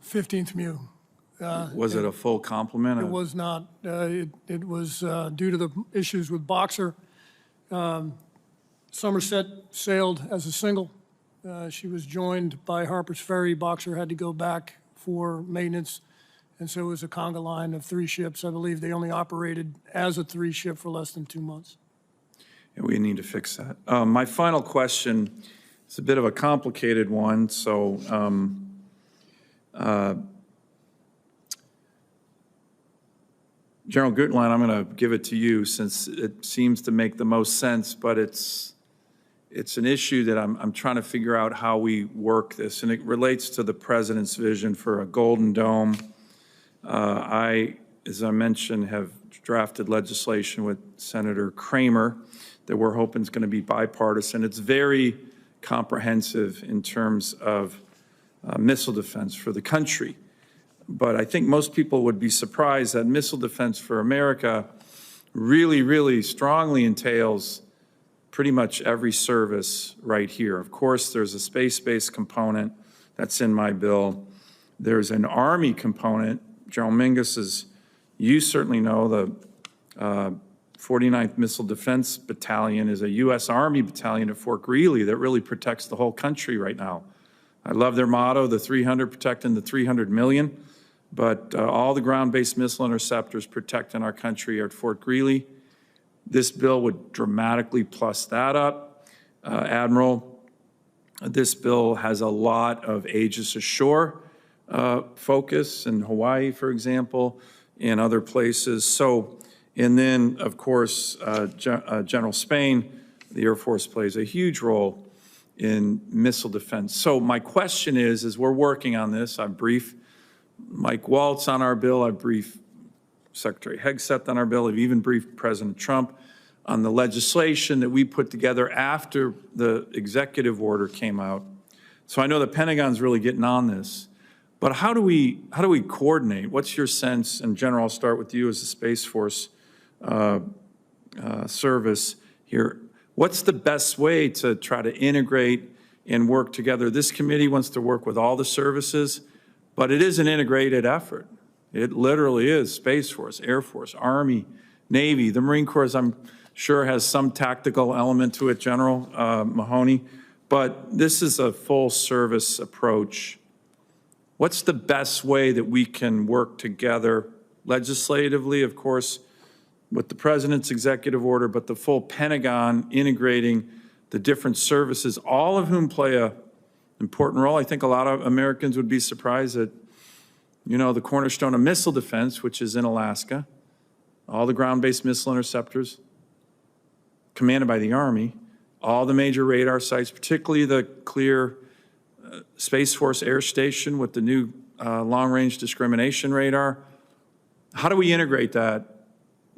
15th MU. Was it a full complement? It was not. It was due to the issues with Boxer. Somerset sailed as a single. She was joined by Harper's Ferry. Boxer had to go back for maintenance, and so it was a conga line of 3 ships. I believe they only operated as a 3-ship for less than 2 months. Yeah, we need to fix that. My final question, It's a bit of a complicated one, so General Gutlein, I'm going to give it to you since it seems to make the most sense, but it's an issue that I'm trying to figure out how we work this, and it relates to the president's vision for a golden dome. As I mentioned, have drafted legislation with Senator Kramer that we're hoping is going to be bipartisan. It's very comprehensive in terms of missile defense for the country. But I think most people would be surprised that missile defense for America really, really strongly entails pretty much every service right here. Of course, there's a space-based component that's in my bill. There's an Army component. General Mingus, as you certainly know, the 49th Missile Defense Battalion is a U.S. Army battalion at Fort Greely that really protects the whole country right now. I love their motto, the 300 protecting the 300 million. But all the ground-based missile interceptors protecting our country are at Fort Greely. This bill would dramatically plus that up. Admiral, this bill has a lot of Aegis Ashore focus in Hawaii, for example, and other places. So, and then, of course, General Spain, the Air Force plays a huge role in missile defense. So my question is, as we're working on this, I've briefed Mike Waltz on our bill, I've briefed Secretary Hegseth on our bill, I've even briefed President Trump on the legislation that we put together after the executive order came out. So I know the Pentagon's really getting on this, but how do we coordinate? What's your sense? And General, I'll start with you as the Space Force service here. What's the best way to try to integrate and work together? This committee wants to work with all the services, but it is an integrated effort. It literally is Space Force, Air Force, Army, Navy. The Marine Corps, I'm sure, has some tactical element to it, General Mahoney, but this is a full service approach. What's the best way that we can work together legislatively, of course, with the President's executive order, but the full Pentagon integrating the different services, all of whom play a important role? I think a lot of Americans would be surprised that, you know, the cornerstone of missile defense, which is in Alaska, all the ground-based missile interceptors commanded by the Army, all the major radar sites, particularly the Clear Space Force Air Station with the new long-range discrimination radar. How do we integrate that,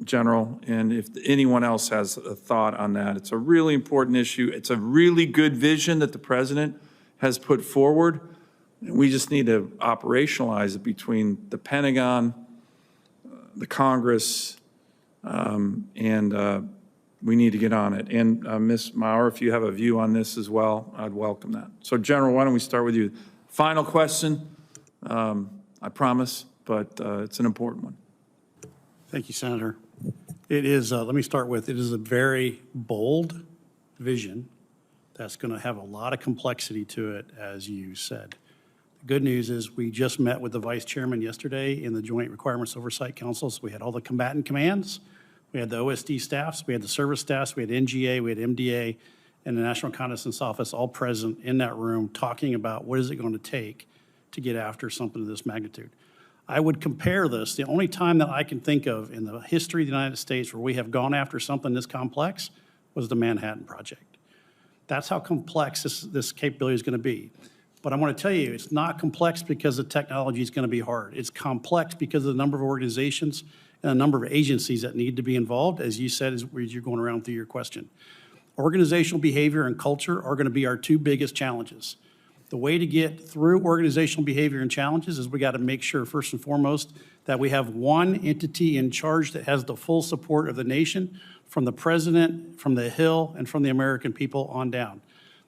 General? And if anyone else has a thought on that, it's a really important issue. It's a really good vision that the President has put forward. We just need to operationalize it between the Pentagon, the Congress, and we need to get on it. And Ms. Maurer, if you have a view on this as well, I'd welcome that. So General, why don't we start with you? Final question, I promise, but it's an important one. Thank you, Senator. It is, let me start with, it is a very bold vision that's going to have a lot of complexity to it, as you said. The good news is we just met with the Vice Chairman yesterday in the Joint Requirements Oversight Councils. We had all the combatant commands, we had the OSD staffs, we had the service staffs, we had NGA, we had MDA, and the National Reconnaissance Office all present in that room talking about what is it going to take to get after something of this magnitude. I would compare this, the only time that I can think of in the history of the United States where we have gone after something this complex was the Manhattan Project. That's how complex this capability is going to be. But I want to tell you, it's not complex because the technology is going to be hard. It's complex because of the number of organizations and the number of agencies that need to be involved, as you said, as you're going around through your question. Organizational behavior and culture are going to be our two biggest challenges. The way to get through organizational behavior and challenges is we got to make sure, first and foremost, that we have one entity in charge that has the full support of the nation, from the President, from the Hill, and from the American people on down.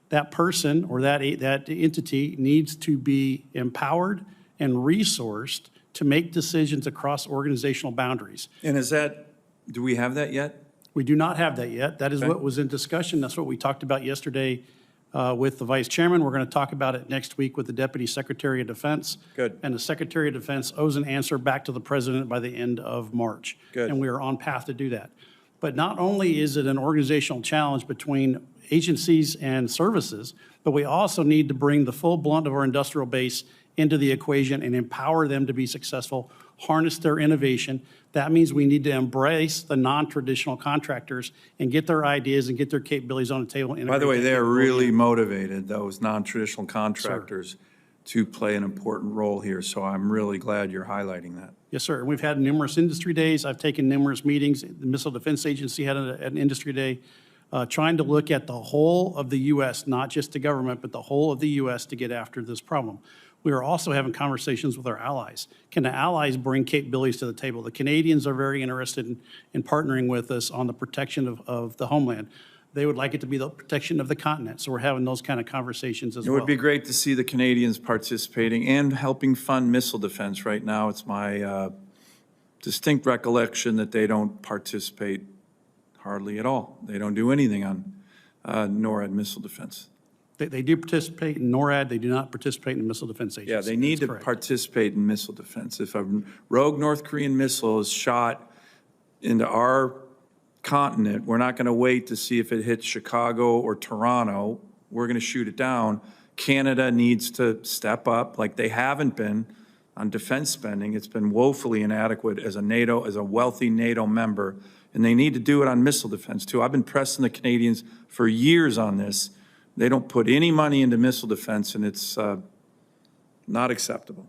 That person or that entity needs to be empowered and resourced to make decisions across organizational boundaries. And is that, do we have that yet? We do not have that yet. That is what was in discussion. That's what we talked about yesterday with the Vice Chairman. We're going to talk about it next week with the Deputy Secretary of Defense. Good. And the Secretary of Defense owes an answer back to the President by the end of March. Good. And we are on path to do that. But not only is it an organizational challenge between agencies and services, but we also need to bring the full blunt of our industrial base into the equation and empower them to be successful, harness their innovation. That means we need to embrace the non-traditional contractors and get their ideas and get their capabilities on the table. By the way, they are really motivated, those non-traditional contractors, to play an important role here. So I'm really glad you're highlighting that. Yes, sir. We've had numerous industry days. I've taken numerous meetings. The Missile Defense Agency had an industry day, trying to look at the whole of the U.S., not just the government, but the whole of the U.S. to get after this problem. We are also having conversations with our allies. Can the allies bring capabilities to the table? The Canadians are very interested in partnering with us on the protection of the homeland. They would like it to be the protection of the continent. So we're having those kind of conversations as well. It would be great to see the Canadians participating and helping fund missile defense. Right now, it's my distinct recollection that they don't participate hardly at all. They don't do anything on NORAD missile defense. They do participate in NORAD. They do not participate in the Missile Defense Agency. Yeah, they need to participate in missile defense. If a rogue North Korean missile is shot into our continent, we're not going to wait to see if it hits Chicago or Toronto. We're going to shoot it down. Canada needs to step up like they haven't been on defense spending. It's been woefully inadequate as a wealthy NATO member, and they need to do it on missile defense too. I've been pressing the Canadians for years on this. They don't put any money into missile defense, and it's not acceptable.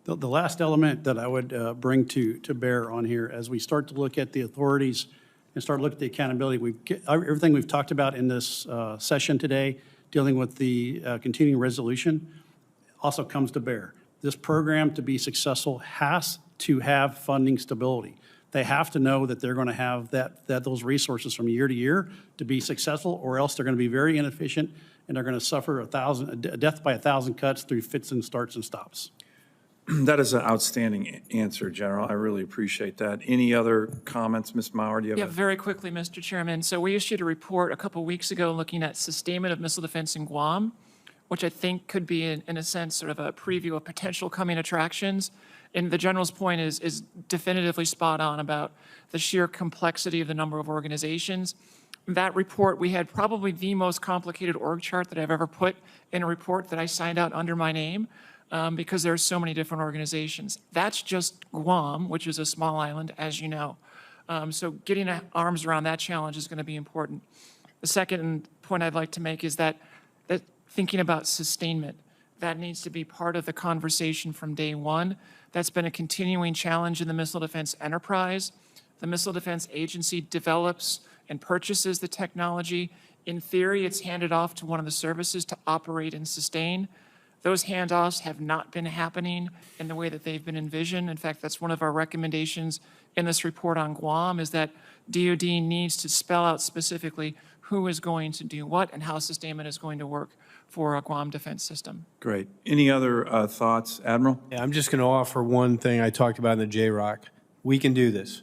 The last element that I would bring to bear on here as we start to look at the authorities and start looking at the accountability, everything we've talked about in this session today, dealing with the continuing resolution, also comes to bear. This program, to be successful, has to have funding stability. They have to know that they're going to have those resources from year to year to be successful, or else they're going to be very inefficient and they're going to suffer a death by 1,000 cuts through fits and starts and stops. That is an outstanding answer, General. I really appreciate that. Any other comments, Ms. Maurer? Do you have Yeah, very quickly, Mr. Chairman. So we issued a report a couple weeks ago looking at sustainment of missile defense in Guam, which I think could be, in a sense, sort of a preview of potential coming attractions. And the General's point is definitively spot on about the sheer complexity of the number of organizations. That report, we had probably the most complicated org chart that I've ever put in a report that I signed out under my name, because there are so many different organizations. That's just Guam, which is a small island, as you know. So getting arms around that challenge is going to be important. The second point I'd like to make is that thinking about sustainment, that needs to be part of the conversation from day one. That's been a continuing challenge in the missile defense enterprise. The Missile Defense Agency develops and purchases the technology. In theory, it's handed off to one of the services to operate and sustain. Those handoffs have not been happening in the way that they've been envisioned. In fact, that's one of our recommendations in this report on Guam, is that DoD needs to spell out specifically who is going to do what and how sustainment is going to work for a Guam defense system. Great. Any other thoughts, Admiral? Yeah, I'm just going to offer one thing I talked about in the JROC. We can do this.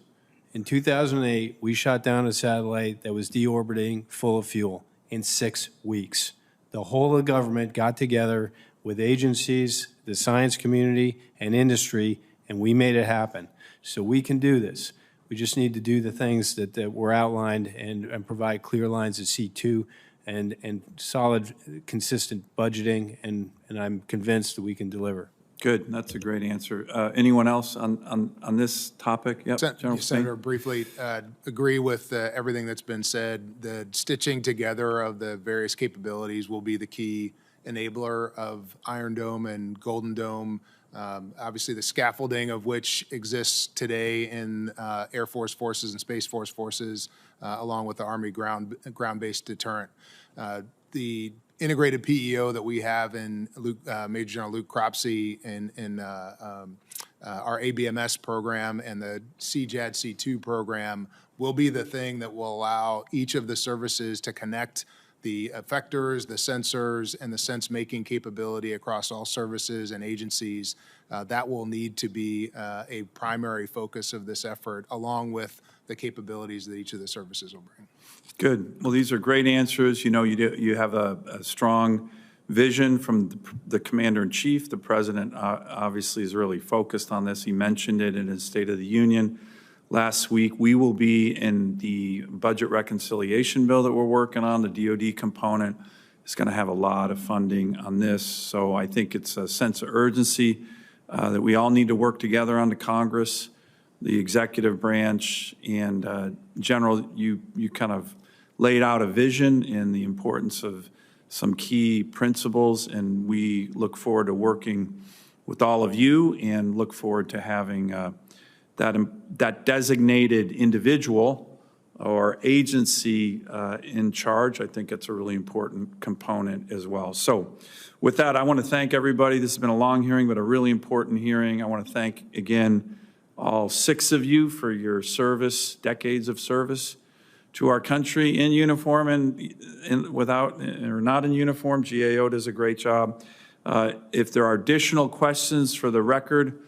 In 2008, we shot down a satellite that was deorbiting full of fuel in 6 weeks. The whole of the government got together with agencies, the science community, and industry, and we made it happen. So we can do this. We just need to do the things that were outlined and provide clear lines of C2 and solid, consistent budgeting, and I'm convinced that we can deliver. Good. That's a great answer. Anyone else on this topic? Yep, General Senator, briefly agree with everything that's been said. The stitching together of the various capabilities will be the key enabler of Iron Dome and Golden Dome. Obviously, the scaffolding of which exists today in Air Force forces and Space Force forces, along with the Army ground-based deterrent. The integrated PEO that we have in Major General Luke Cropsey in our ABMS program and the CJAD C2 program will be the thing that will allow each of the services to connect the effectors, the sensors, and the sense-making capability across all services and agencies. That will need to be a primary focus of this effort, along with the capabilities that each of the services will bring. Good. Well, these are great answers. You know, you have a strong vision from the Commander-in-Chief. The President obviously is really focused on this. He mentioned it in his State of the Union. last week. We will be in the budget reconciliation bill that we're working on. The DOD component is going to have a lot of funding on this. So I think it's a sense of urgency that we all need to work together on the Congress, the executive branch, and General, you kind of laid out a vision and the importance of some key principles, and we look forward to working with all of you and look forward to having that designated individual or agency in charge. I think it's a really important component as well. So with that, I want to thank everybody. This has been a long hearing, but a really important hearing. I want to thank, again, all 6 of you for your service, decades of service to our country in uniform and without or not in uniform. GAO does a great job. If there are additional questions for the record,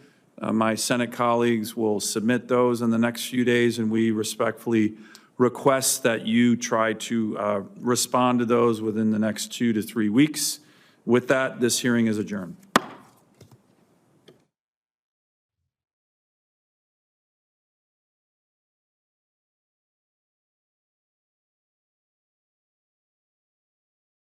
my Senate colleagues will submit those in the next few days, and we respectfully request that you try to respond to those within the next 2 to 3 weeks. With that, this hearing is adjourned.